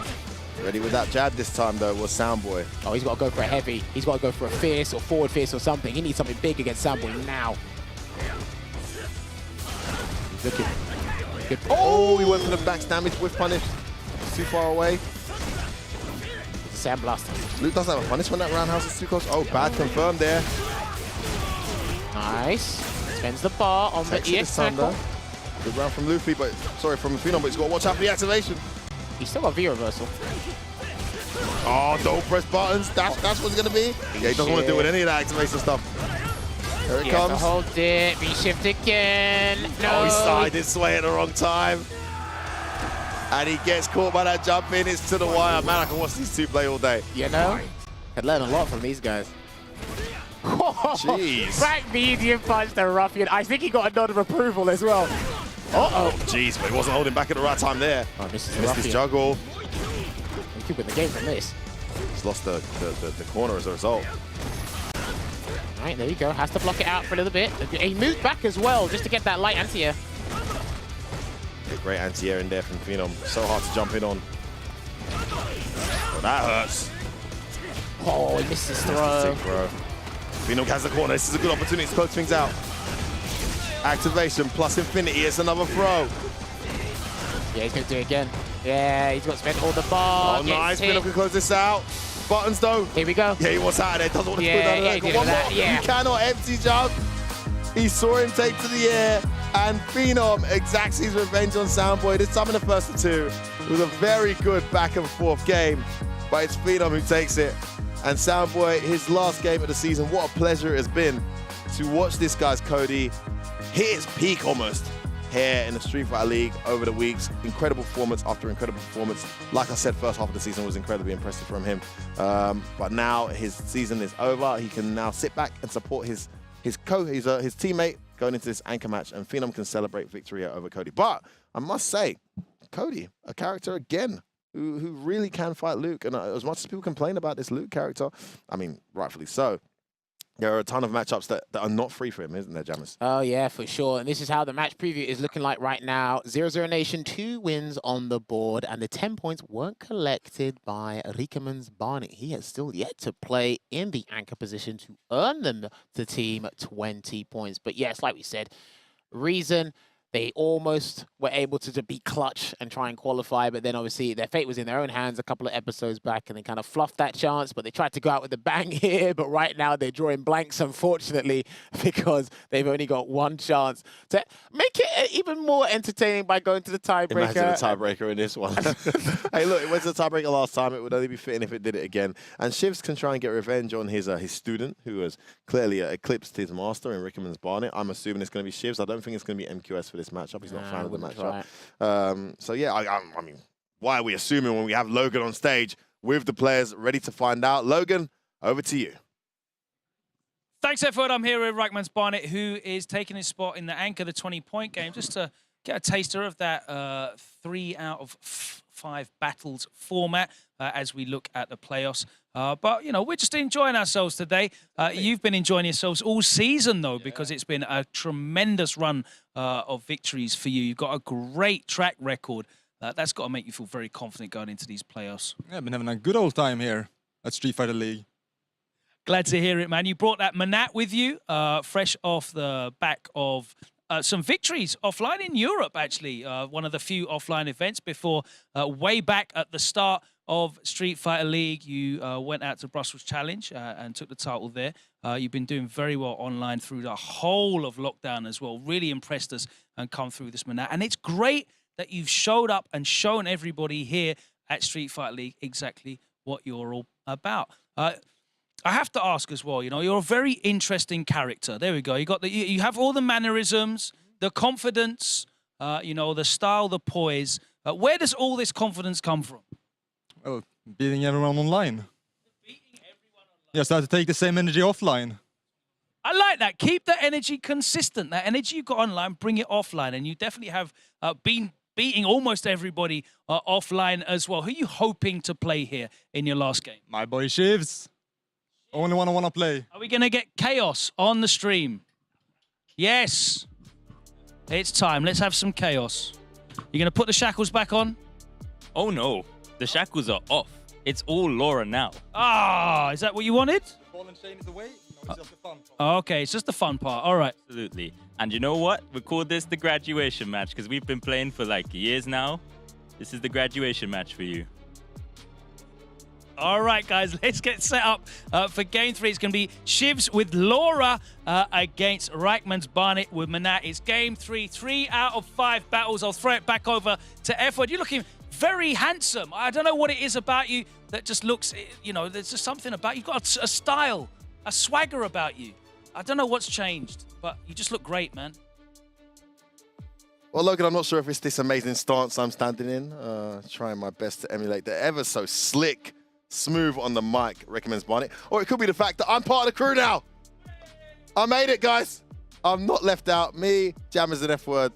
Ready with that jab this time, though, was Soundboy. Oh, he's got to go for a heavy. He's got to go for a fierce or forward fierce or something. He needs something big against Soundboy now. He's looking. Good. Oh, he went for the back damage with punish. Too far away. Sandblaster. Luke doesn't have a punish when that roundhouse is too close. Oh, bad confirmed there. Nice. Spends the bar on the EX tackle. Good round from Luffy, but sorry, from Phenom, but he's got to watch out for the activation. He's still got V reversal. Oh, don't press buttons. That's what it's going to be. Yeah, he doesn't want to do with any of that activation stuff. There it comes. Hold it. V-shift again. No. Oh, he started this way at the wrong time. And he gets caught by that jump in. It's to the wire. Man, I can watch these two play all day. You know? Could learn a lot from these guys. Jeez. Back medium punch the ruffian. I think he got a nod of approval as well. Uh-oh. Jeez, but he wasn't holding back at the right time there. Oh, missed his juggle. We could win the game from this. He's lost the corner as a result. All right, there you go. Has to block it out for a little bit. He moved back as well just to get that light anti-air. Great anti-air in there from Phenom. So hard to jump in on. Oh, that hurts. Oh, he missed his throw. Phenom has the corner. This is a good opportunity to close things out. Activation plus infinity. It's another throw. Yeah, he's going to do it again. Yeah, he's got to spend all the bar. Oh, nice. Phenom can close this out. Buttons, though. Here we go. Yeah, he wants out of there. Doesn't want to put that. One more. You cannot empty jump. He saw him take to the air. And Phenom exacts his revenge on Soundboy, this time in the first of two. It was a very good back and forth game, but it's Phenom who takes it. And Soundboy, his last game of the season, what a pleasure it has been to watch this guy's Cody hit his peak almost here in the Street Fighter League over the weeks. Incredible performance after incredible performance. Like I said, first half of the season was incredibly impressive from him. But now his season is over. He can now sit back and support his teammate going into this anchor match, and Phenom can celebrate victory over Cody. But I must say, Cody, a character again who really can fight Luke. And as much as people complain about this Luke character, I mean, rightfully so, there are a ton of matchups that are not free for him, isn't there, Jammers? Oh, yeah, for sure. And this is how the match preview is looking like right now. 0-0 Nation, 2 wins on the board, and the 10 points weren't collected by Rikemans Barnett. He has still yet to play in the anchor position to earn them the team 20 points. But yes, like we said, reason they almost were able to be clutch and try and qualify, but then obviously their fate was in their own hands a couple of episodes back, and they kind of fluffed that chance, but they tried to go out with a bang here, but right now they're drawing blanks, unfortunately, because they've only got one chance to make it even more entertaining by going to the tiebreaker. Imagine a tiebreaker in this one. Hey, look, it went to the tiebreaker last time. It would only be fitting if it did it again. And Shivs can try and get revenge on his student, who has clearly eclipsed his master in Rikemans Barnett. I'm assuming it's going to be Shivs. I don't think it's going to be MQS for this matchup. He's not a fan of the matchup. So yeah, I mean, why are we assuming when we have Logan on stage with the players ready to find out? Logan, over to you. Thanks, Efford. I'm here with Rikemans Barnett, who is taking his spot in the anchor, the 20-point game, just to get a taster of that 3 out of 5 battles format as we look at the playoffs. But, you know, we're just enjoying ourselves today. You've been enjoying yourselves all season, though, because it's been a tremendous run of victories for you. You've got a great track record. That's got to make you feel very confident going into these playoffs. Yeah, I've been having a good old time here at Street Fighter League. Glad to hear it, man. You brought that Manat with you, fresh off the back of some victories offline in Europe, actually. One of the few offline events before way back at the start of Street Fighter League. You went out to Brussels Challenge and took the title there. You've been doing very well online through the whole of lockdown as well. Really impressed us and come through this Manat. And it's great that you've showed up and shown everybody here at Street Fighter League exactly what you're all about. I have to ask as well, you know, you're a very interesting character. There we go. You have all the mannerisms, the confidence, you know, the style, the poise. Where does all this confidence come from? Well, beating everyone online. Yes, I have to take the same energy offline. I like that. Keep the energy consistent. That energy you got online, bring it offline. And you definitely have been beating almost everybody offline as well. Who are you hoping to play here in your last game? My boy Shivs. Only one I want to play. Are we going to get chaos on the stream? Yes. It's time. Let's have some chaos. You going to put the shackles back on? Oh, no. The shackles are off. It's all Laura now. Ah, is that what you wanted? Ball and chain is away. No, it's just the fun part. Okay, it's just the fun part. All right. Absolutely. And you know what? We call this the graduation match because we've been playing for like years now. This is the graduation match for you. All right, guys, let's get set up for Game 3. It's going to be Shivs with Laura against Rikemans Barnett with Manat. It's Game 3, 3 out of 5 battles. I'll throw it back over to Efford. You're looking very handsome. I don't know what it is about you that just looks, you know, there's just something about you. You've got a style, a swagger about you. I don't know what's changed, but you just look great, man. Well, Logan, I'm not sure if it's this amazing stance I'm standing in, trying my best to emulate the ever so slick, smooth on the mic, Rikemans Barnett. Or it could be the fact that I'm part of the crew now. I made it, guys. I'm not left out. Me, Jammers and F-Word.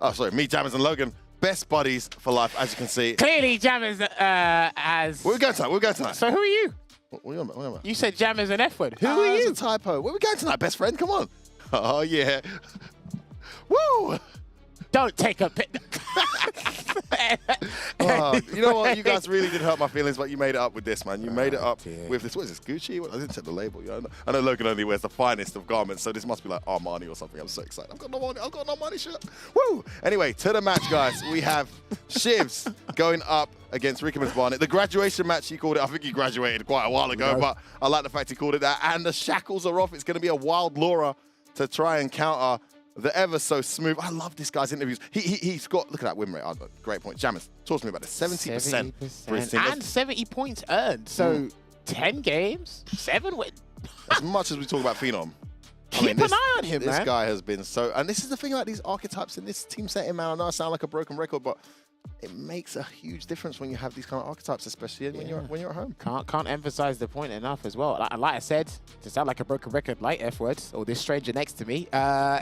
Oh, sorry, me, Jammers and Logan. Best buddies for life, as you can see. Clearly, Jammers as... Where we going tonight? Where we going tonight? So who are you? What are you on about? You said Jammers and F-Word. Who are you? It's a typo. Where we going tonight, best friend? Come on. Oh, yeah. Woo! Don't take a pic. You know what? You guys really did hurt my feelings, but you made it up with this, man. You made it up with this. What is this, Gucci? I didn't check the label. You know, I know Logan only wears the finest of garments, so this must be like Armani or something. I'm so excited. I've got no Armani shirt. Woo! Anyway, to the match, guys. We have Shivs going up against Rikemans Barnett. The graduation match, he called it. I think he graduated quite a while ago, but I like the fact he called it that. And the shackles are off. It's going to be a wild Laura to try and counter the ever so smooth. I love this guy's interviews. He's got, look at that win rate. Oh, great point. Jammers, talk to me about this. 70% for his team. And 70 points earned. So 10 games, 7 wins. As much as we talk about Phenom, Keep an eye on him, this man. guy has been so, and this is the thing about these archetypes in this team setting, man. I know I sound like a broken record, but it makes a huge difference when you have these kind of archetypes, especially when you're at home. Can't emphasize the point enough as well. Like I said, to sound like a broken record, like F-Word, or this stranger next to me,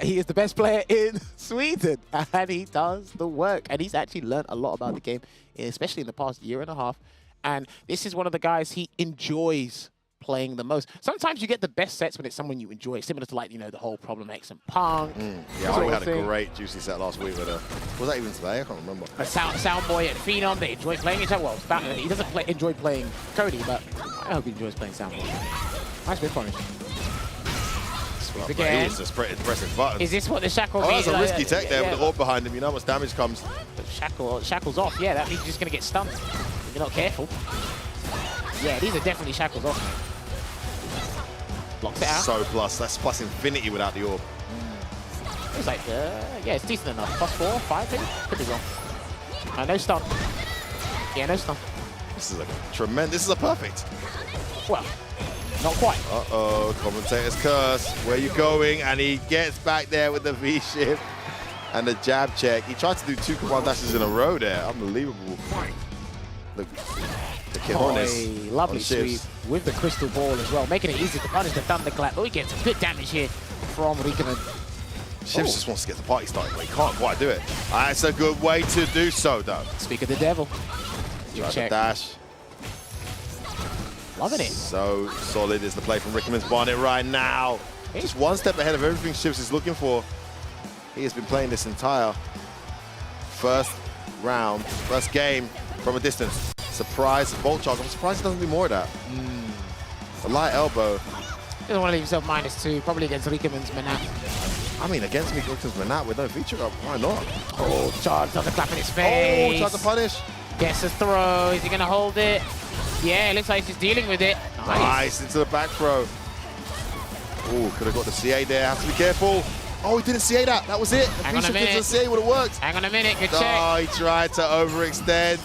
he is the best player in Sweden, and he does the work. And he's actually learned a lot about the game, especially in the past year and a half. And this is one of the guys he enjoys playing the most. Sometimes you get the best sets when it's someone you enjoy, similar to, like, you know, the whole Problem X and Punk. Yeah, we had a great juicy set last week with was that even today? I can't remember. Soundboy and Phenom, they enjoy playing each other. Well, he doesn't enjoy playing Cody, but I hope he enjoys playing Soundboy. Nice bit punish. He was just pressing buttons. Is this what the shackle means? That's a risky tech there yeah, with the orb behind him. You know how much damage comes. Shackles off. Yeah, that means you're just going to get stunned if you're not careful. Yeah, these are definitely shackles off. Blocks it out. So plus. That's plus infinity without the orb. It's like, yeah, it's decent enough. Plus 4, 5 maybe? Could be wrong. No stun. Yeah, no stun. This is a tremendous, this is a perfect. Well, not quite. Uh-oh, commentator's curse. Where you going? And he gets back there with the V-shift and the jab check. He tried to do 2 command dashes in a row there. Unbelievable. Look, the Kihones. Lovely sweep with the crystal ball as well, making it easy to punish the thunderclap. Oh, he gets some good damage here from Rikaman. Shivs just wants to get the party started, but he can't quite do it. That's a good way to do so, though. Speak of the devil. Try to dash. Loving it. So solid is the play from Rickerman's Barnet right now. Just one step ahead of everything Shivs is looking for. He has been playing this entire first round, first game from a distance. Surprise Volt Charge. I'm surprised he doesn't do more of that. A light elbow. Doesn't want to leave himself -2, probably against Rickerman's Manat. I mean, against Rickerman's Manat with no feature up, why not? Oh, charge, does a clap in his face. Oh, tries to punish. Gets a throw. Is he going to hold it? Yeah, it looks like he's dealing with it. Nice, into the back throw. Oh, could have got the CA there. Have to be careful. Oh, he didn't CA that. That was it. Hang on a minute. The CA would have worked. Hang on a minute. Good check. Oh, he tried to overextend.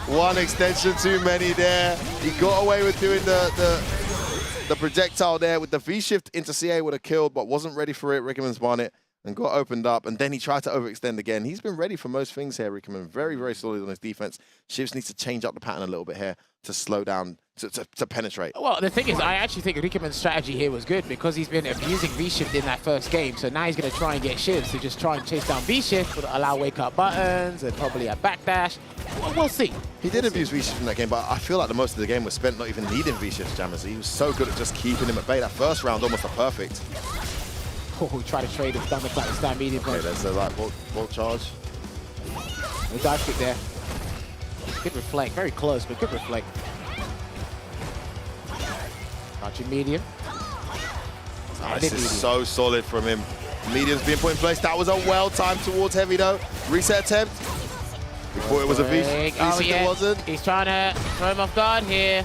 One extension too many there. He got away with doing the projectile there with the V-shift into CA would have killed, but wasn't ready for it. Rickerman's Barnet and got opened up, and then he tried to overextend again. He's been ready for most things here, Rickerman. Very, very solid on his defense. Shivs needs to change up the pattern a little bit here to slow down, to penetrate. Well, the thing is, I actually think Rickerman's strategy here was good because he's been abusing V-shift in that first game. So now he's going to try and get Shivs to just try and chase down V-shift, but allow wake-up buttons and probably a backdash. Well, we'll see. He did abuse V-shift in that game, but I feel like the most of the game was spent not even needing V-shift, Jammers. He was so good at just keeping him at bay. That first round, almost a perfect. Oh, we try to trade him down the clock, stand medium. Okay, there's the right volt charge. No dive kick there. Good reflect, very close, but good reflect. Crouching medium. This is so solid from him. Medium's being put in place. That was a well-timed towards heavy, though. Reset attempt. Before it was a V-shift, it wasn't. He's trying to throw him off guard here.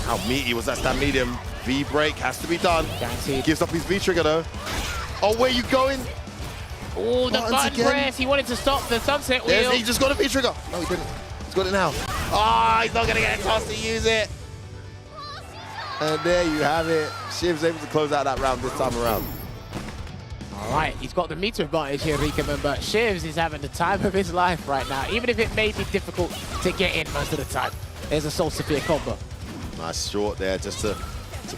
How meaty was that stand medium? V-break has to be done. Guaranteed. Gives up his V-trigger, though. Oh, where you going? Oh, the button press. He wanted to stop the sunset wheel. He just got a V-trigger. No, he didn't. He's got it now. Ah, he's not going to get a chance to use it. And there you have it. Shiv's able to close out that round this time around. All right, he's got the meter advantage here, Rickerman, but Shivs is having the time of his life right now, even if it may be difficult to get in most of the time. There's a Soul Sophia combo. Nice short there just to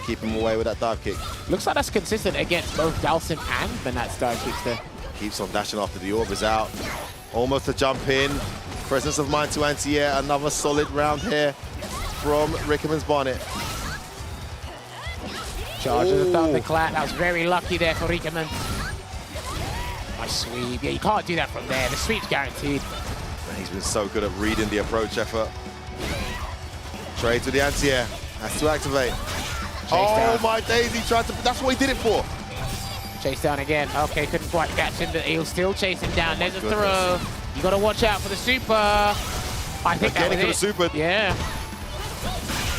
keep him away with that dive kick. Looks like that's consistent against both Dalsim and Manat's dive kicks there. Keeps on dashing after the orb is out. Almost a jump in. Presence of mind to anti-air. Another solid round here from Rickerman's Barnet. Charges the thunderclap. That was very lucky there for Rickerman. Nice sweep. Yeah, you can't do that from there. The sweep's guaranteed. He's been so good at reading the approach effort. Trade to the anti-air. Has to activate. Oh my days, he tried to, that's what he did it for. Chase down again. Okay, couldn't quite catch him, but he'll still chase him down. There's a throw. You got to watch out for the super. I think that was it. The super. Yeah.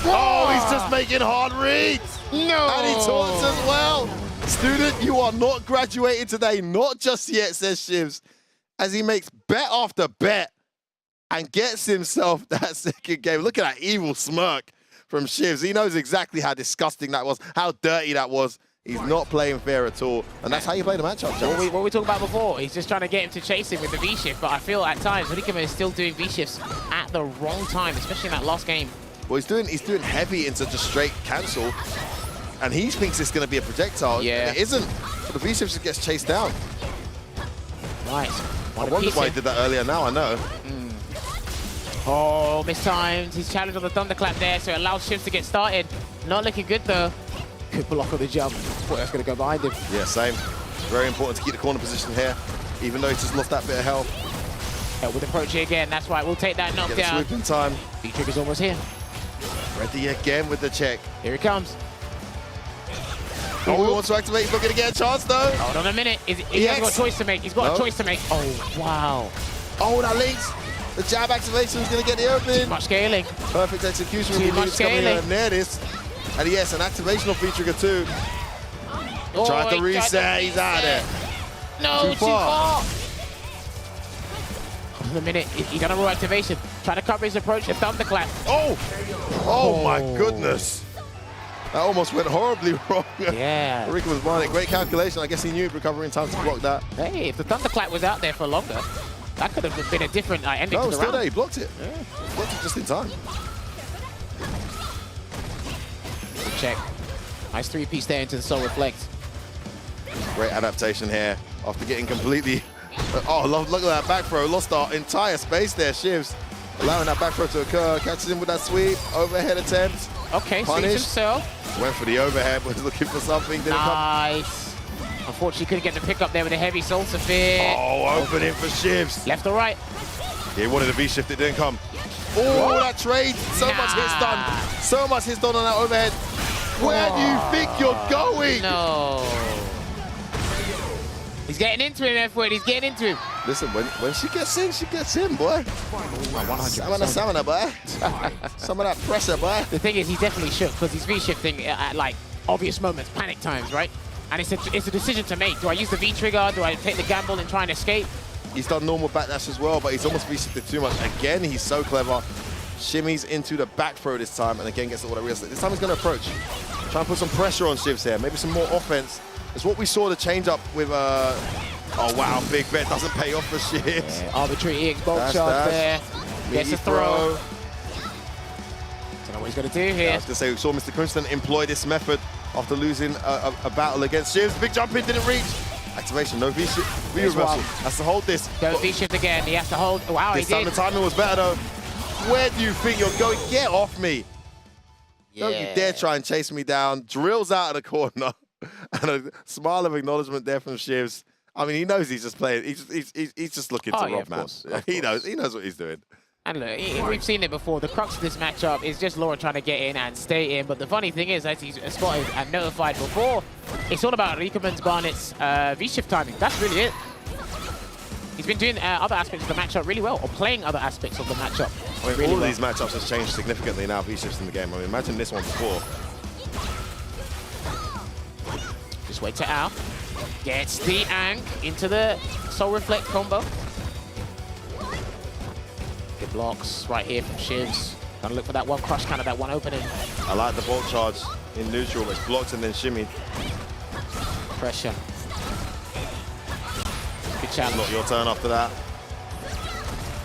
Oh, he's just making hard reads. No. And he taunts as well. Student, you are not graduating today. Not just yet, says Shivs, as he makes bet after bet and gets himself that second game. Look at that evil smirk from Shivs. He knows exactly how disgusting that was, how dirty that was. He's not playing fair at all, and that's how you play the matchup, Jones. What we talked about before, he's just trying to get him to chase him with the V-shift, but I feel at times Rikama is still doing V-shifts at the wrong time, especially in that last game. Well, he's doing heavy into just straight cancel, and he thinks it's going to be a projectile. Yeah. It isn't. But the V-shift just gets chased down. Right. I wonder why he did that earlier now, I know. Oh, mistimed. He's challenged on the thunderclap there, so it allows Shivs to get started. Not looking good, though. Good block on the jump. Thought that's going to go behind him. Yeah, same. Very important to keep the corner position here, even though he's just lost that bit of health. Help with approach again. That's right. We'll take that knockdown. Get a swoop in time. V-trigger's almost here. Ready again with the check. Here he comes. Oh, he wants to activate. He's not going to get a chance, though. Hold on a minute. He has got a choice to make. He's got a choice to make. Oh, wow. Oh, that links. The jab activation is going to get the open. Too much scaling. Perfect execution. Too much scaling. Near this. And yes, an activational V-trigger too. Tried to reset. He's out of there. No, too far. Hold on a minute. He done a raw activation. Trying to cover his approach. A thunderclap. Oh my goodness. That almost went horribly wrong. Yeah. Rika was behind it. Great calculation. I guess he knew he'd recover in time to block that. Hey, if the thunderclap was out there for longer, that could have been a different ending to the still round. there. He blocked it. Yeah. Blocked it just in time. Check. Nice three-piece there into the Soul Reflect. Great adaptation here after getting completely... Oh, look at that back throw. Lost our entire space there, Shivs. Allowing that back throw to occur. Catches him with that sweep. Overhead attempt. Okay, punish. saves himself. Went for the overhead, was looking for something. Didn't Nice. Unfortunately, couldn't get the pick up there with a heavy Soul Sphere. Oh, opening for Shivs. Left or right? Yeah, he wanted a V-shift. It didn't come. Oh, that trade. So much hits done. So much hits done on that overhead. Where do you think you're going? No. He's getting into him, F-Word. He's getting into him. Listen, when she gets in, boy. 100%. Stamina, boy. Some of that pressure, boy. The thing is, he definitely shook because he's V-shifting at, like, obvious moments, panic times, right? And it's a decision to make. Do I use the V-trigger? Do I take the gamble and try and escape? He's done normal backdash as well, but he's almost V-shifted too much. Again, he's so clever. Shimmies into the back throw this time, and again gets the auto reset. This time he's going to approach. Try and put some pressure on Shivs here. Maybe some more offense. It's what we saw the change up with... Oh, wow, big bet doesn't pay off for Shivs. Yeah, arbitrary EX bolt charge there. Gets a throw. Don't know what he's going to do here. Yeah, I was going to say, we saw Mr. Crimson employ this method after losing a battle against Shivs. Big jump in, didn't reach. Activation, no V-reversal. Has to hold this. Go V-shift again. He has to hold. Wow, this he time did. the timing was better, though. Where do you think you're going? Get off me. Yeah. Don't you dare try and chase me down. Drills out of the corner. And a smile of acknowledgement there from Shivs. I mean, he knows he's just playing. He's just looking to rob, man. He knows what he's doing. And look, we've seen it before. The crux of this matchup is just Laura trying to get in and stay in. But the funny thing is, as he's spotted and notified before, it's all about Rikaman's Barnett's V-shift timing. That's really it. He's been doing other aspects of the matchup really well, or playing other aspects of the matchup. I mean, really all of these matchups has changed significantly now, V-shifts in the game. I mean, imagine this one before. Just wait to out. Gets the Ankh into the Soul Reflect combo. Good blocks right here from Shivs. Gonna look for that one crush counter, that one opening. I like the bolt charge in neutral, but it's blocked and then shimmy. Pressure. Good challenge. Not your turn after that.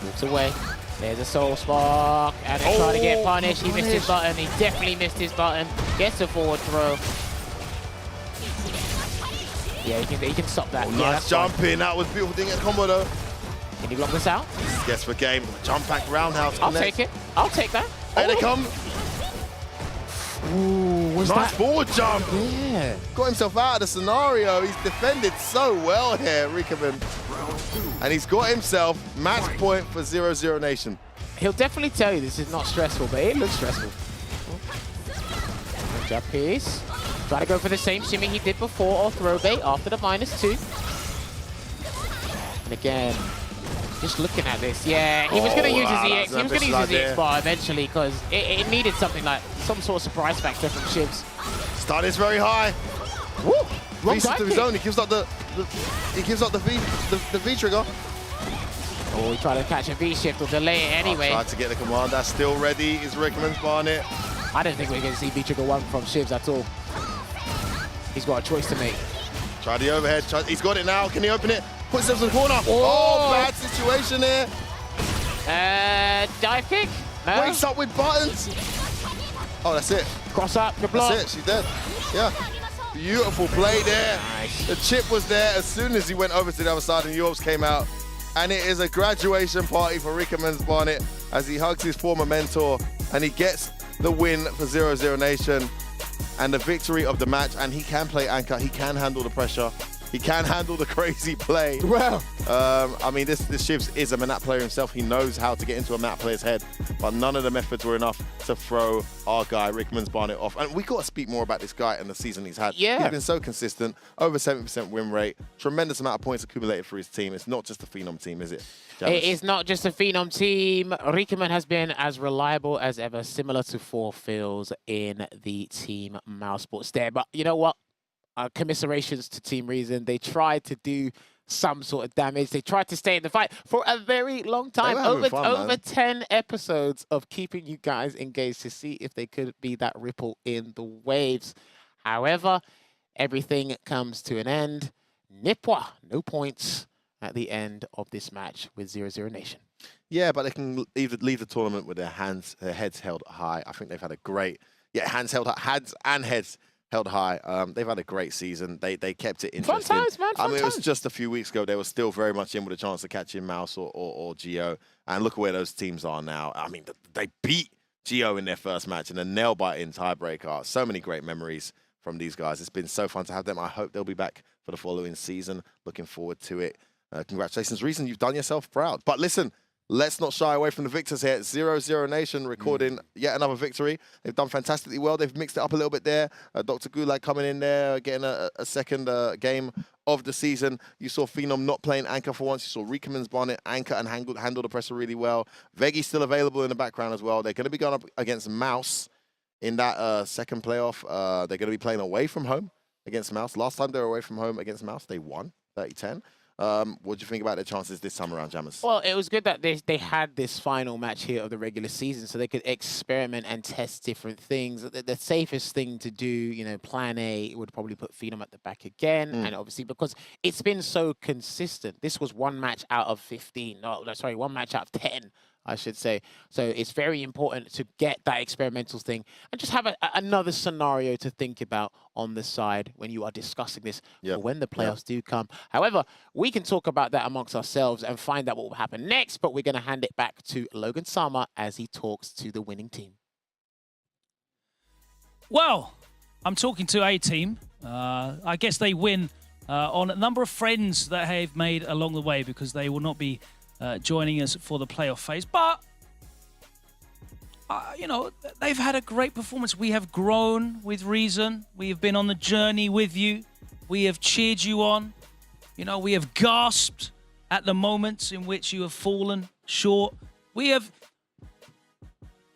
Moves away. There's a Soul Spark, and then trying to get punished. He missed his button. He definitely missed his button. Gets a forward throw. Yeah, he can stop that. Yeah, Nice jump in. That was beautiful. Didn't get a combo though. Can he block this out? Guess for game. Jump back roundhouse. I'll take it. I'll take that. Here they come. Ooh, what's nice that? forward jump. Yeah. Got himself out of the scenario. He's defended so well here, Rikaman. And he's got himself match point for 0-0 Nation. He'll definitely tell you this is not stressful, but it looks stressful. Good jump piece. Try to go for the same shimmy he did before, or throw bait after the -2. And again, just looking at this, yeah, he was going to use his EX. He was going to use his EX bar eventually because it needed something like some sort of surprise factor from Shivs. Start is very high. Woo! V shift of his own. He gives up the V trigger. Oh, he tried to catch a V shift or delay it anyway. Tried to get the command. That's still ready. Is Rickman's Barnet. I don't think we're going to see V trigger 1 from Shivs at all. He's got a choice to make. Try the overhead. He's got it now. Can he open it? Puts himself in the corner. Oh, bad situation here. Dive kick? No. Wakes up with buttons. Oh, that's it. Cross up, the block. That's it. She's dead. Yeah. Beautiful play there. Nice. The chip was there as soon as he went over to the other side and Yorbs came out. And it is a graduation party for Rickman's Barnet as he hugs his former mentor and he gets the win for 0-0 Nation and the victory of the match. And he can play anchor. He can handle the pressure. He can handle the crazy play. Well, I mean, this Shivs is a Manat player himself. He knows how to get into a Manat player's head, but none of the methods were enough to throw our guy, Rickman's Barnet, off. And we got to speak more about this guy and the season he's had. Yeah. He's been so consistent, over 70% win rate, tremendous amount of points accumulated for his team. It's not just a Phenom team, is it? It is not just a Phenom team. Rickman has been as reliable as ever, similar to 4 Phils in the Team Mouse Sports there. But you know what? Commiserations to Team Reason. They tried to do some sort of damage. They tried to stay in the fight for a very long time. Over 10 episodes of keeping you guys engaged to see if they could be that ripple in the waves. However, everything comes to an end. Nipwa, no points at the end of this match with 0-0 Nation. Yeah, but they can leave the tournament with their heads held high. I think they've had a great, hands and heads held high. They've had a great season. They kept it interesting. Fun times, man. I mean, it was just a few weeks ago. They were still very much in with a chance to catch in Mouse or Geo. And look at where those teams are now. I mean, they beat Geo in their first match in a nail-biting tiebreaker. So many great memories from these guys. It's been so fun to have them. I hope they'll be back for the following season. Looking forward to it. Congratulations, Reason. You've done yourself proud. But listen, let's not shy away from the victors here. 0-0 Nation recording yet another victory. They've done fantastically well. They've mixed it up a little bit there. Dr. Gulag coming in there, getting a second game of the season. You saw Phenom not playing anchor for once. You saw Rickman's Barnet anchor and handle the pressure really well. Vegi's still available in the background as well. They're going to be going up against Mouse in that second playoff. They're going to be playing away from home against Mouse. Last time they were away from home against Mouse, they won 30-10. What do you think about their chances this time around, Jammers? Well, it was good that they had this final match here of the regular season so they could experiment and test different things. The safest thing to do, plan A would probably put Phenom at the back again. And obviously, because it's been so consistent, this was 1 match out of 15. No, sorry, 1 match out of 10. I should say. So it's very important to get that experimental thing and just have another scenario to think about on the side when you are discussing this for when the playoffs do come. However, we can talk about that amongst ourselves and find out what will happen next, but we're going to hand it back to Logan Sama as he talks to the winning team. Well, I'm talking to a team. I guess they win on a number of friends that they've made along the way because they will not be joining us for the playoff phase. But, they've had a great performance. We have grown with Reason. We have been on the journey with you. We have cheered you on. We have gasped at the moments in which you have fallen short. We have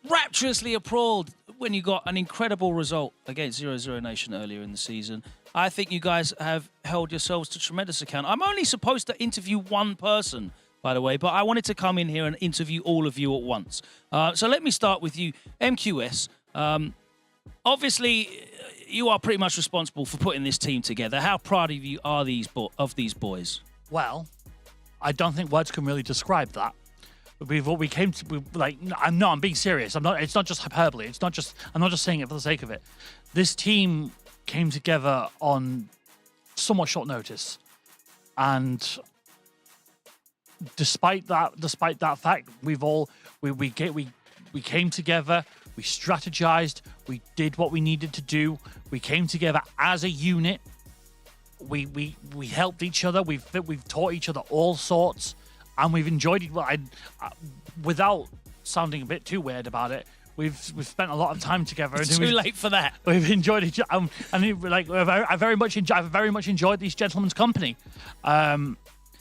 rapturously applauded when you got an incredible result against 0-0 Nation earlier in the season. I think you guys have held yourselves to tremendous account. I'm only supposed to interview one person, by the way, but I wanted to come in here and interview all of you at once. So let me start with you, MQS. Obviously, you are pretty much responsible for putting this team together. How proud of you are these boys? Well, I don't think words can really describe that. We came to, I'm being serious. It's not just hyperbole. I'm not just saying it for the sake of it. This team came together on somewhat short notice, and despite that fact, we came together, we strategized, we did what we needed to do, we came together as a unit, we helped each other, we've taught each other all sorts, and we've enjoyed it. Well, without sounding a bit too weird about it, we've spent a lot of time together. It's too late for that. We've enjoyed each other, I very much enjoyed these gentlemen's company.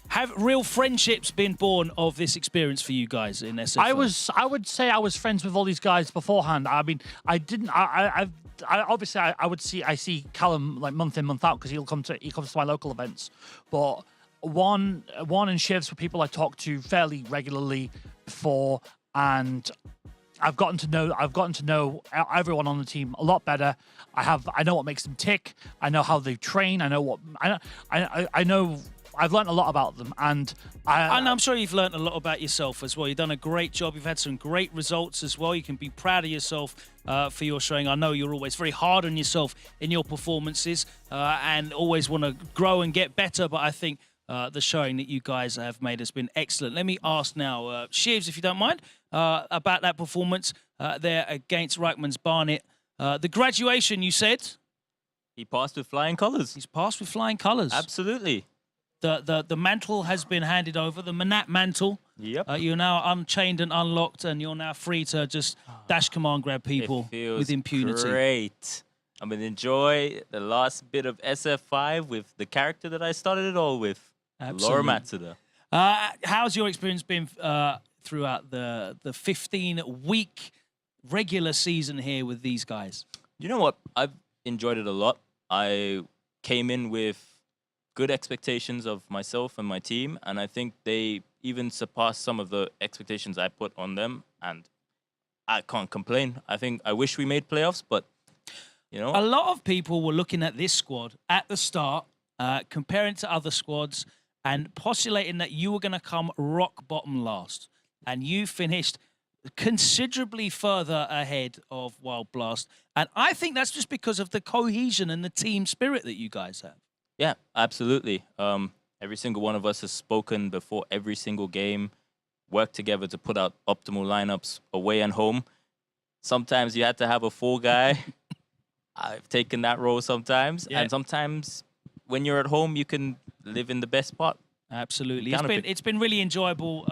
Have real friendships been born of this experience for you guys in SFL? I would say I was friends with all these guys beforehand. I mean, I didn't. Obviously, I see Callum like month in, month out because he comes to my local events. But Juan and Shivs were people I talked to fairly regularly before, and I've gotten to know everyone on the team a lot better. I know what makes them tick. I know how they train. I know. I've learned a lot about them, and I'm sure you've learned a lot about yourself as well. You've done a great job. You've had some great results as well. You can be proud of yourself for your showing. I know you're always very hard on yourself in your performances and always want to grow and get better, but I think the showing that you guys have made has been excellent. Let me ask now, Shivs, if you don't mind, about that performance there against Reichmann's Barnet. The graduation, you said? He passed with flying colours. He's passed with flying colours. Absolutely. The mantle has been handed over, the Manat mantle. Yep. You're now unchained and unlocked, and you're now free to just dash command grab people with impunity. Great. I'm going to enjoy the last bit of SF5 with the character that I started it all with, Laura Absolutely. Matsuda. How's your experience been throughout the 15-week regular season here with these guys? You know what? I've enjoyed it a lot. I came in with good expectations of myself and my team, and I think they even surpassed some of the expectations I put on them, and I can't complain. I wish we made playoffs, but you know, a lot of people were looking at this squad at the start, comparing to other squads, and postulating that you were going to come rock bottom last, and you finished considerably further ahead of Wild Blast, and I think that's just because of the cohesion and the team spirit that you guys have. Yeah, absolutely. Every single one of us has spoken before every single game, worked together to put out optimal lineups away and home. Sometimes you had to have a full guy. I've taken that role sometimes. Yeah. And sometimes when you're at home, you can live in the best spot. Absolutely. It's been really enjoyable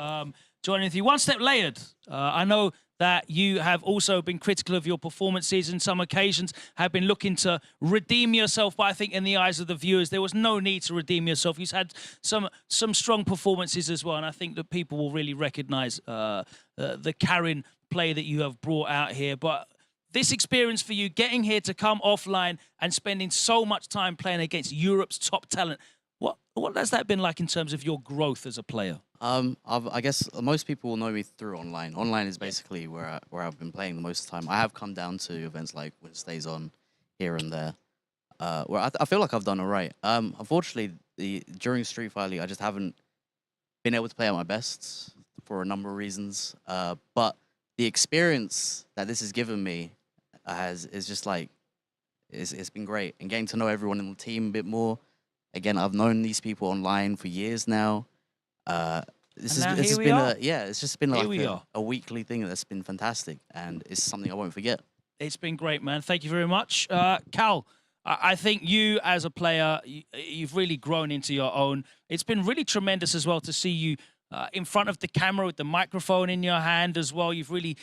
joining with you. One step layered. I know that you have also been critical of your performances and some occasions have been looking to redeem yourself, but I think in the eyes of the viewers, there was no need to redeem yourself. You've had some strong performances as well, and I think that people will really recognize the Karen play that you have brought out here. But this experience for you, getting here to come offline and spending so much time playing against Europe's top talent, what has that been like in terms of your growth as a player? I guess most people will know me through online. Online is basically where I've been playing the most of the time. I have come down to events like Wednesdays on here and there, where I feel like I've done all right. Unfortunately, during Street Fighter League, I just haven't been able to play at my best for a number of reasons. But the experience that this has given me is just like, it's been great. And getting to know everyone in the team a bit more. Again, I've known these people online for years now. It's just been like a weekly thing that's been fantastic, and it's something I won't forget. It's been great, man. Thank you very much. Cal, I think you as a player, you've really grown into your own. It's been really tremendous as well to see you in front of the camera with the microphone in your hand as well. You've really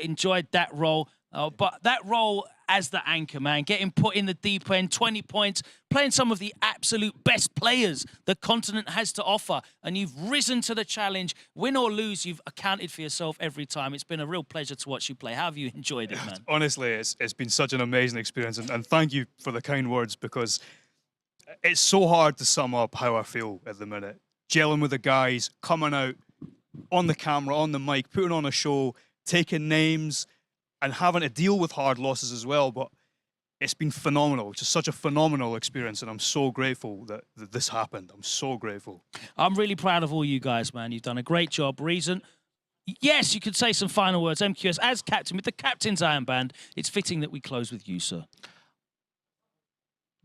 enjoyed that role. But that role as the anchor, man, getting put in the deep end, 20 points, playing some of the absolute best players the continent has to offer, and you've risen to the challenge. Win or lose, you've accounted for yourself every time. It's been a real pleasure to watch you play. How have you enjoyed it, man? Honestly, it's been such an amazing experience, and thank you for the kind words, because it's so hard to sum up how I feel at the minute. Gelling with the guys, coming out on the camera, on the mic, putting on a show, taking names, and having to deal with hard losses as well. But it's been phenomenal. It's just such a phenomenal experience, and I'm so grateful that this happened. I'm so grateful. I'm really proud of all you guys, man. You've done a great job. Reason, yes, you could say some final words. MQS, as captain, with the captain's iron band, it's fitting that we close with you, sir.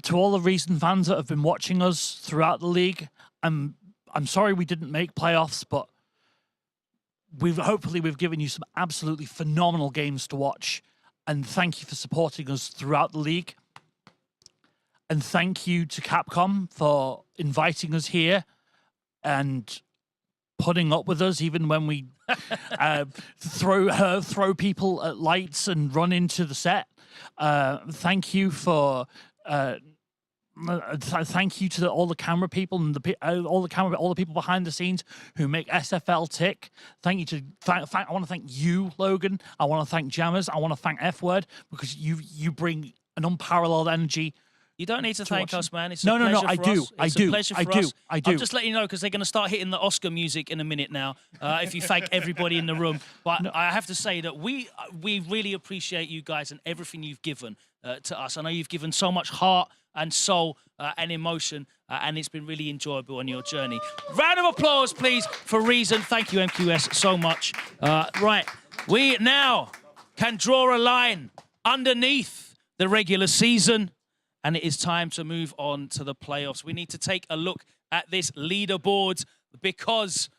To all the Reason fans that have been watching us throughout the league, I'm sorry we didn't make playoffs, but hopefully we've given you some absolutely phenomenal games to watch, and thank you for supporting us throughout the league. And thank you to Capcom for inviting us here and putting up with us even when we throw people at lights and run into the set. Thank you for thank you to all the camera people and all the people behind the scenes who make SFL tick. Thank you to I want to thank you, Logan. I want to thank Jammers. I want to thank F Word because you bring an unparalleled energy. You don't need to thank us, man. It's no, a pleasure for I do. us. I It's do. a pleasure I for do. us. I do. I'm just letting you know because they're going to start hitting the Oscar music in a minute now. If you thank everybody in the room, but I have to say that we really appreciate you guys and everything you've given to us. I know you've given so much heart and soul and emotion, and it's been really enjoyable on your journey. Round of applause, please, for Reason. Thank you, MQS, so much. Right, we now can draw a line underneath the regular season. And it is time to move on to the playoffs. We need to take a look at this leaderboard because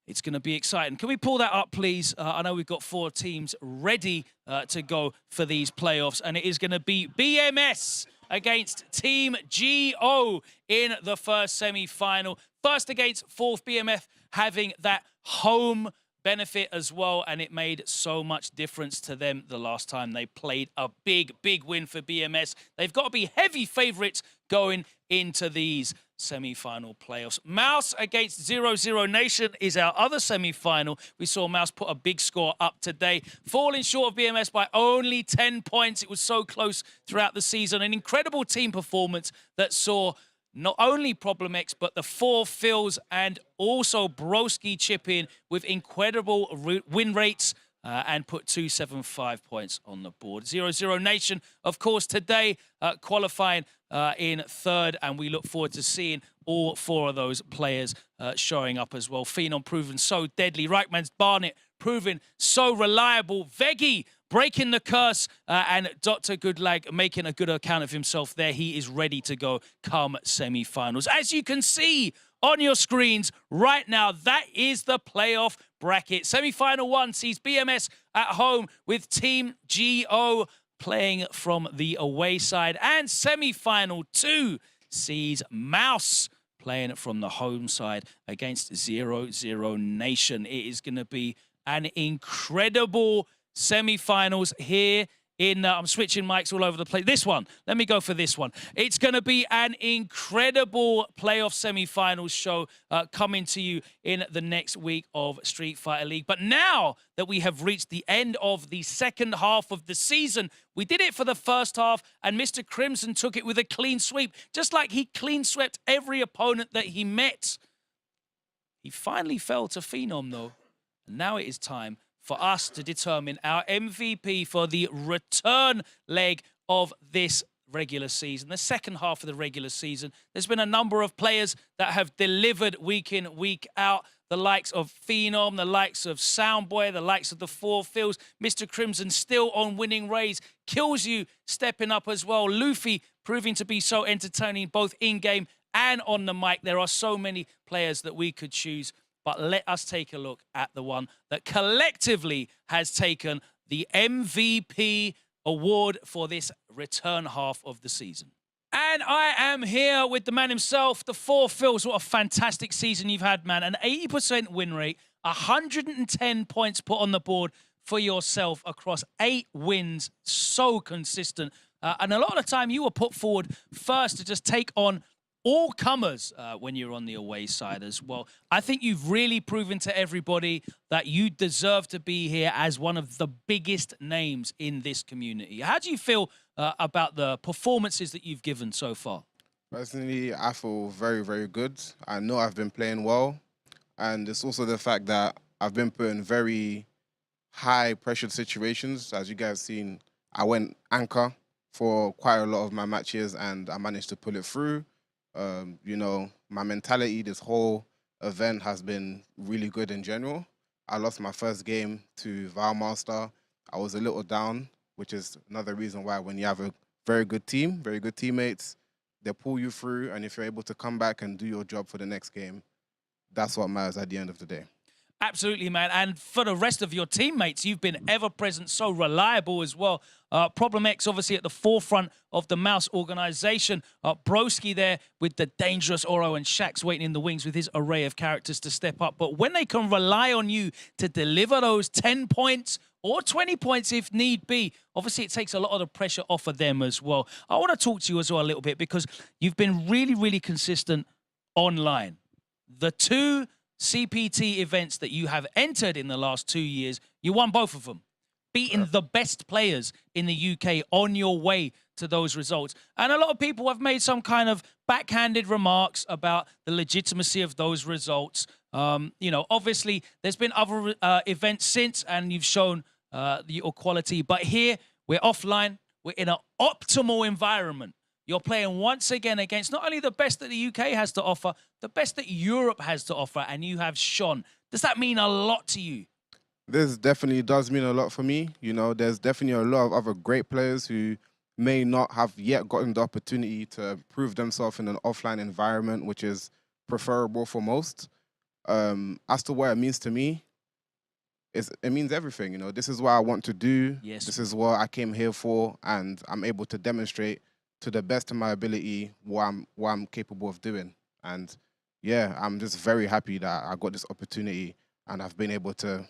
it's going to be exciting. Can we pull that up, please? I know we've got 4 teams ready to go for these playoffs. And it is going to be BMS against Team GO in the first semi-final. First against 4th BMF, having that home benefit as well, and it made so much difference to them the last time they played. A big win for BMS. They've got to be heavy favorites going into these semi-final playoffs. Mouz against 00 Nation is our other semi-final. We saw Mouz put a big score up today, falling short of BMS by only 10 points. It was so close throughout the season. An incredible team performance that saw not only Problem X, but the 4 Phils and also Broski chip in with incredible win rates and put 275 points on the board. 00 Nation, of course, today qualifying in 3rd, and we look forward to seeing all 4 of those players showing up as well. Phenom proven so deadly. Reichmann's Barnet proven so reliable. Veggie breaking the curse, and Dr. Goodlag making a good account of himself there. He is ready to go come semi-finals. As you can see on your screens right now, that is the playoff bracket. Semi-final 1 sees BMS at home with Team GO playing from the away side, and semi-final 2 sees Mouz playing from the home side against 00 Nation. It is going to be an incredible semi-finals here in, I'm switching mics all over the place. This one, let me go for this one. It's going to be an incredible playoff semi-finals show coming to you in the next week of Street Fighter League. But now that we have reached the end of the second half of the season, we did it for the first half, and Mr. Crimson took it with a clean sweep, just like he clean swept every opponent that he met. He finally fell to Phenom, though. And now it is time for us to determine our MVP for the return leg of this regular season, the second half of the regular season. There's been a number of players that have delivered week in, week out. The likes of Phenom, the likes of Soundboy, the likes of the 4 Phils. Mr. Crimson still on winning ways. Kills You stepping up as well. Luffy proving to be so entertaining both in-game and on the mic. There are so many players that we could choose. But let us take a look at the one that collectively has taken the MVP award for this return half of the season. And I am here with the man himself, the 4 Phils. What a fantastic season you've had, man. An 80% win rate, 110 points put on the board for yourself across 8 wins. So consistent. And a lot of the time you were put forward first to just take on all comers when you're on the away side as well. I think you've really proven to everybody that you deserve to be here as one of the biggest names in this community. How do you feel about the performances that you've given so far? Personally, I feel very, very good. I know I've been playing well. And it's also the fact that I've been put in very high-pressured situations. As you guys have seen, I went anchor for quite a lot of my matches, and I managed to pull it through. You know, my mentality this whole event has been really good in general. I lost my first game to Valmaster. I was a little down, which is another reason why when you have a very good team, very good teammates, they pull you through, and if you're able to come back and do your job for the next game, that's what matters at the end of the day. Absolutely, man. And for the rest of your teammates, you've been ever-present, so reliable as well. Problem X, obviously, at the forefront of the Mouse organization. Broski there with the dangerous Oro, and Shaxx waiting in the wings with his array of characters to step up. But when they can rely on you to deliver those 10 points or 20 points if need be, obviously it takes a lot of the pressure off of them as well. I want to talk to you as well a little bit because you've been really, really consistent online. The 2 CPT events that you have entered in the last 2 years, you won both of them, beating the best players in the UK on your way to those results. And a lot of people have made some kind of backhanded remarks about the legitimacy of those results. You know, obviously, there's been other events since, and you've shown your quality. But here, we're offline. We're in an optimal environment. You're playing once again against not only the best that the UK has to offer, the best that Europe has to offer, and you have shone. Does that mean a lot to you? This definitely does mean a lot for me. You know, there's definitely a lot of other great players who may not have yet gotten the opportunity to prove themselves in an offline environment, which is preferable for most. As to what it means to me, it means everything. You know, this is what I want to do. Yes. This is what I came here for, and I'm able to demonstrate to the best of my ability what I'm capable of doing. And yeah, I'm just very happy that I got this opportunity and I've been able to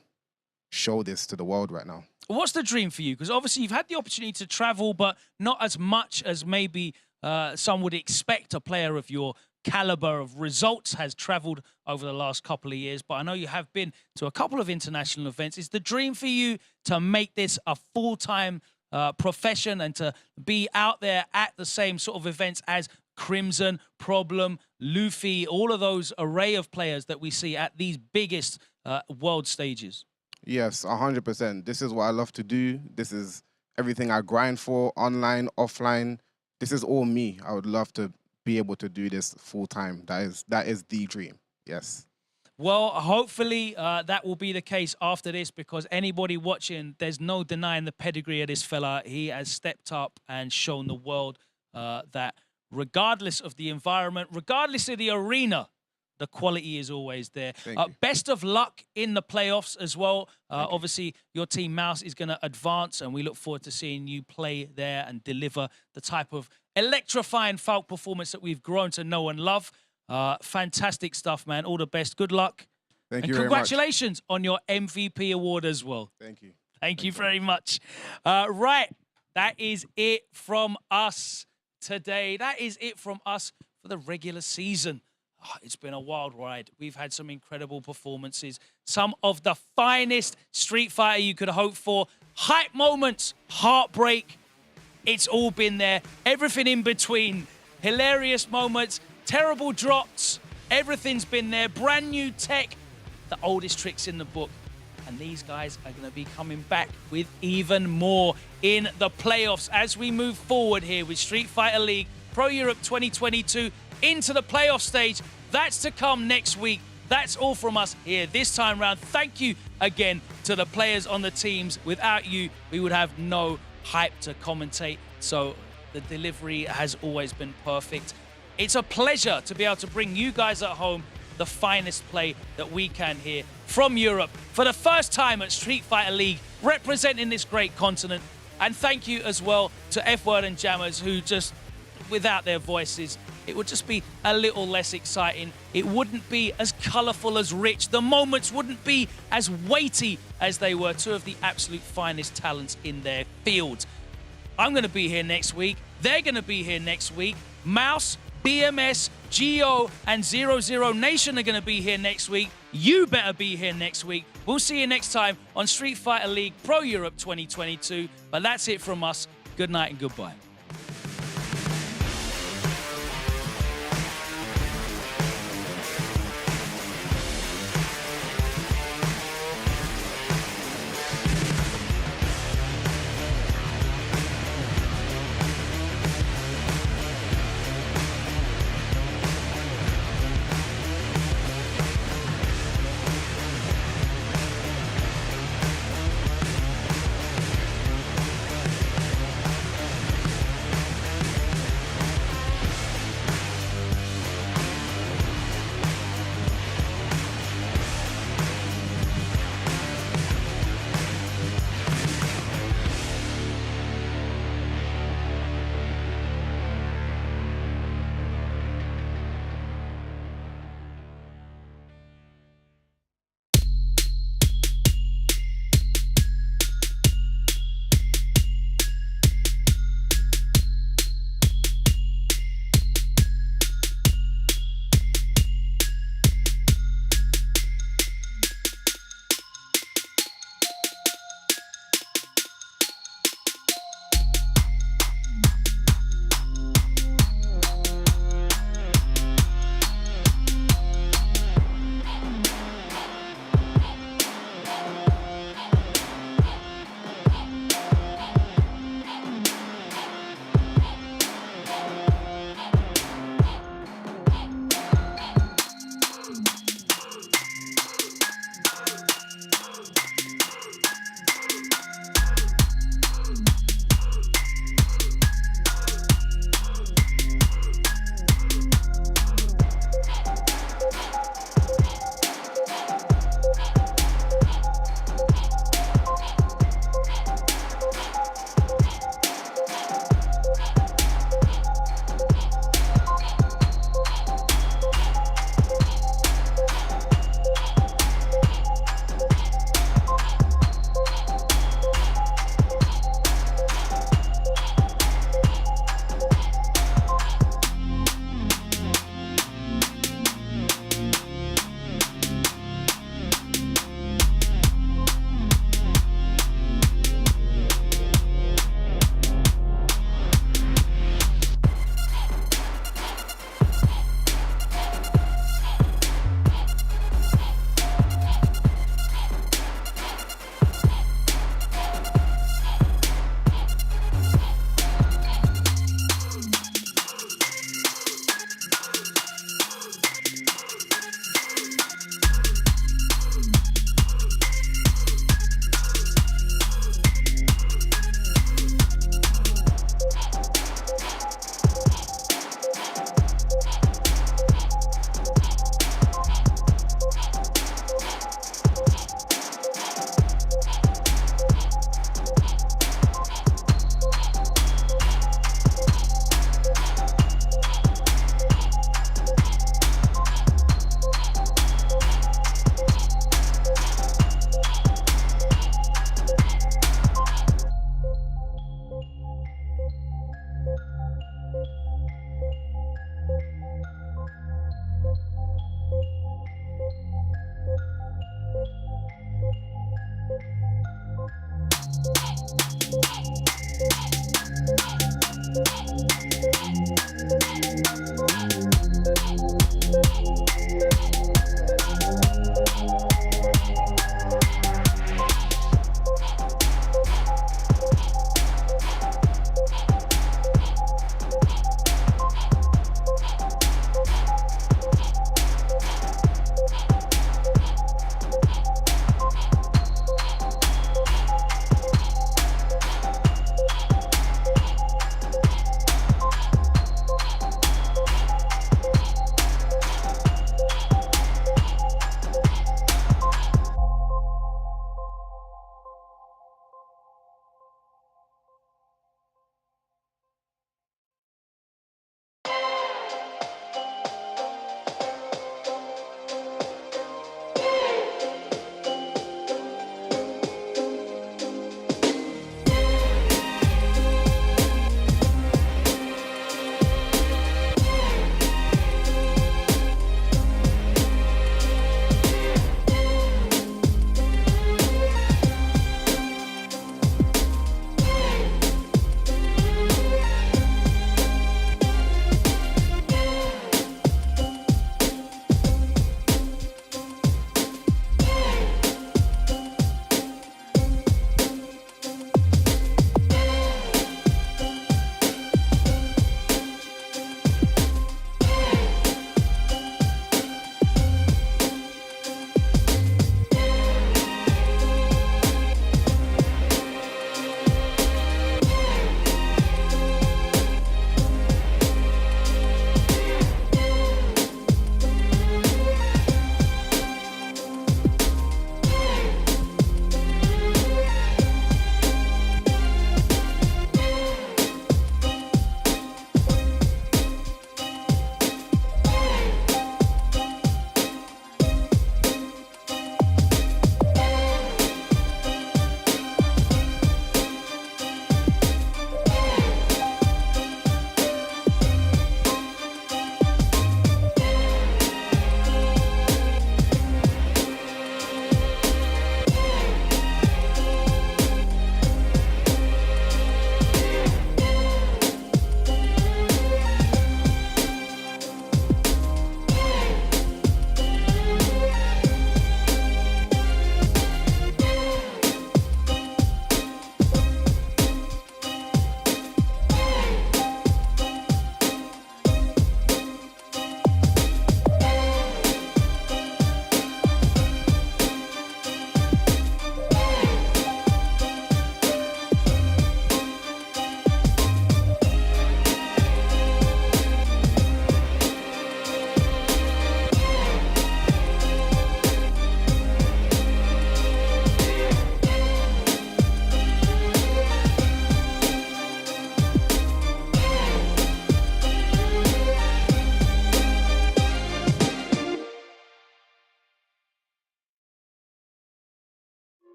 show this to the world right now. What's the dream for you? Because obviously you've had the opportunity to travel, but not as much as maybe some would expect a player of your caliber of results has traveled over the last couple of years. But I know you have been to a couple of international events. Is the dream for you to make this a full-time profession and to be out there at the same sort of events as Crimson, Problem, Luffy, all of those array of players that we see at these biggest world stages? Yes, 100%. This is what I love to do. This is everything I grind for, online, offline. This is all me. I would love to be able to do this full time. That is the dream. Yes. Well, hopefully that will be the case after this, because anybody watching, there's no denying the pedigree of this fella. He has stepped up and shown the world that regardless of the environment, regardless of the arena, the quality is always there. Best of luck in the playoffs as well. Obviously, your team Mouse is going to advance, and we look forward to seeing you play there and deliver the type of electrifying Falk performance that we've grown to know and love. Fantastic stuff, man. All the best. Good luck. Thank you and very much. congratulations on your MVP award as well. Thank you. Thank you very much. Right, that is it from us today. That is it from us for the regular season. Oh, it's been a wild ride. We've had some incredible performances. Some of the finest Street Fighter you could hope for. Hype moments, heartbreak. It's all been there. Everything in between. Hilarious moments, terrible drops. Everything's been there. Brand new tech. The oldest tricks in the book. And these guys are going to be coming back with even more in the playoffs as we move forward here with Street Fighter League Pro Europe 2022 into the playoff stage. That's to come next week. That's all from us here this time round. Thank you again to the players on the teams. Without you, we would have no hype to commentate. So the delivery has always been perfect. It's a pleasure to be able to bring you guys at home the finest play that we can here from Europe for the first time at Street Fighter League, representing this great continent. And thank you as well to F-Word and Jammers, who just, without their voices, it would just be a little less exciting. It wouldn't be as colorful, as rich. The moments wouldn't be as weighty as they were. Two of the absolute finest talents in their field. I'm going to be here next week. They're going to be here next week. Mouse, BMS, Geo, and 00 Nation are going to be here next week. You better be here next week. We'll see you next time on Street Fighter League Pro Europe 2022. But that's it from us. Good night and goodbye.